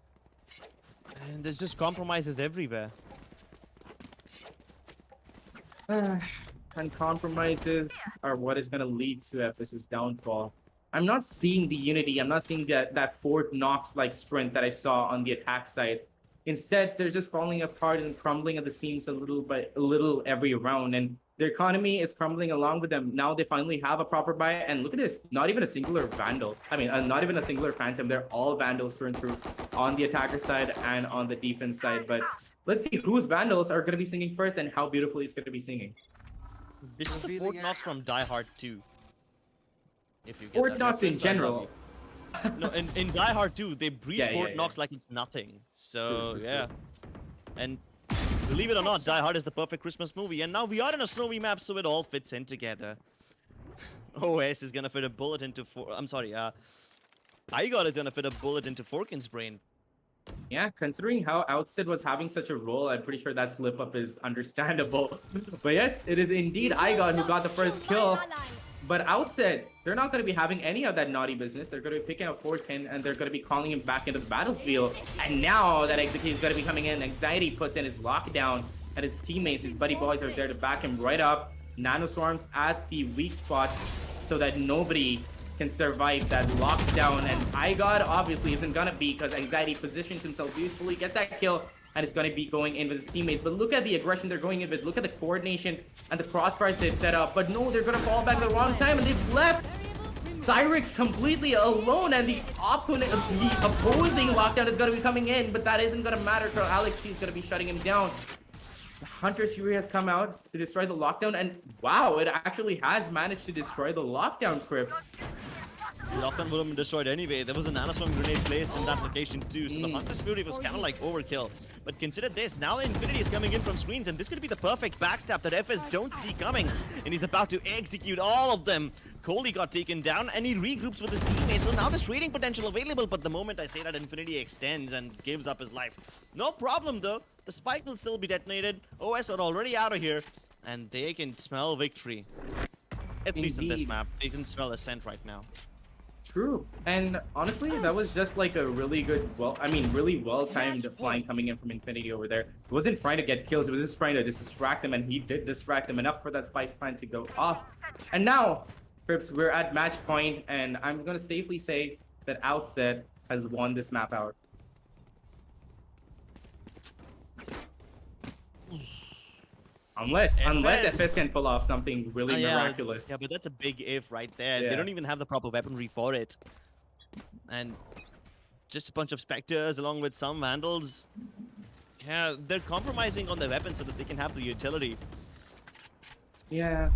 And there's just compromises everywhere. And compromises are what is going to lead to FS's downfall. I'm not seeing the unity. I'm not seeing that Fort Knox-like strength that I saw on the attack side. Instead, they're just falling apart and crumbling at the seams a little every round. And their economy is crumbling along with them. Now they finally have a proper buy. And look at this. Not even a singular Vandal. I mean, not even a singular Phantom. They're all Vandals through and through on the attacker side and on the defense side. But let's see whose Vandals are going to be singing first and how beautifully it's going to be singing. This is the Fort Knox from Die Hard 2. If you get Fort that Knox in reference, I love general. you. No, in Die Hard 2, they breed Yeah, Fort yeah, Knox like it's nothing. So, True. yeah. And believe it or not, Die Hard is the perfect Christmas movie. And now we are in a snowy map, so it all fits in together. OS is gonna fit a bullet into Igor is gonna fit a bullet into Forkin's brain. Yeah, considering how Outset was having such a role, I'm pretty sure that slip up is understandable. But yes, it is indeed Igor who got the first kill. But Outset, they're not going to be having any of that naughty business. They're going to be picking up 410 and they're going to be calling him back into the battlefield. And now that execute is going to be coming in, Anxiety puts in his lockdown, and his teammates, his buddy boys are there to back him right up. Nanoswarms at the weak spots so that nobody can survive that lockdown. And IGOD obviously isn't going to be, because Anxiety positions himself beautifully, gets that kill, and is going to be going in with his teammates. But look at the aggression they're going in with. Look at the coordination and the crossfires they've set up. But no, they're going to fall back at the wrong time, and they've left Cyrix completely alone, and the opponent, the opposing lockdown is going to be coming in, but that isn't going to matter because Alex is going to be shutting him down. The Hunter's Fury has come out to destroy the lockdown, and wow, it actually has managed to destroy the lockdown, Crips. Lockdown would have been destroyed anyway. There was a nanoswarm grenade placed in that location too, so the Hunter's Fury was kind of like overkill. But consider this, now Infinity is coming in from screens, and this could be the perfect backstab that FS don't see coming. And he's about to execute all of them. Coley got taken down, and he regroups with his teammates. So now there's trading potential available, but the moment I say that, Infinity extends and gives up his life. No problem though, the spike will still be detonated. OS are already out of here, and they can smell victory. At least in this Indeed. map, they can smell Ascent right now. True. And honestly, that was just like a really good, really well-timed flying coming in from Infinity over there. It wasn't trying to get kills, it was just trying to distract them, and he did distract them enough for that spike plan to go off. And now, Crips, we're at match point, and I'm going to safely say that Outset has won this map out. Unless FS can pull off something really miraculous. Yeah, but that's a big if right there. Yeah. They don't even have the proper weaponry for it. And just a bunch of Spectres along with some Vandals. Yeah, they're compromising on their weapons so that they can have the utility. Yeah.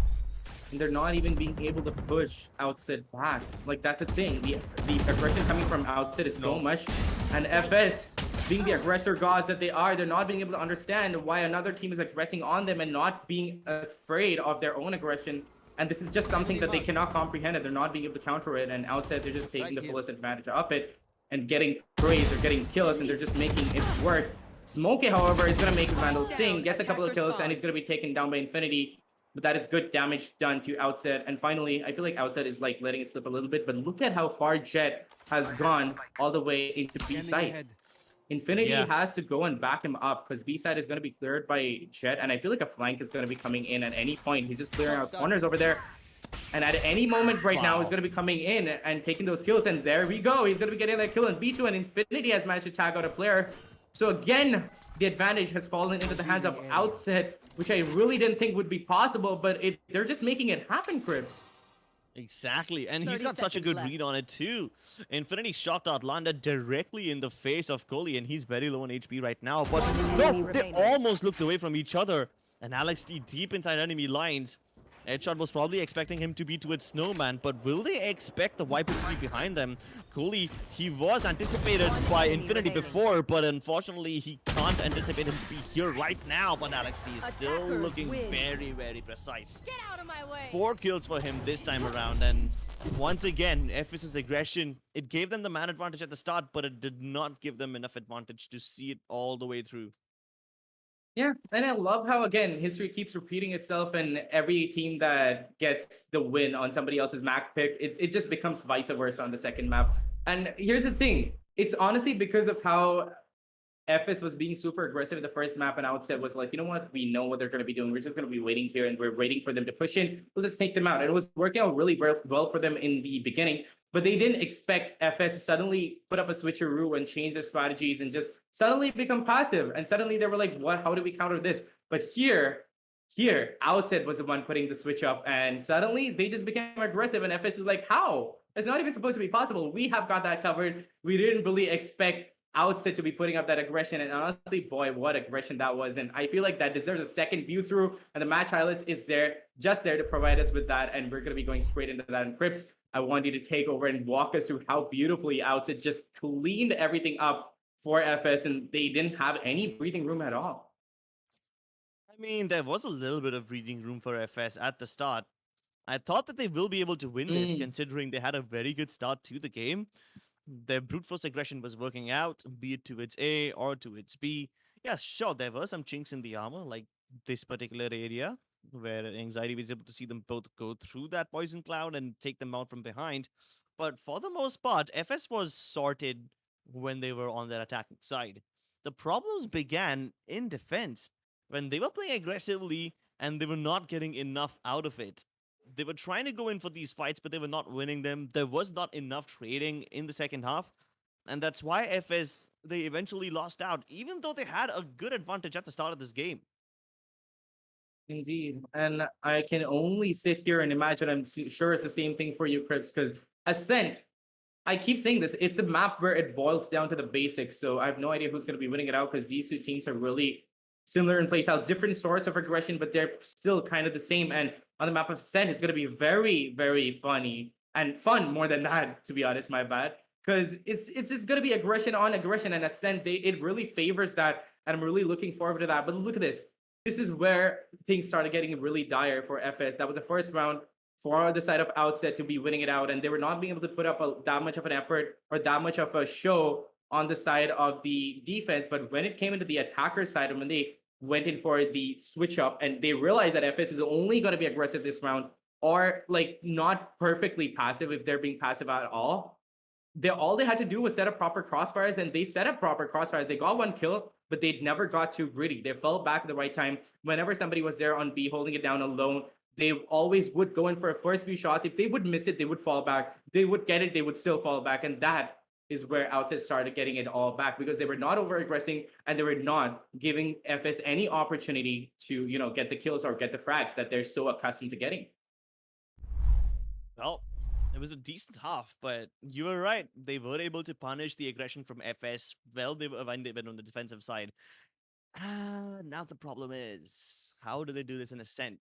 And they're not even being able to push Outset back. Like, that's the thing. The aggression coming from Outset is so much. And FS, being the aggressor gods that they are, they're not being able to understand why another team is aggressing on them and not being afraid of their own aggression. And this is just something that they cannot comprehend, and they're not being able to counter it. And Outset, they're just taking the fullest advantage of it and getting praise, they're getting kills, and they're just making it work. Smokey, however, is going to make his Vandal sing, gets a couple of kills, and he's going to be taken down by Infinity. But that is good damage done to Outset. And finally, I feel like Outset is like letting it slip a little bit, but look at how far Jet has gone all the way into B side. Infinity has to go and back him up because B side is going to be cleared by Jet, and I feel like a flank is going to be coming in at any point. He's just clearing out corners over there. And at any moment right now, he's going to be coming in and taking those kills. And there we go. He's going to be getting that kill in B2, and Infinity has managed to tag out a player. So again, the advantage has fallen into the hands of Outset, which I really didn't think would be possible, but they're just making it happen, Crips. Exactly, and he's got such a good read on it too. Infinity shot that landed directly in the face of Coley, and he's very low on HP right now. But no, they almost looked away from each other. And Alex D deep inside enemy lines. Headshot was probably expecting him to be towards Snowman, but will they expect the Viper to be behind them? Coley, he was anticipated by Infinity before, but unfortunately he can't anticipate him to be here right now. But Alex D is still looking very, very precise. Get out of my way. 4 kills for him this time around, and once again, FS's aggression, it gave them the man advantage at the start, but it did not give them enough advantage to see it all the way through. Yeah, and I love how, again, history keeps repeating itself, and every team that gets the win on somebody else's map pick, it just becomes vice versa on the second map. And here's the thing, it's honestly because of how FS was being super aggressive in the first map, and Outset was like, you know what, we know what they're going to be doing. We're just going to be waiting here, and we're waiting for them to push in. We'll just take them out. And it was working out really well for them in the beginning, but they didn't expect FS to suddenly put up a switcheroo and change their strategies and just suddenly become passive. And suddenly they were like, what? How do we counter this? But here, Outset was the one putting the switch up, and suddenly they just became aggressive, and FS is like, how? It's not even supposed to be possible. We have got that covered. We didn't really expect Outset to be putting up that aggression, and honestly, boy, what aggression that was. And I feel like that deserves a second view through, and the match highlights is just there to provide us with that, and we're going to be going straight into that. And Crips, I want you to take over and walk us through how beautifully Outset just cleaned everything up for FS, and they didn't have any breathing room at all. I mean, there was a little bit of breathing room for FS at the start. I thought that they will be able to win this, considering they had a very good start to the game. Their brute force aggression was working out, be it to its A or to its B. Yeah, sure, there were some chinks in the armor, like this particular area, where Anxiety was able to see them both go through that poison cloud and take them out from behind. But for the most part, FS was sorted when they were on their attacking side. The problems began in defense, when they were playing aggressively and they were not getting enough out of it. They were trying to go in for these fights, but they were not winning them. There was not enough trading in the second half. And that's why FS, they eventually lost out, even though they had a good advantage at the start of this game. Indeed. And I can only sit here and imagine, I'm sure it's the same thing for you, Crips, because Ascent, I keep saying this, it's a map where it boils down to the basics. So I have no idea who's going to be winning it out, because these two teams are really similar in playstyles, different sorts of aggression, but they're still kind of the same. And on the map of Ascent, it's going to be very, very funny and fun more than that, to be honest, my bad. Because it's just going to be aggression on aggression, and Ascent, it really favors that. and I'm really looking forward to that. But look at this. This is where things started getting really dire for FS. That was the first round for the side of Outset to be winning it out, and they were not being able to put up that much of an effort or that much of a show on the side of the defense. But when it came into the attacker side, and when they went in for the switch up and they realized that FS is only going to be aggressive this round, or like not perfectly passive if they're being passive at all, all they had to do was set up proper crossfires, and they set up proper crossfires. They got one kill, but they never got too greedy. They fell back at the right time. Whenever somebody was there on B holding it down alone, they always would go in for a first few shots. If they would miss it, they would fall back. They would get it, they would still fall back. And that is where Outset started getting it all back, because they were not over aggressing and they were not giving FS any opportunity to, get the kills or get the frags that they're so accustomed to getting. Well, it was a decent half, but you were right. They were able to punish the aggression from FS. Well, they were when they went on the defensive side. Now the problem is, how do they do this in Ascent?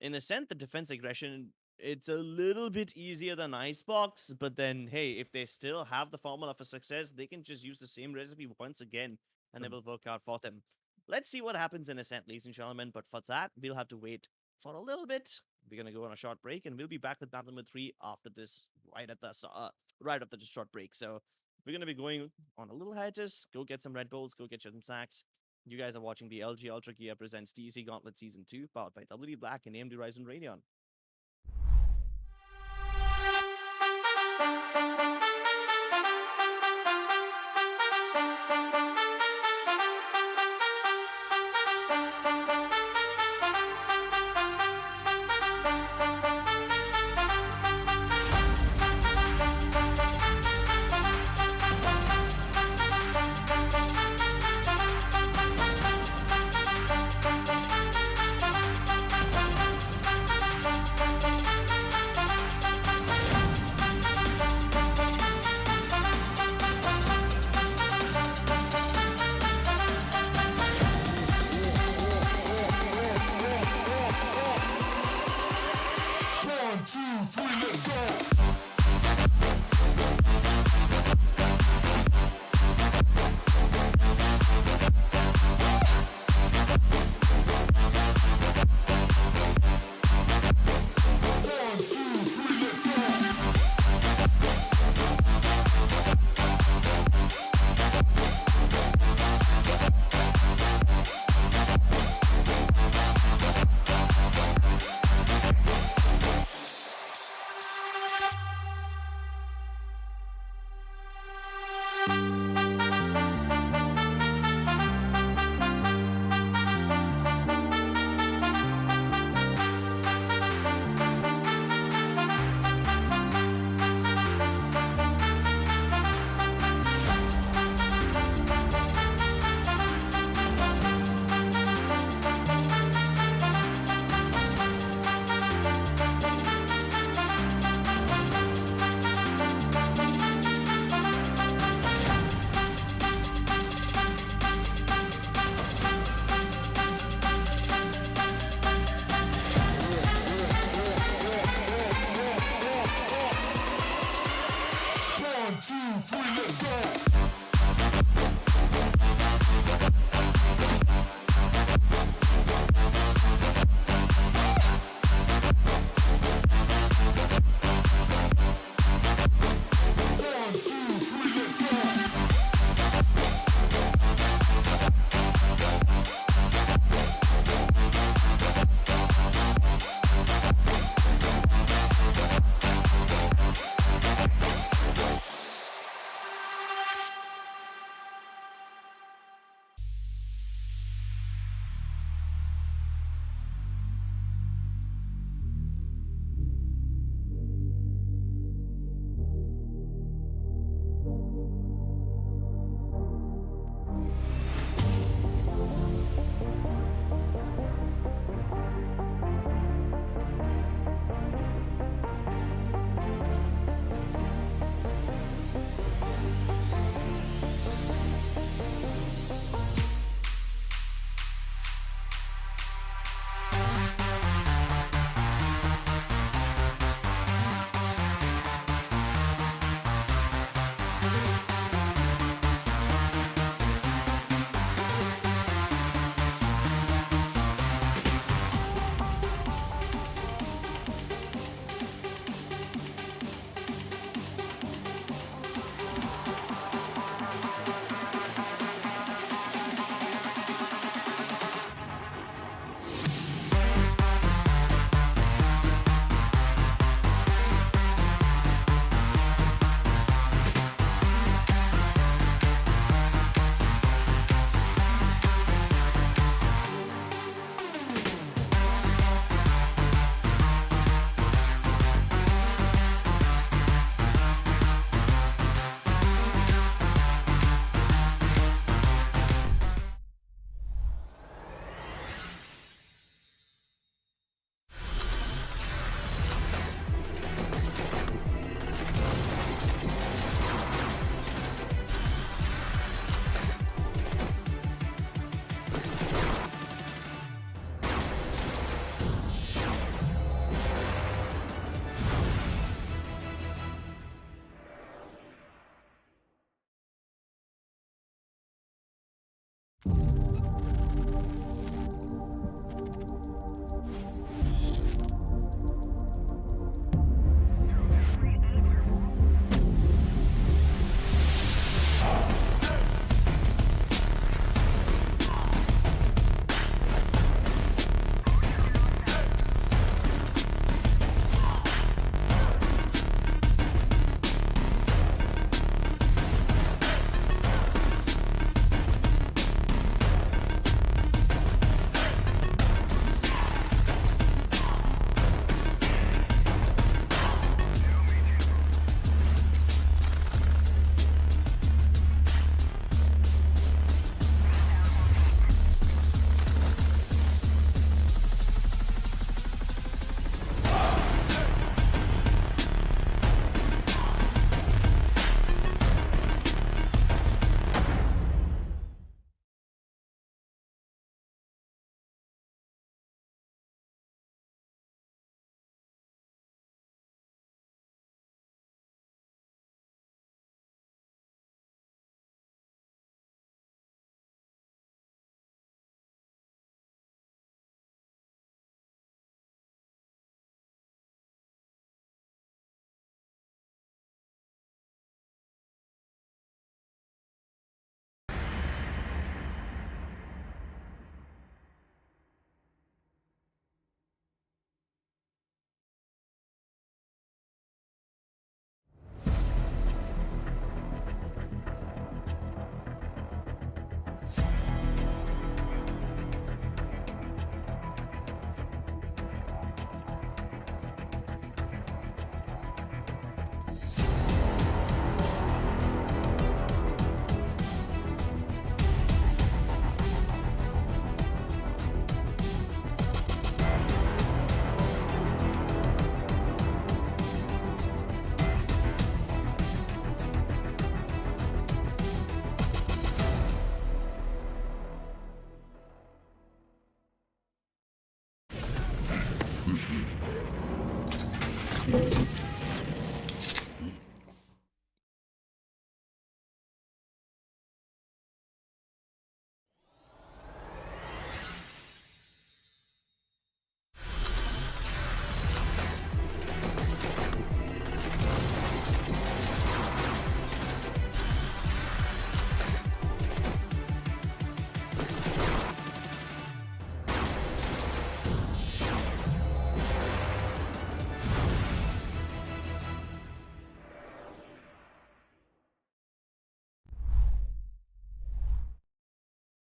In Ascent, the defense aggression, it's a little bit easier than Icebox, but then, hey, if they still have the formula for success, they can just use the same recipe once again, and it will work out for them. Let's see what happens in Ascent, ladies and gentlemen, but for that, we'll have to wait for a little bit. We're gonna go on a short break, and we'll be back with map number 3 after this, right after the short break. So we're gonna be going on a little hiatus. Go get some Red Bulls, go get some snacks. You guys are watching the LG Ultragear presents TEC Gauntlet Season 2, powered by WD Black and AMD Ryzen Radeon.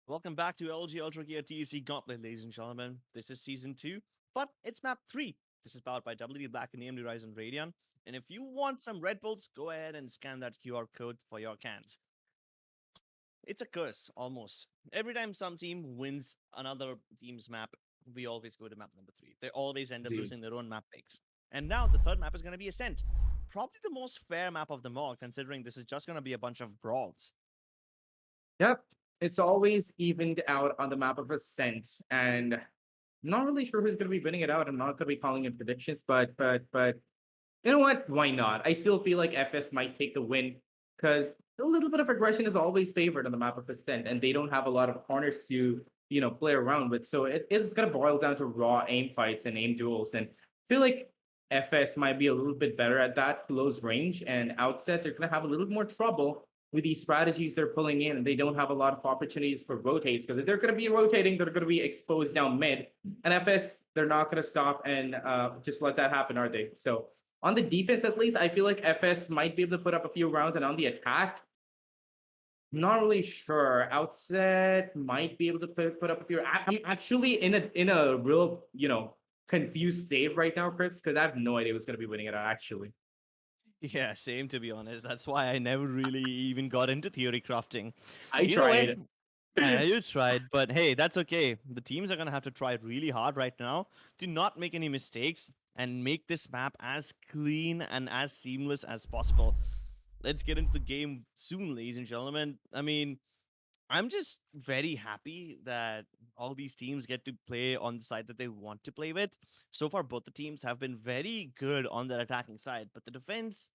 Welcome back to LG Ultragear TEC Gauntlet, ladies and gentlemen. This is season 2, but it's map 3. This is powered by WD Black and AMD Ryzen Radeon. And if you want some Red Bulls, go ahead and scan that QR code for your cans. It's a curse, almost. Every time some team wins another team's map, we always go to map number 3. They always end up Dude. losing their own map picks. And now the third map is going to be Ascent. Probably the most fair map of them all, considering this is just going to be a bunch of brawls. Yep. It's always evened out on the map of Ascent. And I'm not really sure who's going to be winning it out. I'm not going to be calling it predictions, but you know what? Why not? I still feel like FS might take the win because a little bit of aggression is always favored on the map of Ascent, and they don't have a lot of corners to play around with. So it's gonna boil down to raw aim fights and aim duels, and I feel like FS might be a little bit better at that close range. And Outset, they're gonna have a little more trouble with these strategies they're pulling in, and they don't have a lot of opportunities for rotates because if they're going to be rotating, they're going to be exposed down mid. And FS, they're not going to stop and just let that happen, are they? So on the defense, at least, I feel like FS might be able to put up a few rounds, and on the attack, not really sure. Outset might be able to put up a few. I'm actually in a real confused state right now, Chris, because I have no idea who's going to be winning it out, actually. Yeah, same to be honest. That's why I never really even got into theory crafting. I You know what? tried. You tried, but hey, that's okay. The teams are gonna have to try really hard right now to not make any mistakes and make this map as clean and as seamless as possible. Let's get into the game soon, ladies and gentlemen. I mean, I'm just very happy that all these teams get to play on the side that they want to play with. So far, both the teams have been very good on their attacking side, but the defense,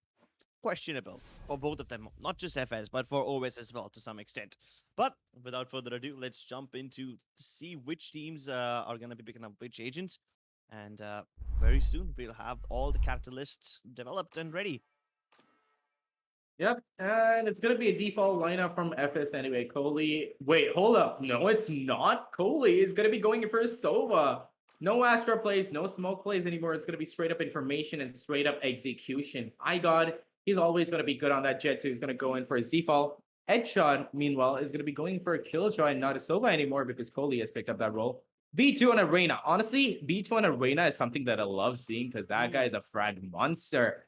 questionable for both of them, not just FS, but for OS as well to some extent. But without further ado, let's jump into to see which teams are going to be picking up which agents. And very soon we'll have all the character lists developed and ready. Yep, and it's gonna be a default lineup from FS anyway. Coley, wait, hold up. No, it's not. Coley is gonna be going in for a Sova. No Astra plays, no smoke plays anymore. It's gonna be straight up information and straight up execution. My God, he's always gonna be good on that jet too. He's gonna go in for his default. Headshot, meanwhile, is gonna be going for a killjoy and not a Sova anymore because Coley has picked up that role. B2 on Arena. Honestly, B2 on Arena is something that I love seeing because that guy is a frag monster.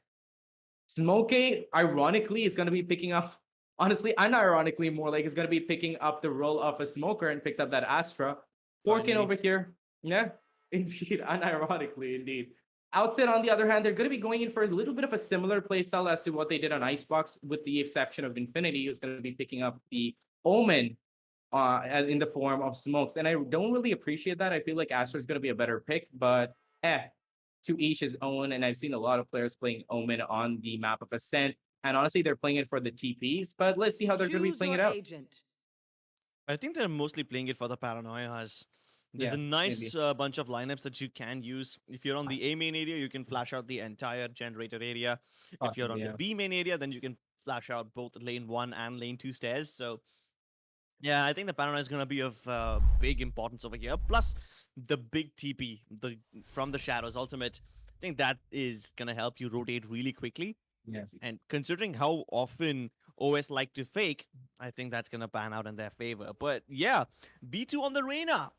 Smokey, ironically, is going to be picking up, honestly, unironically, more like is going to be picking up the role of a smoker and picks up that Astra. Forkin over here. Yeah, indeed, unironically, indeed. Outset, on the other hand, they're going to be going in for a little bit of a similar playstyle as to what they did on Icebox, with the exception of Infinity, who's going to be picking up the Omen in the form of smokes. And I don't really appreciate that. I feel like Astra is going to be a better pick, but to each his own, and I've seen a lot of players playing Omen on the map of Ascent, and honestly, they're playing it for the TPs, but let's see how they're going to be playing it out. I think they're mostly playing it for the paranoias. There's a nice bunch of lineups that you can use. If you're on the A main area, you can flash out the entire generator area. If you're on the B main area, then you can flash out both lane 1 and lane 2 stairs. So yeah, I think the paranoia is going to be of big importance over here. Plus, the big TP from the Shadows ultimate, I think that is going to help you rotate really quickly. Yeah. And considering how often OS like to fake, I think that's going to pan out in their favor. But yeah, B2 on the Reyna.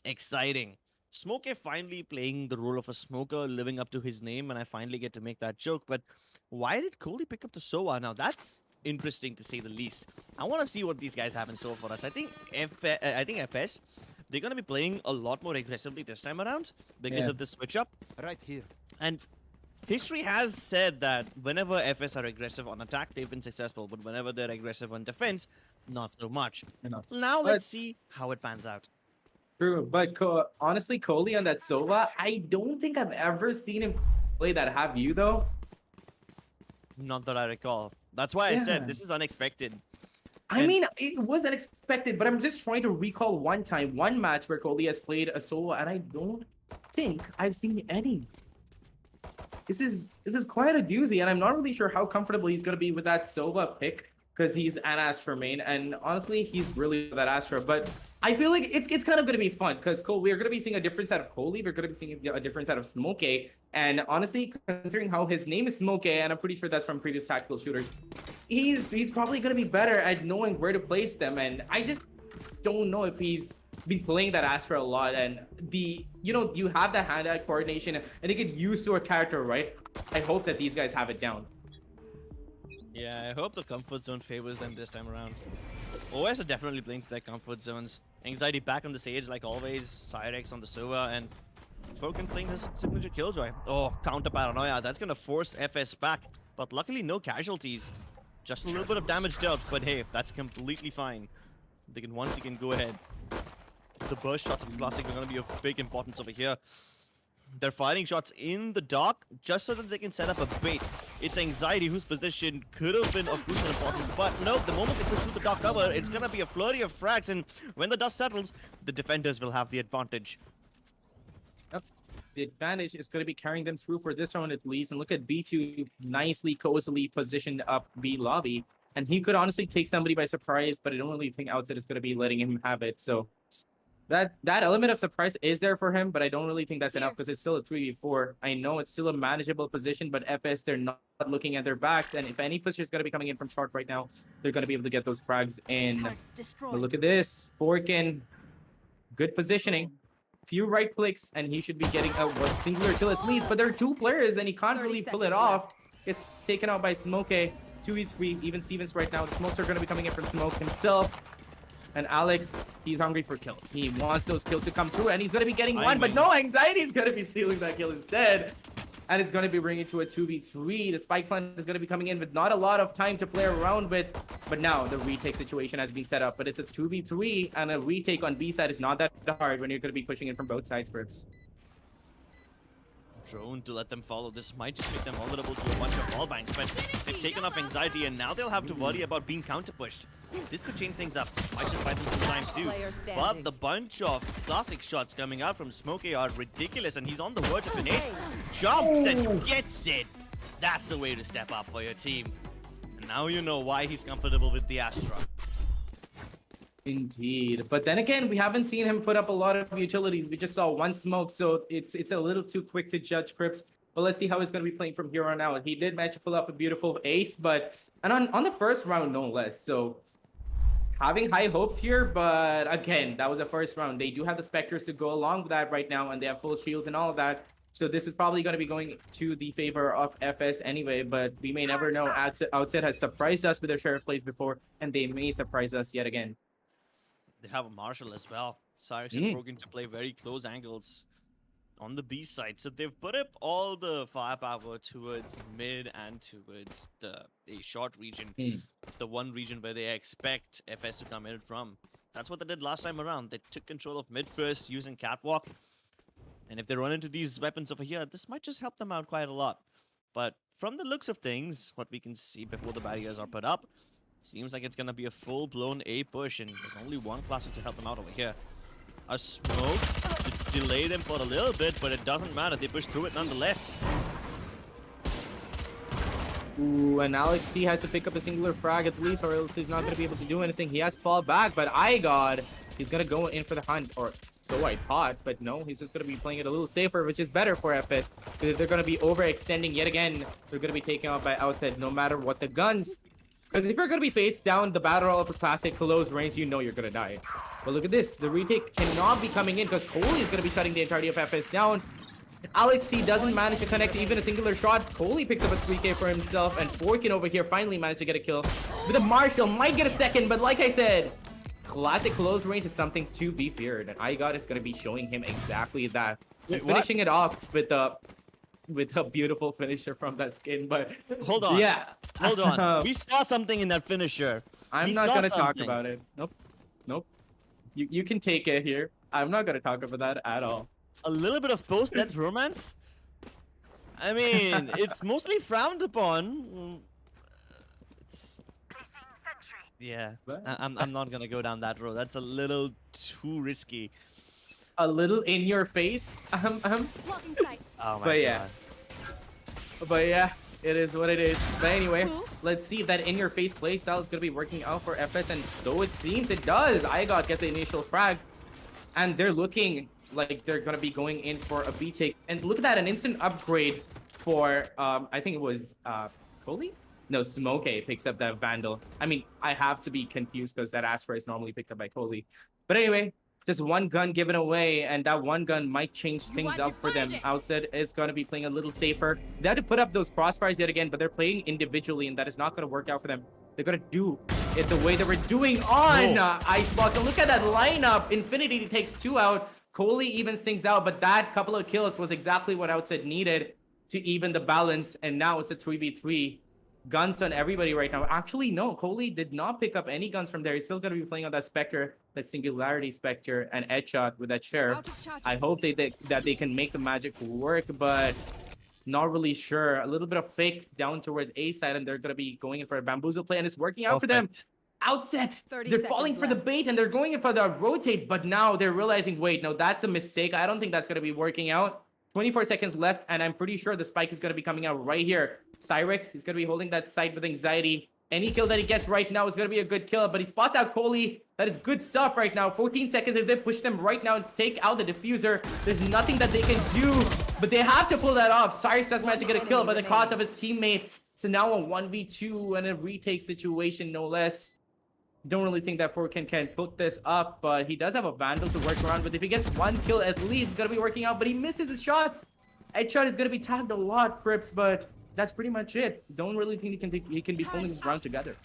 Exciting. Smokey finally playing the role of a smoker, living up to his name, and I finally get to make that joke. But why did Coley pick up the Sova? Now, that's interesting to say the least. I want to see what these guys have in store for us. I think FS, they're going to be playing a lot more aggressively this time around because of the switch up. Right here. And history has said that whenever FS are aggressive on attack, they've been successful. But whenever they're aggressive on defense, not so much. Now let's see how it pans out. True, but honestly, Coley on that Sova, I don't think I've ever seen him play that. Have you, though? Not that I recall. That's why I said this is unexpected. I mean, it was unexpected, but I'm just trying to recall one match where Coley has played a solo, and I don't think I've seen any. This is quite a doozy, and I'm not really sure how comfortable he's gonna be with that Sova pick because he's an Astra main, and honestly, he's really that Astra. But I feel like it's kind of gonna be fun because we're gonna be seeing a different set of Coley, we're gonna be seeing a different set of Smokey, and honestly, considering how his name is Smokey, and I'm pretty sure that's from previous tactical shooters, he's probably gonna be better at knowing where to place them, and I just don't know if he's been playing that Astra a lot, and you have that hand-eye coordination and they get used to a character, right? I hope that these guys have it down. Yeah, I hope the comfort zone favors them this time around. OS are definitely playing to their comfort zones. Anxiety back on the stage like always, Cyrex on the Sova, and Falcon playing his signature Killjoy. Oh, counter paranoia, that's gonna force FS back, but luckily no casualties. Just a little bit of damage dealt, but hey, that's completely fine. Once he can go ahead. The burst shots of Classic are gonna be of big importance over here. They're firing shots in the dark just so that they can set up a bait. It's Anxiety whose position could have been of crucial importance, but no, the moment they push through the dark cover, it's gonna be a flurry of frags, and when the dust settles, the defenders will have the advantage. Yep. The advantage is going to be carrying them through for this round at least, and look at B2 nicely, cozily positioned up B lobby, and he could honestly take somebody by surprise, but I don't really think Outset is going to be letting him have it, so that element of surprise is there for him, but I don't really think that's enough because it's still a 3v4. I know it's still a manageable position, but FS, they're not looking at their backs, and if any push is going to be coming in from short right now, they're going to be able to get those frags in. But look at this. Forkin, good positioning. Few right clicks, and he should be getting a singular kill at least, but there are two players, and he can't really pull it off. It's taken out by Smokey. 2v3, even Stevens right now. The smokes are going to be coming in from Smoke himself. And Alex, he's hungry for kills. He wants those kills to come through, and he's going to be getting one, but no, Anxiety is going to be stealing that kill instead. And it's going to be bringing it to a 2v3. The spike plant is going to be coming in with not a lot of time to play around with, but now the retake situation has been set up. But it's a 2v3, and a retake on B side is not that hard when you're going to be pushing in from both sides, Grips. drone to let them follow. This might just make them vulnerable to a bunch of wall banks, but they've taken off anxiety and now they'll have to worry about being counter-pushed. This could change things up. Might just buy them some time too. But the bunch of classic shots coming out from Smokey are ridiculous, and he's on the verge of an ace. Jumps and gets it. That's the way to step up for your team. And now you know why he's comfortable with the Astra. Indeed. But then again, we haven't seen him put up a lot of utilities. We just saw one smoke, so it's a little too quick to judge Crips. But let's see how he's going to be playing from here on out. He did manage to pull off a beautiful ace, and on the first round, no less. So having high hopes here, but again, that was the first round. They do have the Spectres to go along with that right now, and they have full shields and all of that. So this is probably going to be going to the favor of FS anyway, but we may never know. Outset has surprised us with their share of plays before, and they may surprise us yet again. They have a Marshall as well. Cyrix and Brogan to play very close angles on the B side. So they've put up all the firepower towards mid and towards a short region. The one region where they expect FS to come in from. That's what they did last time around. They took control of mid first using Catwalk. And if they run into these weapons over here, this might just help them out quite a lot. But from the looks of things, what we can see before the barriers are put up, seems like it's going to be a full-blown A push, and there's only one classic to help them out over here. A smoke to delay them for a little bit, but it doesn't matter. They push through it nonetheless. Ooh, and Alex C has to pick up a singular frag at least, or else he's not going to be able to do anything. He has to fall back, but he's going to go in for the hunt, or so I thought, but no, he's just going to be playing it a little safer, which is better for FS. If they're going to be overextending yet again, they're going to be taken out by Outset no matter what the guns. Because if you're going to be face down the battle royale for classic close range, you know you're going to die. But look at this. The retake cannot be coming in because Coley is going to be shutting the entirety of FS down. Alex C doesn't manage to connect even a singular shot. Coley picks up a 3K for himself, and Forkin over here finally managed to get a kill. With a Marshall, might get a second, but like I said, classic close range is something to be feared. And IGOT is going to be showing him exactly that. Wait, finishing it off with a beautiful finisher from that skin, but hold on. Yeah. Hold on. We saw something in that finisher. I'm not going to talk about it. Nope. You can take it here. I'm not going to talk about that at all. A little bit of post-death romance? I mean, it's mostly frowned upon. Yeah, I'm not going to go down that road. That's a little too risky. A little in your face. Oh my God. But yeah, it is what it is. But anyway, let's see if that in your face play style is going to be working out for FS, and so it seems it does. IGOT gets the initial frag, and they're looking like they're going to be going in for a B take. And look at that, an instant upgrade for I think it was Coley? No, Smokey picks up that Vandal. I mean, I have to be confused because that Astra is normally picked up by Coley. But anyway, just one gun given away, and that one gun might change things up for them. Outset is going to be playing a little safer. They had to put up those crossfires yet again, but they're playing individually, and that is not going to work out for them. They're going to do it the way they were doing on Icebox. And look at that lineup. Infinity takes 2 out. Coley evens things out, but that couple of kills was exactly what Outset needed to even the balance, and now it's a 3v3. Guns on everybody right now. Actually, no, Coley did not pick up any guns from there. He's still going to be playing on that Spectre, that Singularity Spectre, and Headshot with that Sheriff. I hope that they can make the magic work, but not really sure. A little bit of fake down towards A side, and they're going to be going in for a bamboozle play, and it's working out for them. Outset, they're falling for the bait, and they're going in for the rotate, but now they're realizing, wait, no, that's a mistake. I don't think that's going to be working out. 24 seconds left, and I'm pretty sure the spike is going to be coming out right here. Cyrix, he's going to be holding that site with anxiety. Any kill that he gets right now is going to be a good kill, but he spots out Coley. That is good stuff right now. 14 seconds. If they push them right now and take out the diffuser, there's nothing that they can do, but they have to pull that off. Cyrix does manage to get a kill by the cost of his teammate. So now a 1v2 and a retake situation, no less. Don't really think that Forkin can put this up, but he does have a Vandal to work around with. If he gets one kill at least, it's going to be working out, but he misses his shots. Headshot is going to be tagged a lot, Crips, but that's pretty much it. Don't really think he can be pulling this round together.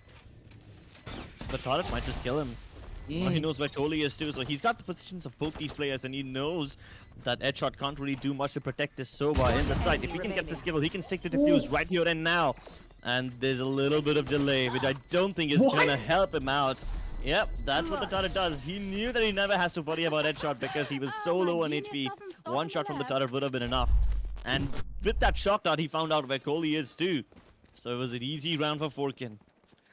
The turret might just kill him. Well, he knows where Coley is too, so he's got the positions of both these players, and he knows that Headshot can't really do much to protect this Sova in the site. If he can get this kill, he can stick the defuse right here and now. And there's a little bit of delay, which I don't think is gonna help him out. Yep, that's what the turret does. He knew that he never has to worry about Headshot because he was so low on HP. One shot from the turret would have been enough. And with that shock dart, he found out where Coley is too. So it was an easy round for Forkin.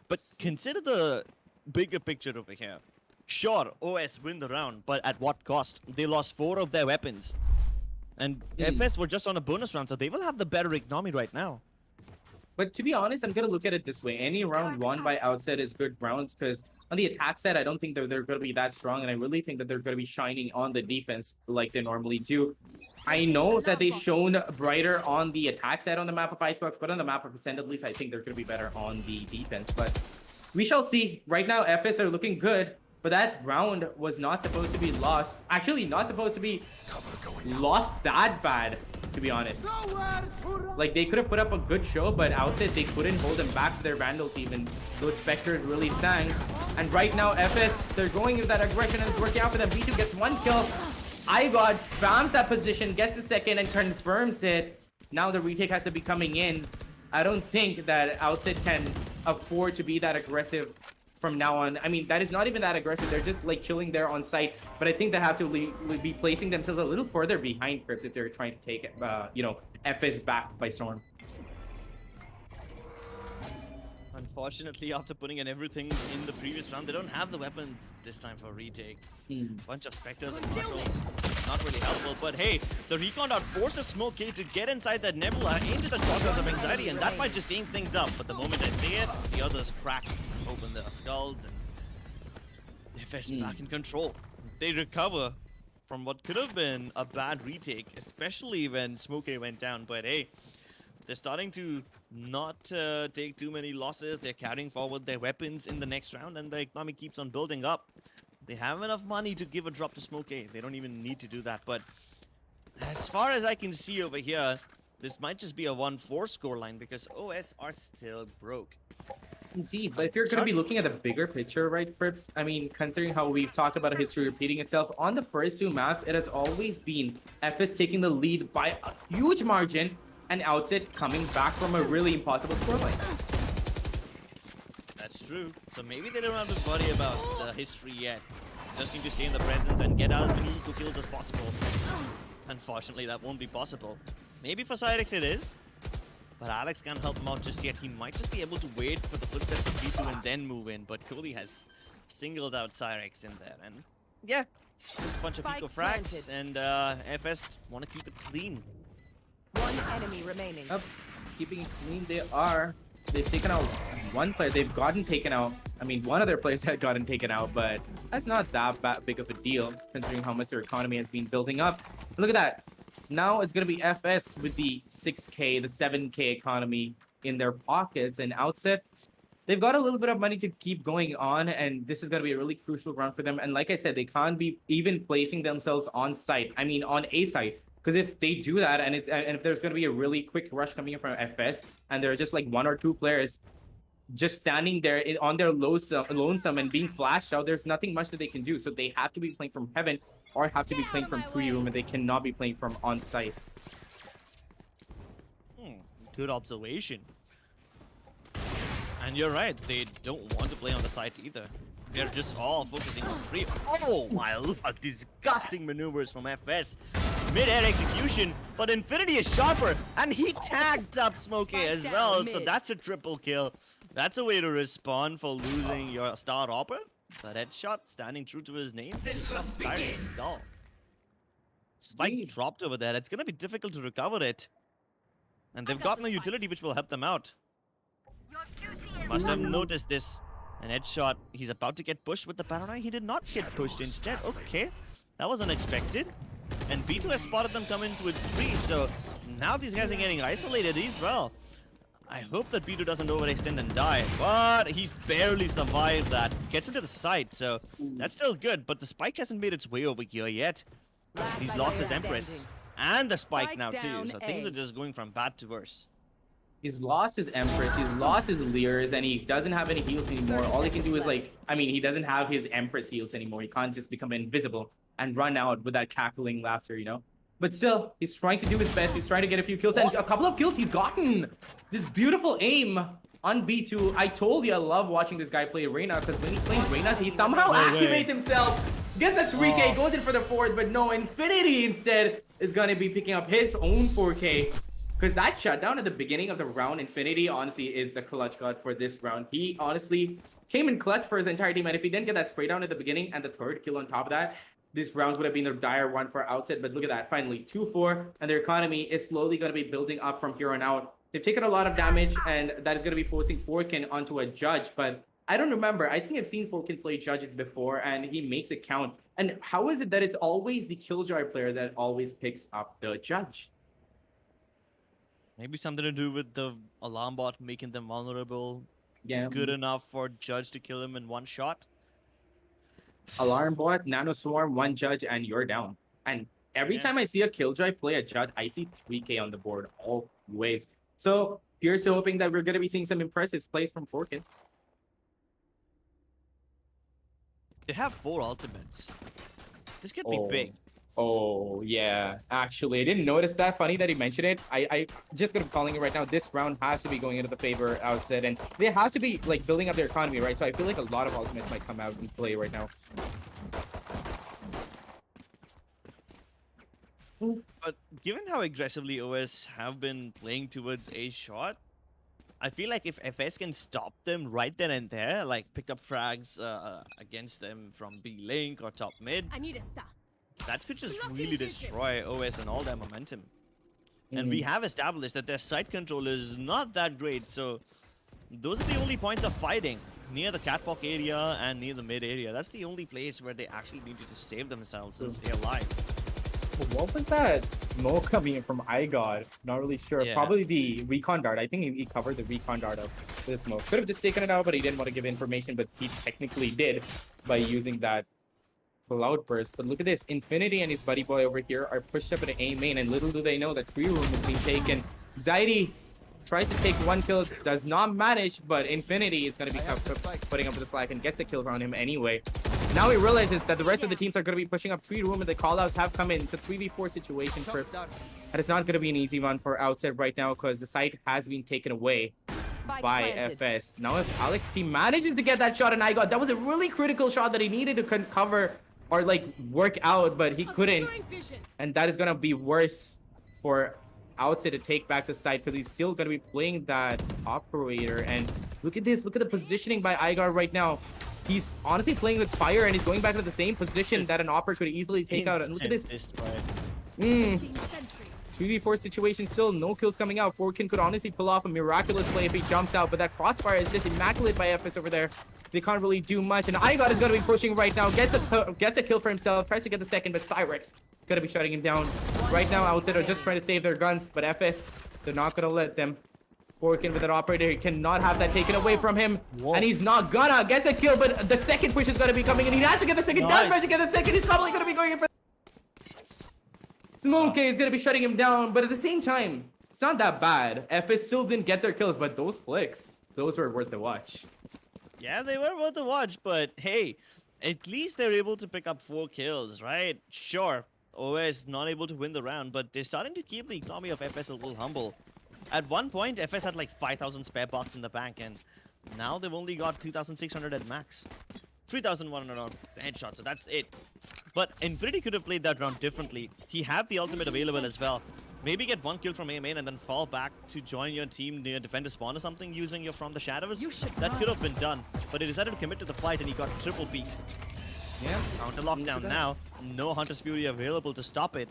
But consider the bigger picture over here. Sure, OS win the round, but at what cost? They lost 4 of their weapons. And FS were just on a bonus round, so they will have the better economy right now. But to be honest, I'm going to look at it this way. Any round won by Outset is good rounds because on the attack side, I don't think they're going to be that strong. And I really think that they're going to be shining on the defense like they normally do. I know that they've shown brighter on the attack side on the map of Icebox, but on the map of Ascend, at least, I think they're going to be better on the defense. But we shall see. Right now, FS are looking good. But that round was not supposed to be lost. Actually, not supposed to be lost that bad, to be honest. Like, they could have put up a good show, but Outset, they couldn't hold them back to their Vandals even. Those Spectres really sang. And right now, FS, they're going with that aggression and it's working out for them. B2 gets 1 kill. iGod spams that position, gets the second and confirms it. Now the retake has to be coming in. I don't think that Outset can afford to be that aggressive from now on. I mean, that is not even that aggressive. They're just like chilling there on site. But I think they have to be placing themselves a little further behind Crips if they're trying to take, you know, FS back by storm. Unfortunately, after putting in everything in the previous round, they don't have the weapons this time for retake. Bunch of Spectres and Marshals. Not really helpful, but hey, the recon dart forces Smokey to get inside that Nebula into the crosshair of Anxiety, and that might just change things up. But the moment I see it, the others crack open their skulls, and FS back in control. They recover from what could have been a bad retake, especially when Smokey went down. But hey, they're starting to not take too many losses. They're carrying forward their weapons in the next round, and the economy keeps on building up. They have enough money to give a drop to Smokey. They don't even need to do that. But as far as I can see over here, this might just be a 1-4 scoreline because OS are still broke. Indeed, but if you're going to be looking at the bigger picture, right, Crips? I mean, considering how we've talked about history repeating itself, on the first 2 maps, it has always been FS taking the lead by a huge margin and Outset coming back from a really impossible scoreline. That's true. So maybe they don't have to worry about the history yet. Just need to stay in the present and get as many eco kills as possible. Unfortunately, that won't be possible. Maybe for Cyrex it is. But Alex can't help him out just yet. He might just be able to wait for the footsteps of B2 and then move in. But Coley has singled out Cyrex in there. And yeah, just a bunch of eco frags. And FS want to keep it clean. 1 enemy remaining. Yep. Keeping it clean, they are. They've taken out 1 player. They've gotten taken out. I mean, 1 of their players had gotten taken out, but that's not that big of a deal considering how much their economy has been building up. Look at that. Now it's going to be FS with the 6K, the 7K economy in their pockets. And Outset, they've got a little bit of money to keep going on. And this is going to be a really crucial round for them. And like I said, they can't be even placing themselves on site. I mean, on A site. Because if they do that, and if there's going to be a really quick rush coming in from FS, and there are just like 1 or 2 players just standing there on their lonesome and being flashed out, there's nothing much that they can do. So they have to be playing from heaven or have to be playing from tree room, and they cannot be playing from on site. Good observation. And you're right, they don't want to play on the site either. They're just all focusing on tree. Oh my lord, disgusting maneuvers from FS. Mid-air execution, but Infinity is sharper, and he tagged up Smokey as well, so that's a triple kill. That's a way to respond for losing your star hopper. But headshot standing true to his name. Skyrim's skull. Spike dropped over there. It's gonna be difficult to recover it. And they've got no utility which will help them out. Must have noticed this. An headshot. He's about to get pushed with the paranoia. He did not get pushed instead. Okay. That was unexpected. And B2 has spotted them come into its tree, so now these guys are getting isolated as well. I hope that B2 doesn't overextend and die, but he's barely survived that. Gets into the site, so that's still good, but the spike hasn't made its way over here yet. He's lost his Empress and the spike now too, so things are just going from bad to worse. He's lost his Empress, he's lost his Leers, and he doesn't have any heals anymore. All he can do is like, I mean, he doesn't have his Empress heals anymore. He can't just become invisible and run out with that cackling laughter, you know? But still, he's trying to do his best. He's trying to get a few kills, and a couple of kills he's gotten. This beautiful aim on B2. I told you I love watching this guy play Reyna, because when he's playing Reyna, he somehow activates himself, gets a 3K, goes in for the 4th, but no, Infinity instead is going to be picking up his own 4K. Because that shutdown at the beginning of the round, Infinity, honestly, is the clutch god for this round. He honestly came in clutch for his entire team. And if he didn't get that spray down at the beginning and the third kill on top of that, this round would have been a dire one for Outset. But look at that. Finally, 2-4. And their economy is slowly going to be building up from here on out. They've taken a lot of damage, and that is going to be forcing Forkin onto a judge. But I don't remember. I think I've seen Forkin play judges before, and he makes it count. And how is it that it's always the Killjoy player that always picks up the judge? Maybe something to do with the alarm bot making them vulnerable. Yeah. Good enough for Judge to kill him in one shot. Alarm bot, Nano Swarm, one judge, and you're down. And every time I see a Killjoy play a judge, I see 3K on the board always. So here's to hoping that we're going to be seeing some impressive plays from Forkin. They have 4 ultimates. This could be big. Oh, yeah. Actually, I didn't notice that. Funny that he mentioned it. I just gonna be calling it right now. This round has to be going into the favor Outset, and they have to be like building up their economy, right? So I feel like a lot of ultimates might come out and play right now. But given how aggressively OS have been playing towards a shot, I feel like if FS can stop them right then and there, like pick up frags against them from B link or top mid, I need a stop. that could just really destroy OS and all their momentum. And we have established that their site control is not that great, so those are the only points of fighting, near the catwalk area and near the mid area. That's the only place where they actually needed to save themselves and stay alive. What was that smoke coming in from iGod? Not really sure. Yeah. Probably the recon dart. I think he covered the recon dart of the smoke. Could have just taken it out, but he didn't want to give information, but he technically did by using that cloud burst. But look at this. Infinity and his buddy boy over here are pushed up in A main, and little do they know that tree room is being taken. Anxiety tries to take one kill, does not manage, but Infinity is going to be putting up with the slack and gets a kill around him anyway. Now he realizes that the rest of the teams are going to be pushing up tree room, and the callouts have come in. It's a 3v4 situation for, and it's not going to be an easy one for Outset right now because the site has been taken away by FS. Now if Alex team manages to get that shot, and that was a really critical shot that he needed to cover or like work out, but he couldn't, and that is going to be worse for Outset to take back the site because he's still going to be playing that operator. And look at this, look at the positioning by Igar right now. He's honestly playing with fire, and he's going back to the same position that an operator could easily take out. And look at this. 3v4 situation still, no kills coming out. Forkin could honestly pull off a miraculous play if he jumps out, but that crossfire is just immaculate by FS over there. They can't really do much, and iGod is going to be pushing right now. Gets a kill for himself, tries to get the second, but Cyrex going to be shutting him down. Right now, Outset are just trying to save their guns, but FS, they're not going to let them. Forkin with that operator, he cannot have that taken away from him. Whoa. And he's not gonna get a kill, but the second push is going to be coming in. He has to get the second, does manage to get the second. He's probably going to be going in for okay, he's going to be shutting him down, but at the same time, it's not that bad. FS still didn't get their kills, but those flicks, those were worth the watch. Yeah, they were worth the watch, but hey, at least they're able to pick up 4 kills, right? Sure, OS not able to win the round, but they're starting to keep the economy of FS a little humble. At one point, FS had like 5,000 spare bucks in the bank, and now they've only got 2,600 at max. 3,100 on headshot, so that's it. But Infinity could have played that round differently. He had the ultimate available as well. Maybe get 1 kill from A main and then fall back to join your team near defender spawn or something using your From the Shadows. That could have been done, but he decided to commit to the fight and he got triple beat. Yeah. Counter lockdown now. No Hunter's Fury available to stop it.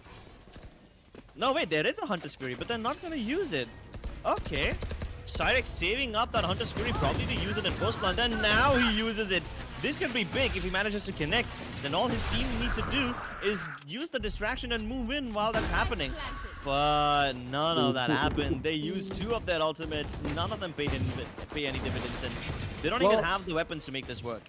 No, wait, there is a Hunter's Fury, but they're not going to use it. Okay. Cyrex saving up that Hunter's Fury probably to use it in post plant, and now he uses it. This could be big if he manages to connect. Then all his team needs to do is use the distraction and move in while that's happening. But none of that happened. They used 2 of their ultimates. None of them pay any dividends, and they don't even have the weapons to make this work.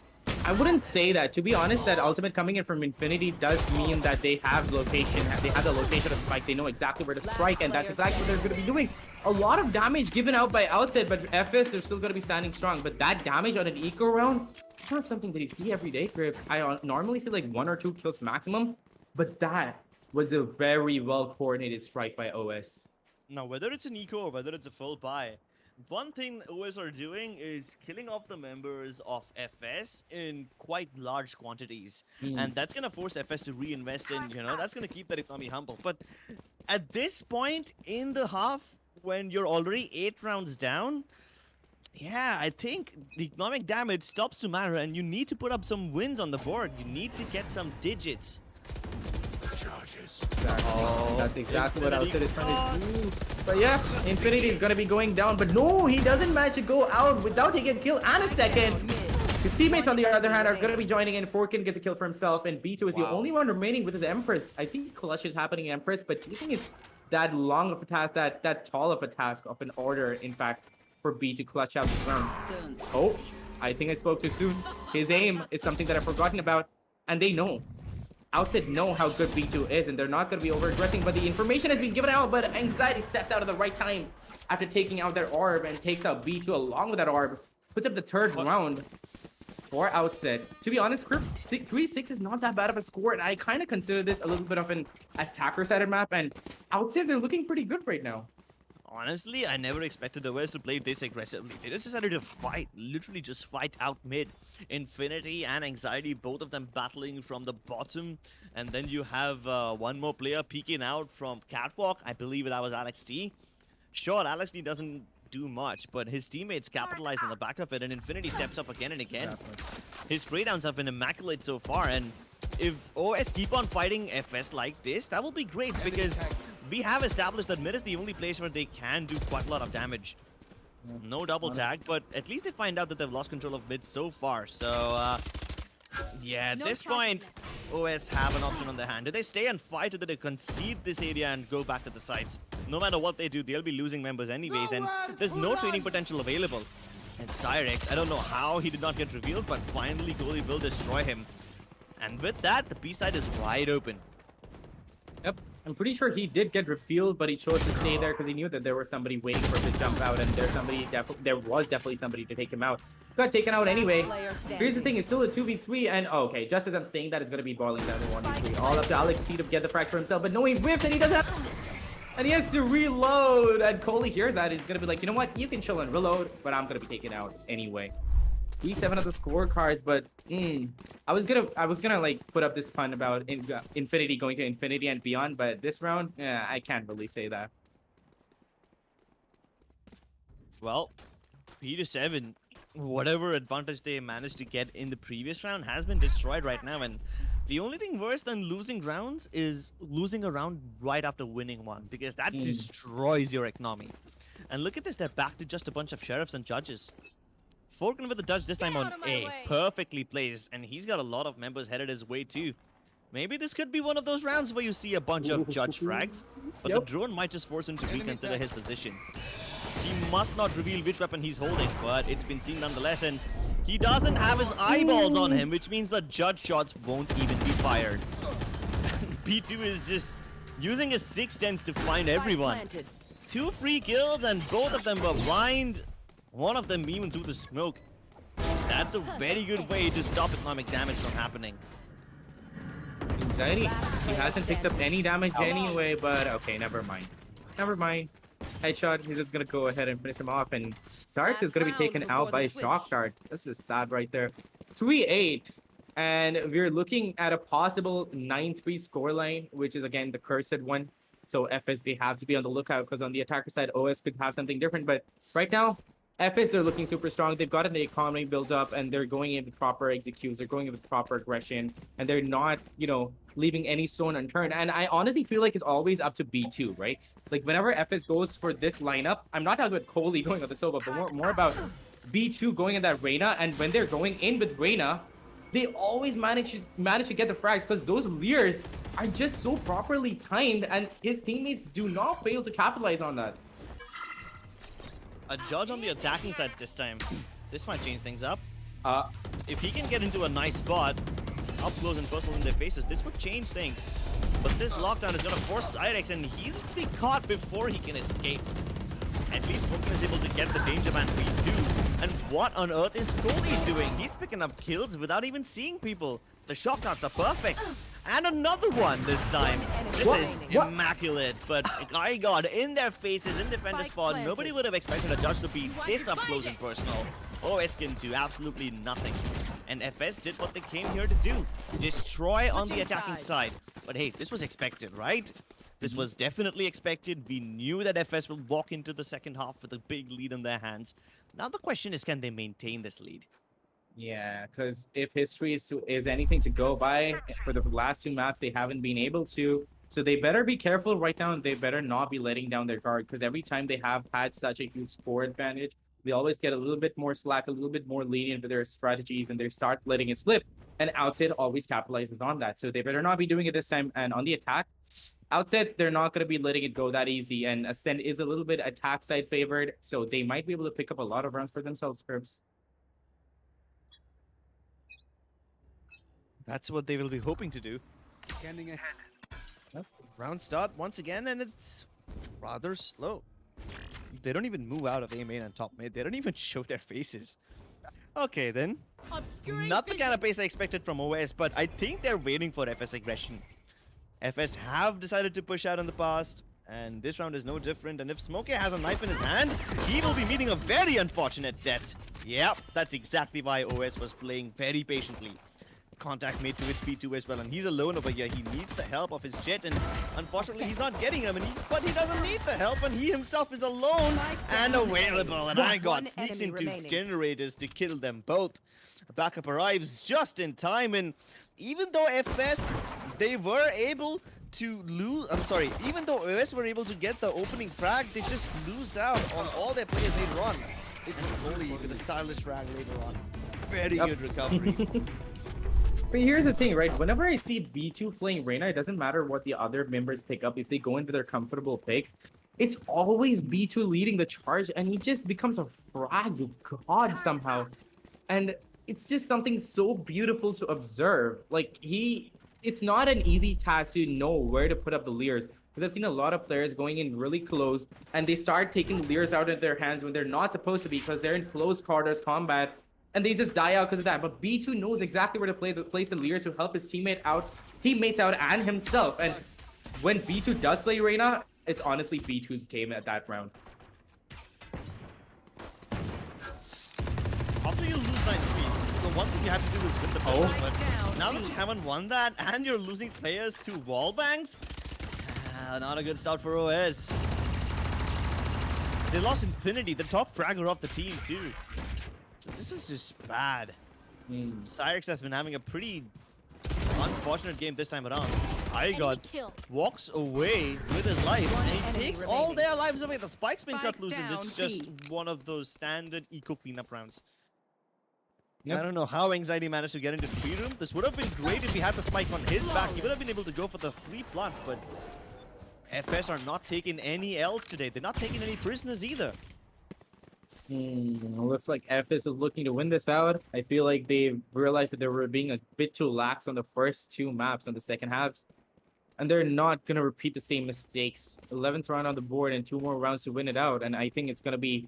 I wouldn't say that. To be honest, that ultimate coming in from Infinity does mean that they have location. They have the location of strike. They know exactly where to strike, and that's exactly what they're going to be doing. A lot of damage given out by Outset, but FS, they're still going to be standing strong. But that damage on an eco round, it's not something that you see every day, Grips. I normally see like 1 or 2 kills maximum, but that was a very well coordinated strike by OS. Now, whether it's an eco or whether it's a full buy, one thing OS are doing is killing off the members of FS in quite large quantities. And that's going to force FS to reinvest in, that's going to keep their economy humble. But at this point in the half, when you're already 8 rounds down, yeah, I think the economic damage stops to matter and you need to put up some wins on the board. You need to get some digits. Exactly. That's exactly what Outset is trying to do. But yeah, Infinity is going to be going down. But no, he doesn't manage to go out without taking a kill and a second. His teammates, on the other hand, are going to be joining in. Forkin gets a kill for himself, and B2 is the only one remaining with his Empress. I see clutch is happening in Empress, but do you think it's that long of a task, that tall of a task, of an order, in fact, for B to clutch out this round? Oh, I think I spoke too soon. His aim is something that I've forgotten about, and they know. Outset know how good B2 is, and they're not going to be over-aggressing, but the information has been given out, but Anxiety steps out at the right time after taking out their orb and takes out B2 along with that orb. Puts up the third round for Outset. To be honest, Crips 3-6 is not that bad of a score, and I kind of consider this a little bit of an attacker-sided map, and Outset, they're looking pretty good right now. Honestly, I never expected the West to play this aggressively. They just decided to fight, literally just fight out mid. Infinity and Anxiety, both of them battling from the bottom. And then you have one more player peeking out from Catwalk. I believe that was Alex T. Sure, Alex T doesn't do much, but his teammates capitalize on the back of it, and Infinity steps up again and again. His spraydowns have been immaculate so far, and if OS keep on fighting FS like this, that will be great, because we have established that mid is the only place where they can do quite a lot of damage. No double tag, but at least they find out that they've lost control of mid so far. So, yeah, at this point, OS have an option on their hand. Do they stay and fight, or do they concede this area and go back to the sites? No matter what they do, they'll be losing members anyways, and there's no trading potential available. And Cyrex, I don't know how he did not get revealed, but finally Coley will destroy him. And with that, the B side is wide open. Yep, I'm pretty sure he did get revealed, but he chose to stay there because he knew that there was somebody waiting for him to jump out, and there was definitely somebody to take him out. Got taken out anyway. Here's the thing, it's still a 2v3, and okay, just as I'm saying that, it's going to be boiling down to 1v3. All up to Alex T to get the frags for himself, but no, he whiffs, and he doesn't have... And he has to reload, and Coley hears that. He's going to be like, you know what, you can chill and reload, but I'm going to be taken out anyway. E7 of the scorecards, but I was gonna like put up this pun about Infinity going to Infinity and beyond, but this round, I can't really say that. Well, P7, whatever advantage they managed to get in the previous round has been destroyed right now, and the only thing worse than losing rounds is losing a round right after winning one, because that destroys your economy. And look at this, they're back to just a bunch of sheriffs and judges. Forkin with the dodge this time on A, perfectly placed, and he's got a lot of members headed his way too. Maybe this could be one of those rounds where you see a bunch of judge frags, but the drone might just force him to reconsider his position. He must not reveal which weapon he's holding, but it's been seen nonetheless, and he doesn't have his eyeballs on him, which means the judge shots won't even be fired. B2 is just using his sixth sense to find everyone. 2 free kills, and both of them were blind. One of them even through the smoke. That's a very good way to stop economic damage from happening. Anxiety, he hasn't picked up any damage anyway, but okay, never mind. Never mind. Headshot, he's just gonna go ahead and finish him off, and Sarx is gonna be taken out by a shock dart. This is sad right there. 3-8, and we're looking at a possible 9-3 scoreline, which is again the cursed one. So FS, they have to be on the lookout, because on the attacker side, OS could have something different, but right now, FS, they're looking super strong. They've gotten the economy built up, and they're going in with proper executes. They're going in with proper aggression, and they're not, leaving any stone unturned. And I honestly feel like it's always up to B2, right? Like, whenever FS goes for this lineup, I'm not talking about Coley going with the Sova, but more about B2 going in that Reyna. And when they're going in with Reyna, they always manage to get the frags, because those Leers are just so properly timed, and his teammates do not fail to capitalize on that. A judge on the attacking side this time. This might change things up. If he can get into a nice spot, up close and personal in their faces, this would change things. But this lockdown is going to force Cyrex, and he's to be caught before he can escape. At least Forkin is able to get the danger man P2. And what on earth is Coley doing? He's picking up kills without even seeing people. The shock darts are perfect. And another one this time. This What? is What? immaculate, but my god, in their faces, in defender Spike spot, planted. nobody would have expected a judge to be this up close and personal. OS can do absolutely nothing. And FS did what they came here to do. Destroy on the Switching attacking sides. side. But hey, this was expected, right? This was definitely expected. We knew that FS will walk into the second half with a big lead in their hands. Now the question is, can they maintain this lead? Yeah, because if history is anything to go by, for the last two maps, they haven't been able to. So they better be careful right now, and they better not be letting down their guard, because every time they have had such a huge score advantage, they always get a little bit more slack, a little bit more lenient with their strategies, and they start letting it slip. And Outset always capitalizes on that. So they better not be doing it this time. And on the attack, Outset, they're not going to be letting it go that easy. And Ascend is a little bit attack side favored, so they might be able to pick up a lot of rounds for themselves, Curbs. That's what they will be hoping to do. Scanning ahead. Yep. Round start once again, and it's rather slow. They don't even move out of A main and top mid. They don't even show their faces. Okay, then. Not the kind of pace I expected from OS, but I think they're waiting for FS aggression. FS have decided to push out in the past, and this round is no different. And if Smokey has a knife in his hand, he will be meeting a very unfortunate death. Yep, that's exactly why OS was playing very patiently. Contact made to its B2 as well, and he's alone over here. He needs the help of his Jet, and unfortunately he's not getting him, but he doesn't need the help, and he himself is alone and available, and my god, One sneaks enemy into remaining. generators to kill them both. Backup arrives just in time, and even though FS, they were able to lose, even though OS were able to get the opening frag, they just lose out on all their players they run. It's Coley with a stylish frag later on. Very good recovery. But here's the thing, right? Whenever I see B2 playing Reyna, it doesn't matter what the other members pick up. If they go into their comfortable picks, it's always B2 leading the charge, and he just becomes a frag god somehow. And it's just something so beautiful to observe. Like, it's not an easy task to know where to put up the Leers. Because I've seen a lot of players going in really close, and they start taking Leers out of their hands when they're not supposed to be, because they're in close quarters combat. And they just die out because of that. But B2 knows exactly where to place the Leers to help his teammates out, and himself. And when B2 does play Reyna, it's honestly B2's game at that round. After you lose 9-3, the one thing you have to do is win the first Oh. but now that you haven't won that and you're losing players to wallbangs, not a good start for OS. They lost Infinity, the top fragger of the team too. So this is just bad. Cyrix has been having a pretty unfortunate game this time around. God walks away with his life, One and he enemy takes all remaining. their lives away. The spike's been cut Spike loose, and it's down, just B. one of those standard eco cleanup rounds. Yep. I don't know how Anxiety managed to get into the B room. This would have been great if he had the spike on his back. He would have been able to go for the free plant, but FS are not taking any L's today. They're not taking any prisoners either. Looks like FS is looking to win this out. I feel like they realized that they were being a bit too lax on the first two maps on the second halves. And they're not going to repeat the same mistakes. 11th round on the board and 2 more rounds to win it out. And I think it's going to be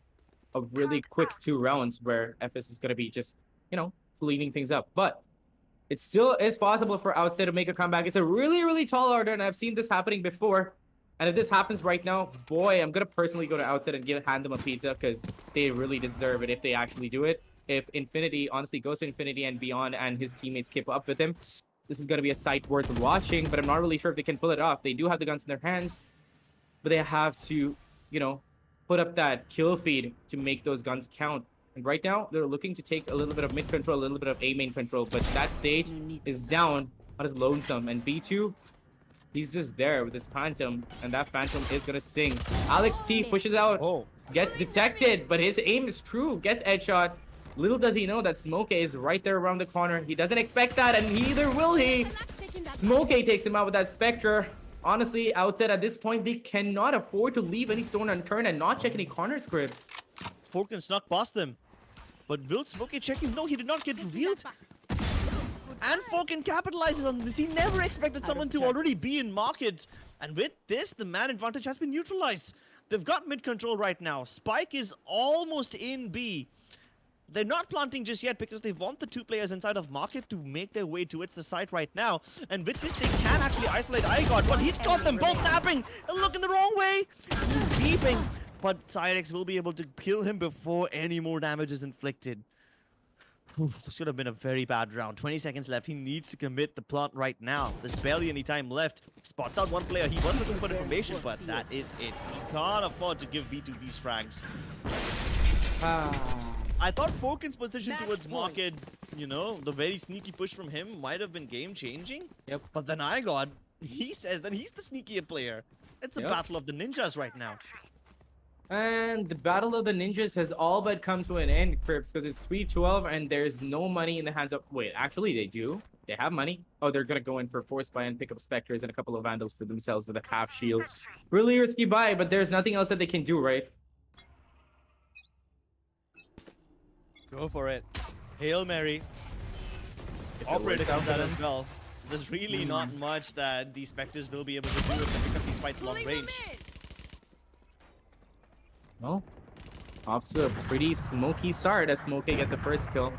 a really quick 2 rounds where FS is going to be just, cleaning things up. But it still is possible for Outset to make a comeback. It's a really, really tall order, and I've seen this happening before. And if this happens right now, boy, I'm going to personally go to Outset and hand them a pizza, because they really deserve it if they actually do it. If Infinity honestly goes to Infinity and beyond and his teammates keep up with him, this is going to be a sight worth watching, but I'm not really sure if they can pull it off. They do have the guns in their hands, but they have to, put up that kill feed to make those guns count. And right now, they're looking to take a little bit of mid control, a little bit of A main control, but that Sage is down on his lonesome. And B2, he's just there with his Phantom, and that Phantom is going to sing. Alex T pushes out, gets detected, but his aim is true, gets headshot. Little does he know that Smokey is right there around the corner. He doesn't expect that, and neither will he. Smokey takes him out with that Spectre. Honestly, Outset at this point, they cannot afford to leave any stone unturned and not check any corner scripts. Forkin snuck past them. But will Smokey check him? No, he did not get revealed. And Forkin capitalizes on this. He never expected someone to already be in market. And with this, the man advantage has been neutralized. They've got mid control right now. Spike is almost in B. They're not planting just yet because they want the two players inside of Market to make their way towards the site right now. And with this, they can actually isolate iGod, but he's got them both napping and looking the wrong way. He's beeping, but Cyrex will be able to kill him before any more damage is inflicted. This could have been a very bad round. 20 seconds left. He needs to commit the plant right now. There's barely any time left. Spots out one player. He was looking for information, but that is it. He can't afford to give B2 these frags. I thought Forkin's position towards Market, you know, the very sneaky push from him might have been game-changing. Yep. But then he says that he's the sneakier player. It's a battle of the ninjas right now. And the battle of the ninjas has all but come to an end, Crips, because it's 3-12 and there's no money in the hands of... Wait, actually they do. They have money. Oh, they're going to go in for Force Buy and pick up Spectres and a couple of Vandals for themselves with a half shield. Really risky buy, but there's nothing else that they can do, right? Go for it. Hail Mary. If it Operator works out comes for out them. as well. There's really not much that the Spectres will be able to do if they pick up these fights long range. Well, off to a pretty smoky start as Smokey gets the first kill.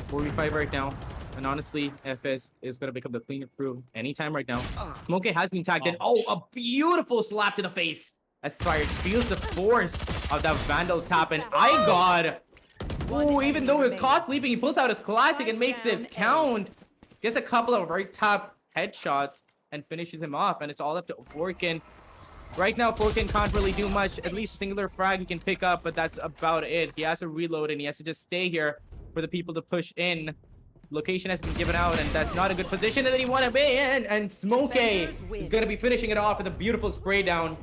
4v5 right now. And honestly, FS is going to become the cleaner crew anytime right now. Smokey has been tagged in. Oh, a beautiful slap to the face. As Cyrex feels the force of that Vandal tap. And iGod. Oh, even though it's caught sleeping, he pulls out his classic and makes it count. Gets a couple of right top headshots and finishes him off. And it's all up to Forkin. Right now, Forkin can't really do much. At least a singular frag he can pick up, but that's about it. He has to reload and he has to just stay here for the people to push in. Location has been given out, and that's not a good position. And then he want to be in, and Smokey is going to be finishing it off with a beautiful spray down,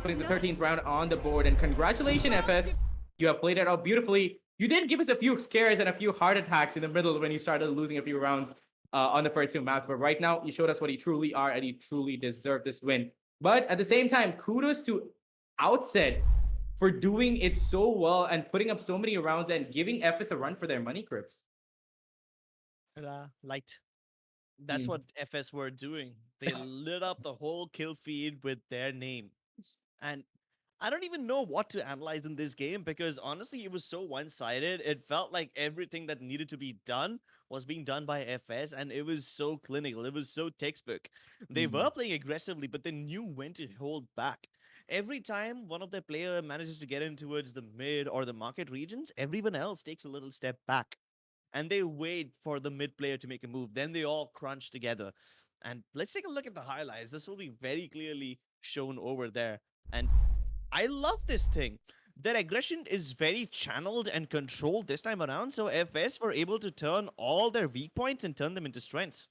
putting the 13th round on the board. And congratulations, FS. You have played it out beautifully. You did give us a few scares and a few heart attacks in the middle when you started losing a few rounds on the first two maps. But right now, you showed us what you truly are, and you truly deserve this win. But at the same time, kudos to Outset for doing it so well and putting up so many rounds and giving FS a run for their money, Crips. Light. That's what FS were doing. They lit up the whole kill feed with their name. And I don't even know what to analyze in this game because honestly, it was so one-sided. It felt like everything that needed to be done was being done by FS, and it was so clinical. It was so textbook. They were playing aggressively, but they knew when to hold back. Every time one of their player manages to get in towards the mid or the market regions, everyone else takes a little step back. And they wait for the mid player to make a move. Then they all crunch together. And let's take a look at the highlights. This will be very clearly shown over there. And I love this thing. Their aggression is very channeled and controlled this time around, so FS were able to turn all their weak points and turn them into strengths.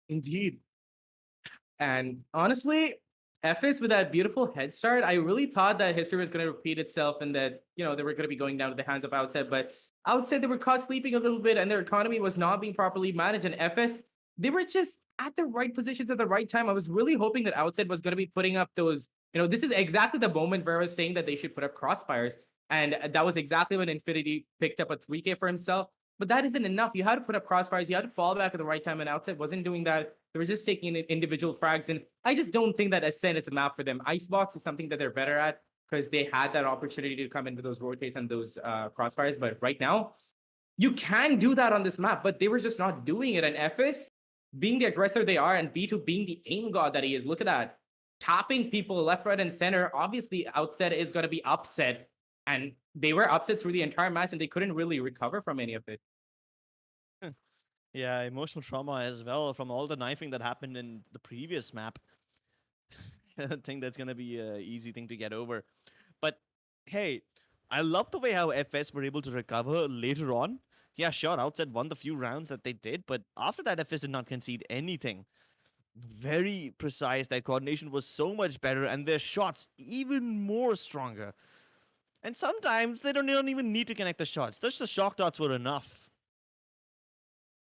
Indeed. And honestly, FS with that beautiful head start, I really thought that history was going to repeat itself and that, you know, they were going to be going down to the hands of Outset. But Outset, they were caught sleeping a little bit and their economy was not being properly managed. And FS, they were just at the right positions at the right time. I was really hoping that Outset was going to be putting up those, you know, this is exactly the moment where I was saying that they should put up crossfires. And that was exactly when Infinity picked up a 3K for himself. But that isn't enough. You had to put up crossfires. You had to fall back at the right time. And Outset wasn't doing that. They were just taking individual frags. And I just don't think that Ascent is a map for them. Icebox is something that they're better at because they had that opportunity to come into those rotates and those crossfires. But right now, you can do that on this map. But they were just not doing it. And FS, being the aggressor they are, and B2 being the aim god that he is, look at that. Tapping people left, right, and center. Obviously, Outset is going to be upset. And they were upset through the entire match, and they couldn't really recover from any of it. Yeah, emotional trauma as well from all the knifing that happened in the previous map. I don't think that's going to be an easy thing to get over. But hey, I love the way how FS were able to recover later on. Yeah, sure, Outset won the few rounds that they did, but after that, FS did not concede anything. Very precise. Their coordination was so much better, and their shots even more stronger. And sometimes they don't even need to connect the shots. Just the shock dots were enough.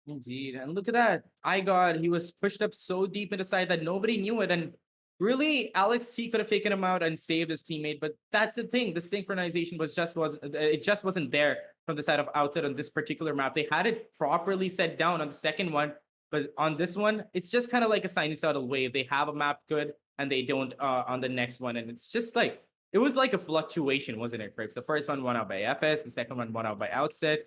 Indeed. And look at that. iGod, he was pushed up so deep in the side that nobody knew it. And really, Alex T could have taken him out and saved his teammate. But that's the thing. The synchronization just wasn't there from the side of Outset on this particular map. They had it properly set down on the second one. But on this one, it's just kind of like a sinusoidal wave. They have a map good and they don't on the next one. And it's just like it was like a fluctuation, wasn't it, Crips? The first one won out by FS, the second one won out by Outset,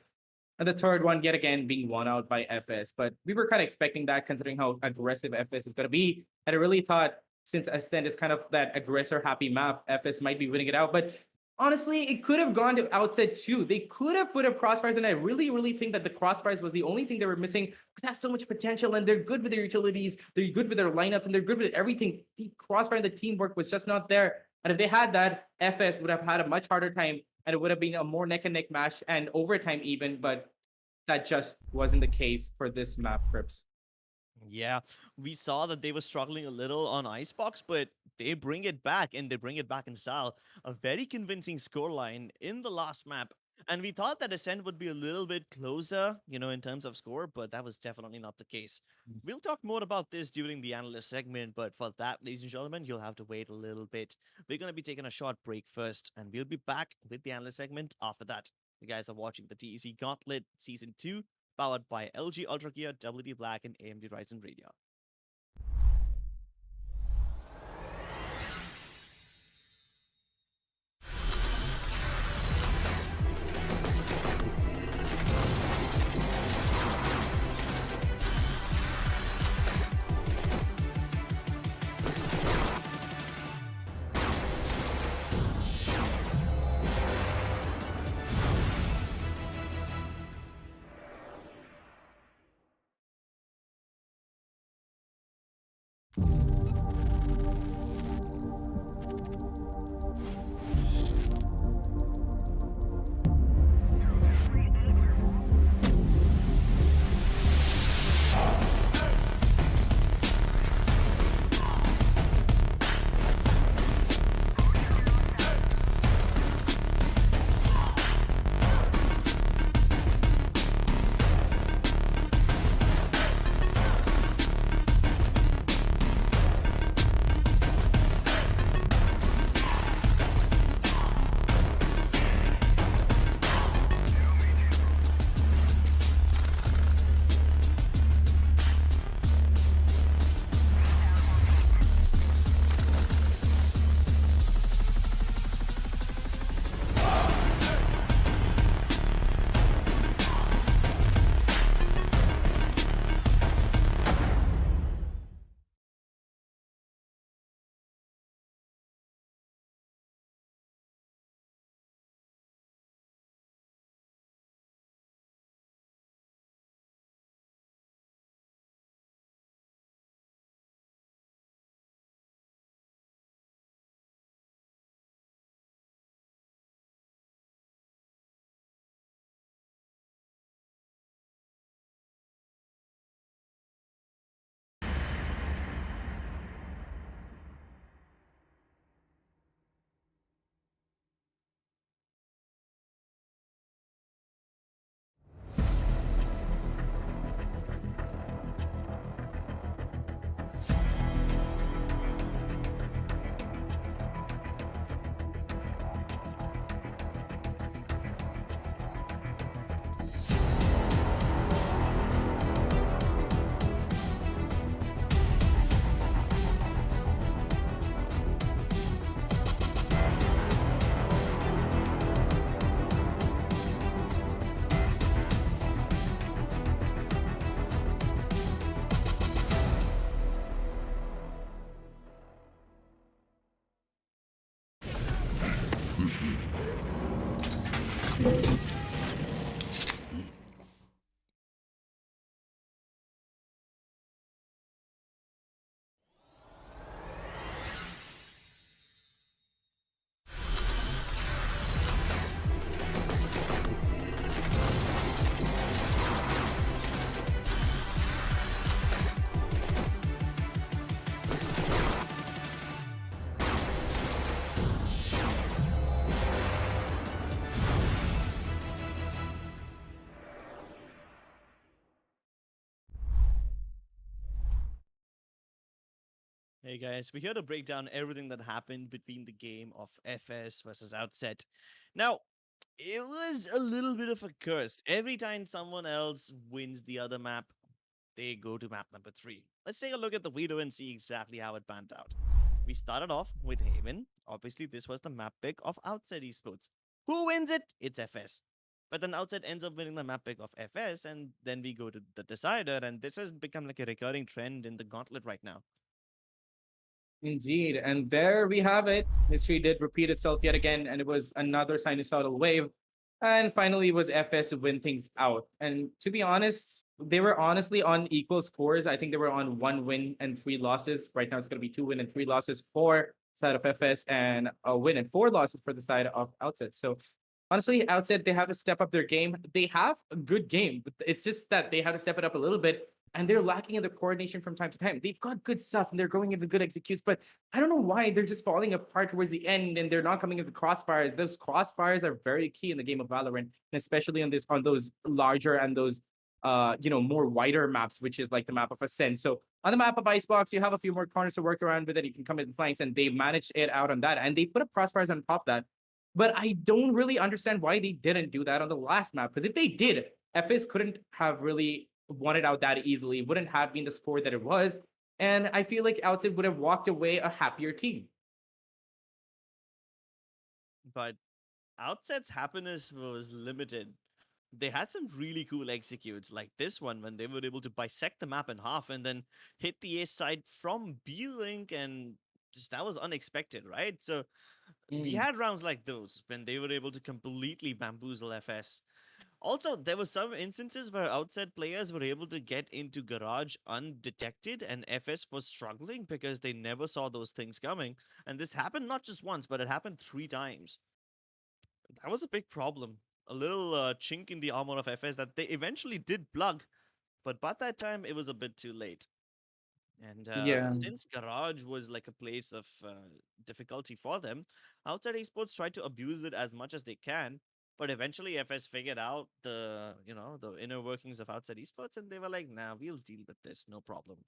and the third one yet again being won out by FS. But we were kind of expecting that considering how aggressive FS is going to be. And I really thought since Ascent is kind of that aggressor happy map, FS might be winning it out. But honestly, it could have gone to Outset too. They could have put up Crossfires, and I really, really think that the Crossfires was the only thing they were missing because they have so much potential and they're good with their utilities, they're good with their lineups, and they're good with everything. The Crossfire and the teamwork was just not there. And if they had that, FS would have had a much harder time and it would have been a more neck and neck match and overtime even, but that just wasn't the case for this map, Crips. Yeah, we saw that they were struggling a little on Icebox, but they bring it back and they bring it back in style. A very convincing scoreline in the last map. And we thought that Ascent would be a little bit closer, in terms of score, but that was definitely not the case. We'll talk more about this during the analyst segment, but for that, ladies and gentlemen, you'll have to wait a little bit. We're going to be taking a short break first, and we'll be back with the analyst segment after that. You guys are watching the TEC Gauntlet Season 2 powered by LG Ultragear, WD Black, and AMD Ryzen Radio. Hey guys, we're here to break down everything that happened between the game of FS versus Outset. Now, it was a little bit of a curse. Every time someone else wins the other map, they go to map number 3. Let's take a look at the video and see exactly how it panned out. We started off with Haven. Obviously, this was the map pick of Outset Esports. Who wins it? It's FS. But then Outset ends up winning the map pick of FS, and then we go to the decider, and this has become like a recurring trend in the Gauntlet right now. Indeed. And there we have it. History did repeat itself yet again, and it was another sinusoidal wave. And finally, it was FS to win things out. And to be honest, they were honestly on equal scores. I think they were on 1 win and 3 losses. Right now, it's going to be 2 win and 3 losses for side of FS and a win and 4 losses for the side of Outset. So honestly, Outset, they have to step up their game. They have a good game, but it's just that they have to step it up a little bit. And they're lacking in the coordination from time to time. They've got good stuff and they're going into good executes, but I don't know why they're just falling apart towards the end and they're not coming into the crossfires. Those crossfires are very key in the game of Valorant, and especially on those larger and those more wider maps, which is like the map of Ascent. So on the map of Icebox, you have a few more corners to work around with it. You can come in flanks, and they managed it out on that, and they put up crossfires on top of that. But I don't really understand why they didn't do that on the last map. Because if they did, FS couldn't have really won it out that easily. It wouldn't have been the score that it was. And I feel like Outset would have walked away a happier team. But Outset's happiness was limited. They had some really cool executes, like this one when they were able to bisect the map in half and then hit the A side from B Link, and just that was unexpected, right? So we Mm. had rounds like those when they were able to completely bamboozle FS. Also, there were some instances where Outset players were able to get into Garage undetected, and FS was struggling because they never saw those things coming. And this happened not just once, but it happened 3 times. That was a big problem. A little chink in the armor of FS that they eventually did plug, but by that time it was a bit too late. And Yeah. since Garage was like a place of difficulty for them, Outside Esports tried to abuse it as much as they can. But eventually, FS figured out the inner workings of Outside Esports, and they were like, "Nah, we'll deal with this, no problem."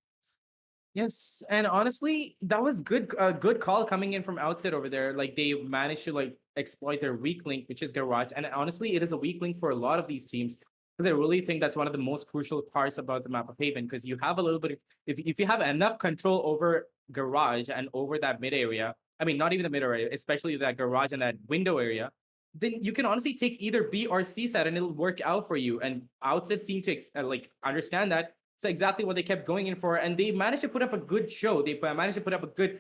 Yes, and honestly, that was good. A good call coming in from Outset over there. Like they managed to like exploit their weak link, which is Garage. And honestly, it is a weak link for a lot of these teams because I really think that's one of the most crucial parts about the map of Haven. Because you have a little bit of, if you have enough control over Garage and over that mid area. I mean, not even the mid area, especially that Garage and that window area. Then you can honestly take either B or C side and it'll work out for you. And Outset seem to like understand that, it's exactly what they kept going in for, and they managed to put up a good show. They managed to put up a good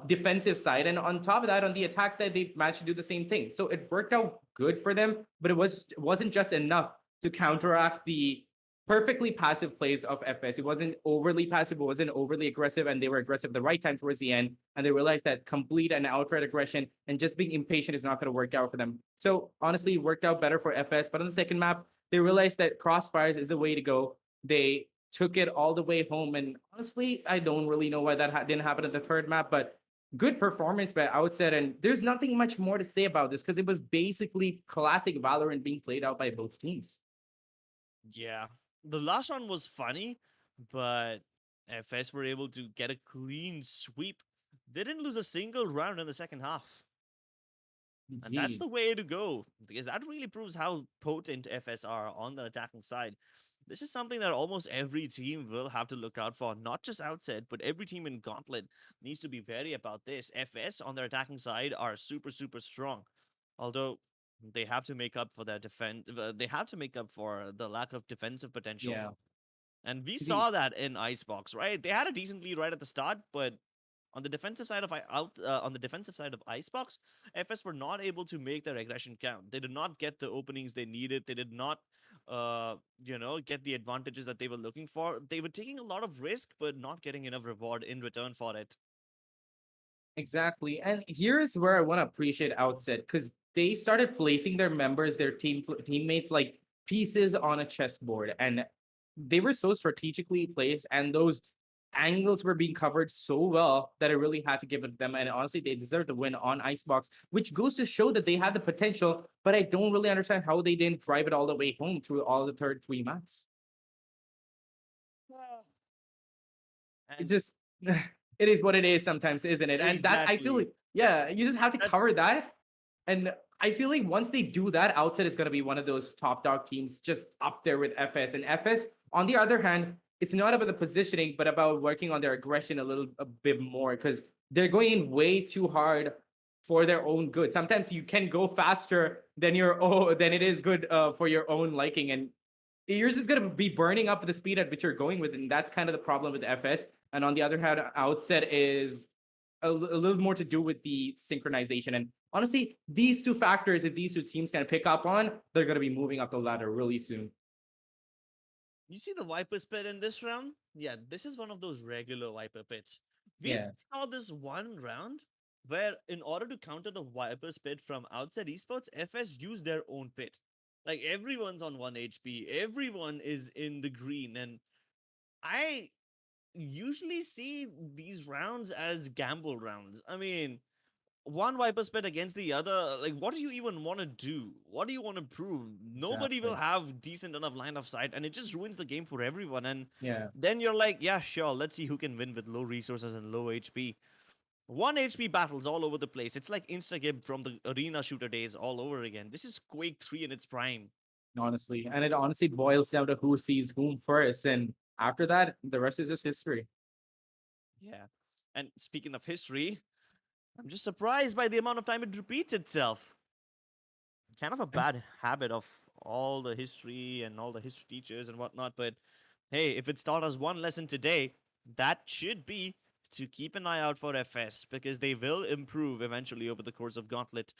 defensive side, and on top of that, on the attack side, they managed to do the same thing. So it worked out good for them, but wasn't just enough to counteract the perfectly passive plays of FS. It wasn't overly passive, it wasn't overly aggressive, and they were aggressive the right time towards the end. And they realized that complete and outright aggression and just being impatient is not going to work out for them. So honestly, it worked out better for FS. But on the second map, they realized that crossfires is the way to go. They took it all the way home. And honestly, I don't really know why that didn't happen at the third map, but good performance by Outset. And there's nothing much more to say about this because it was basically classic Valorant being played out by both teams. Yeah, the last one was funny, but FS were able to get a clean sweep. They didn't lose a single round in the second half. And that's Indeed. the way to go, because that really proves how potent FS are on the attacking side. This is something that almost every team will have to look out for, not just Outset, but every team in Gauntlet needs to be wary about this. FS on their attacking side are super, super strong. Although they have to make up for their defense, they have to make up for the lack of defensive potential. Yeah. And we Indeed. saw that in Icebox, right? They had a decent lead right at the start, but on the defensive side of on the defensive side of Icebox, FS were not able to make their aggression count. They did not get the openings they needed. They did not, get the advantages that they were looking for. They were taking a lot of risk, but not getting enough reward in return for it. Exactly. And here's where I want to appreciate Outset because they started placing their members, their teammates, like pieces on a chessboard, and they were so strategically placed, and those angles were being covered so well that I really had to give it to them. And honestly, they deserve the win on Icebox, which goes to show that they had the potential, but I don't really understand how they didn't drive it all the way home through all the third 3 maps. It And just it is what it is sometimes, isn't it? And that's I feel exactly. like yeah, you just have to That's cover that. And I feel like once they do that, Outset is gonna be one of those top dog teams just up there with FS. And FS, on the other hand, it's not about the positioning, but about working on their aggression a bit more. Because they're going in way too hard for their own good. Sometimes you can go faster than than it is good for your own liking, and yours is going to be burning up the speed at which you're going with, and that's kind of the problem with FS. And on the other hand, Outset is a little more to do with the synchronization. And honestly, these two factors, if these two teams can pick up on, they're going to be moving up the ladder really soon. You see the Viper's pit in this round? Yeah, this is one of those regular Viper pits. We Yeah. saw this one round where, in order to counter the Viper's pit from Outset Esports, FS used their own pit. Like, everyone's on 1 HP, everyone is in the green, and I usually see these rounds as gamble rounds. I mean, one Viper spit against the other, like, what do you even want to do? What do you want to prove? Nobody will Exactly. have decent enough line of sight, and it just ruins the game for everyone. And Yeah. then you're like, yeah, sure, let's see who can win with low resources and low HP. 1 HP battles all over the place. It's like Instagib from the arena shooter days all over again. This is Quake 3 in its prime. Honestly. And it honestly boils down to who sees whom first. And after that, the rest is just history. Yeah. And speaking of history, I'm just surprised by the amount of time it repeats itself. Kind of a And bad habit of all the history and all the history teachers and whatnot. But hey, if it's taught us one lesson today, that should be to keep an eye out for FS because they will improve eventually over the course of Gauntlet.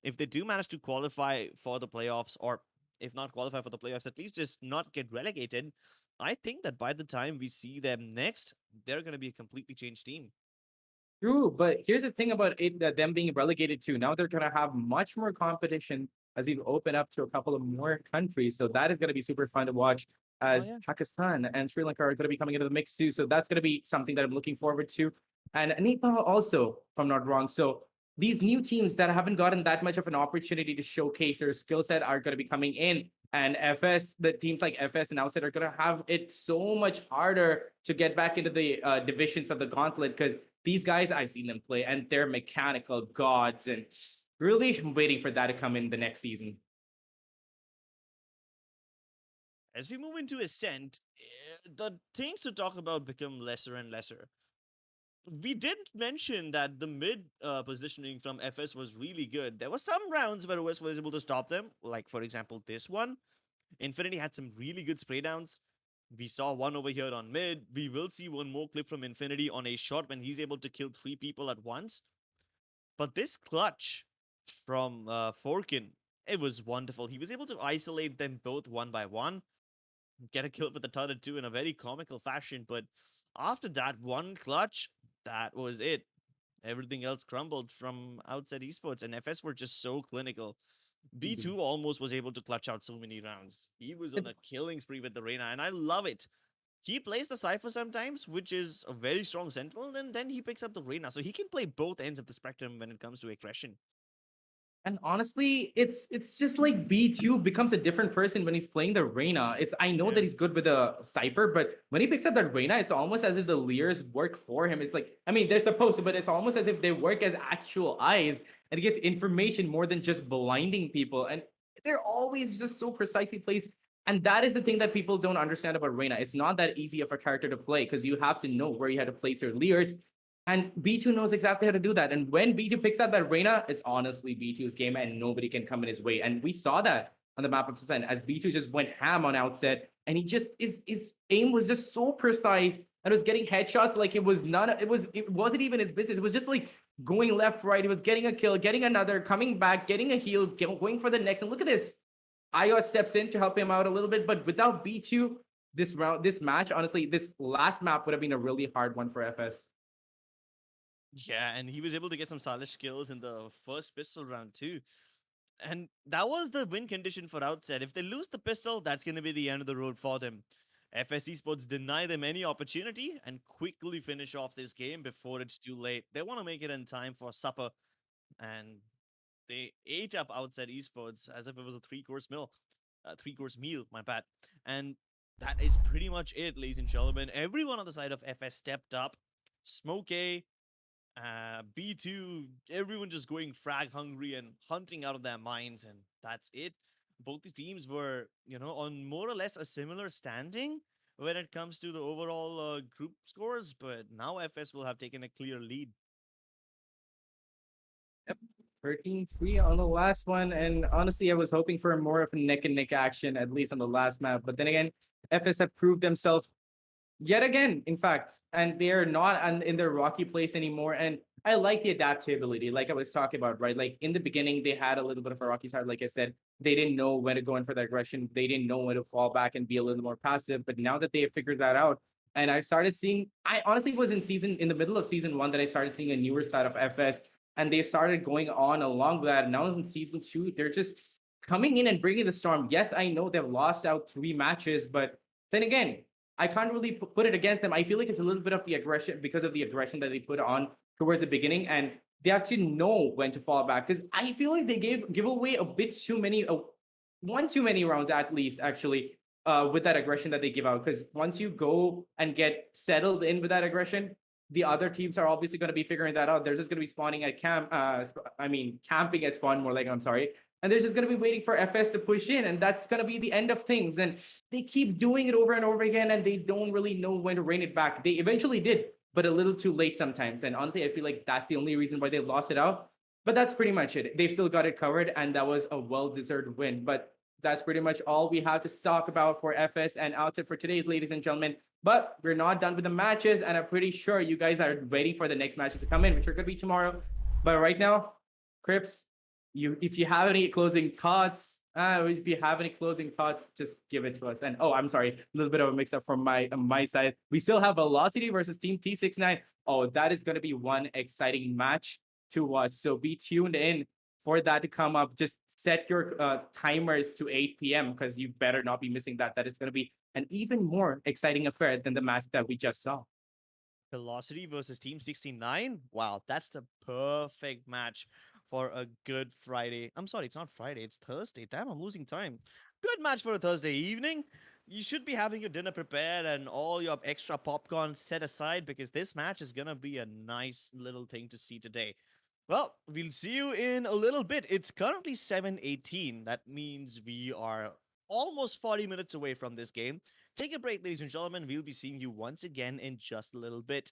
If they do manage to qualify for the playoffs, or if not qualify for the playoffs, at least just not get relegated, I think that by the time we see them next, they're going to be a completely changed team. true, but here's the thing about it that them being relegated to now they're gonna have much more competition as you open up to a couple of more countries. So that is gonna be super fun to watch Oh, as yeah. Pakistan and Sri Lanka are gonna be coming into the mix too. So that's gonna be something that I'm looking forward to. And Nepal also, if I'm not wrong. So these new teams that haven't gotten that much of an opportunity to showcase their skill set are gonna be coming in. And FS, the teams like FS and Outset are gonna have it so much harder to get back into the divisions of the Gauntlet because these guys, I've seen them play, and they're mechanical gods. And really, I'm waiting for that to come in the next season. As we move into Ascent, the things to talk about become lesser and lesser. We did mention that the mid positioning from FS was really good. There were some rounds where OS was able to stop them, like for example this one. Infinity had some really good spray downs. We saw one over here on mid. We will see one more clip from Infinity on a shot when he's able to kill 3 people at once. But this clutch from Forkin, it was wonderful. He was able to isolate them both one by one, get a kill with the turret too in a very comical fashion. But after that one clutch, that was it. Everything else crumbled from Outset Esports, and FS were just so clinical. B2 almost was able to clutch out so many rounds. He was on a killing spree with the Reyna, and I love it. He plays the Cypher sometimes, which is a very strong sentinel, and then he picks up the Reyna. So he can play both ends of the spectrum when it comes to aggression. And honestly, it's just like B2 becomes a different person when he's playing the Reyna. It's I know that Yeah. he's good with the Cypher, but when he picks up that Reyna, it's almost as if the Leers work for him. It's like, I mean, they're supposed to, but it's almost as if they work as actual eyes and he gets information more than just blinding people. And they're always just so precisely placed. And that is the thing that people don't understand about Reyna. It's not that easy of a character to play because you have to know where you have to place your Leers. And B2 knows exactly how to do that. And when B2 picks up that Reyna, it's honestly B2's game and nobody can come in his way. And we saw that on the map of Susan as B2 just went ham on Outset. And he just his aim was just so precise and was getting headshots like it wasn't even his business. It was just like going left, right. He was getting a kill, getting another, coming back, getting a heal, going for the next. And look at this. iOS steps in to help him out a little bit, but without B2, this match, honestly, this last map would have been a really hard one for FS. Yeah, and he was able to get some stylish kills in the first pistol round too. And that was the win condition for Outset. If they lose the pistol, that's going to be the end of the road for them. FS Esports deny them any opportunity and quickly finish off this game before it's too late. They want to make it in time for supper, and they ate up Outset Esports as if it was a three-course meal, my bad. And that is pretty much it, ladies and gentlemen. Everyone on the side of FS stepped up. Smoke A, B2, everyone just going frag hungry and hunting out of their minds, and that's it. Both the teams were, on more or less a similar standing when it comes to the overall group scores, but now FS will have taken a clear lead. 13-3 on the last one. And honestly, I was hoping for more of a neck and neck action, at least on the last map. But then again, FS have proved themselves yet again, in fact, and they're not in their rocky place anymore. And I like the adaptability, like I was talking about, right? Like in the beginning, they had a little bit of a rocky start. Like I said, they didn't know when to go in for the aggression. They didn't know when to fall back and be a little more passive. But now that they have figured that out, and I started seeing, I honestly was in the middle of season one that I started seeing a newer side of FS, and they started going on along with that. And now in season two, they're just coming in and bringing the storm. Yes, I know they've lost out 3 matches, but then again, I can't really put it against them. I feel like it's a little bit of the aggression because of the aggression that they put on towards the beginning, and they have to know when to fall back. Because I feel like they give away a bit too many, one too many rounds at least, actually, with that aggression that they give out. Because once you go and get settled in with that aggression, the other teams are obviously going to be figuring that out. They're just going to be spawning at camping at spawn more like, I'm sorry. And they're just going to be waiting for FS to push in, and that's going to be the end of things. And they keep doing it over and over again, and they don't really know when to rein it back. They eventually did, but a little too late sometimes. And honestly, I feel like that's the only reason why they lost it out. But that's pretty much it. They've still got it covered, and that was a well-deserved win. But that's pretty much all we have to talk about for FS and Outset for today's, ladies and gentlemen. But we're not done with the matches, and I'm pretty sure you guys are waiting for the next matches to come in, which are going to be tomorrow. But right now, Crips, if you have any closing thoughts, if you have any closing thoughts, just give it to us. And oh, I'm sorry, a little bit of a mix up from my side. We still have Velocity versus Team T69. Oh, that is going to be one exciting match to watch. So be tuned in for that to come up. Just set your timers to 8 p.m. because you better not be missing that. That is going to be an even more exciting affair than the match that we just saw. Velocity versus Team 69. Wow, that's the perfect match for a good Friday. I'm sorry, it's not Friday, it's Thursday. Damn, I'm losing time. Good match for a Thursday evening. You should be having your dinner prepared and all your extra popcorn set aside because this match is gonna be a nice little thing to see today. Well, we'll see you in a little bit. It's currently 7:18. That means we are almost 40 minutes away from this game. Take a break, ladies and gentlemen. We'll be seeing you once again in just a little bit.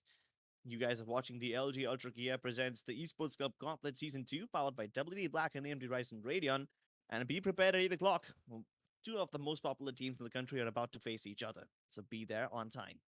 You guys are watching the LG Ultragear presents the Esports Club Gauntlet Season 2, powered by WD Black and AMD Ryzen Radeon. And be prepared at 8 o'clock. Two of the most popular teams in the country are about to face each other, so be there on time.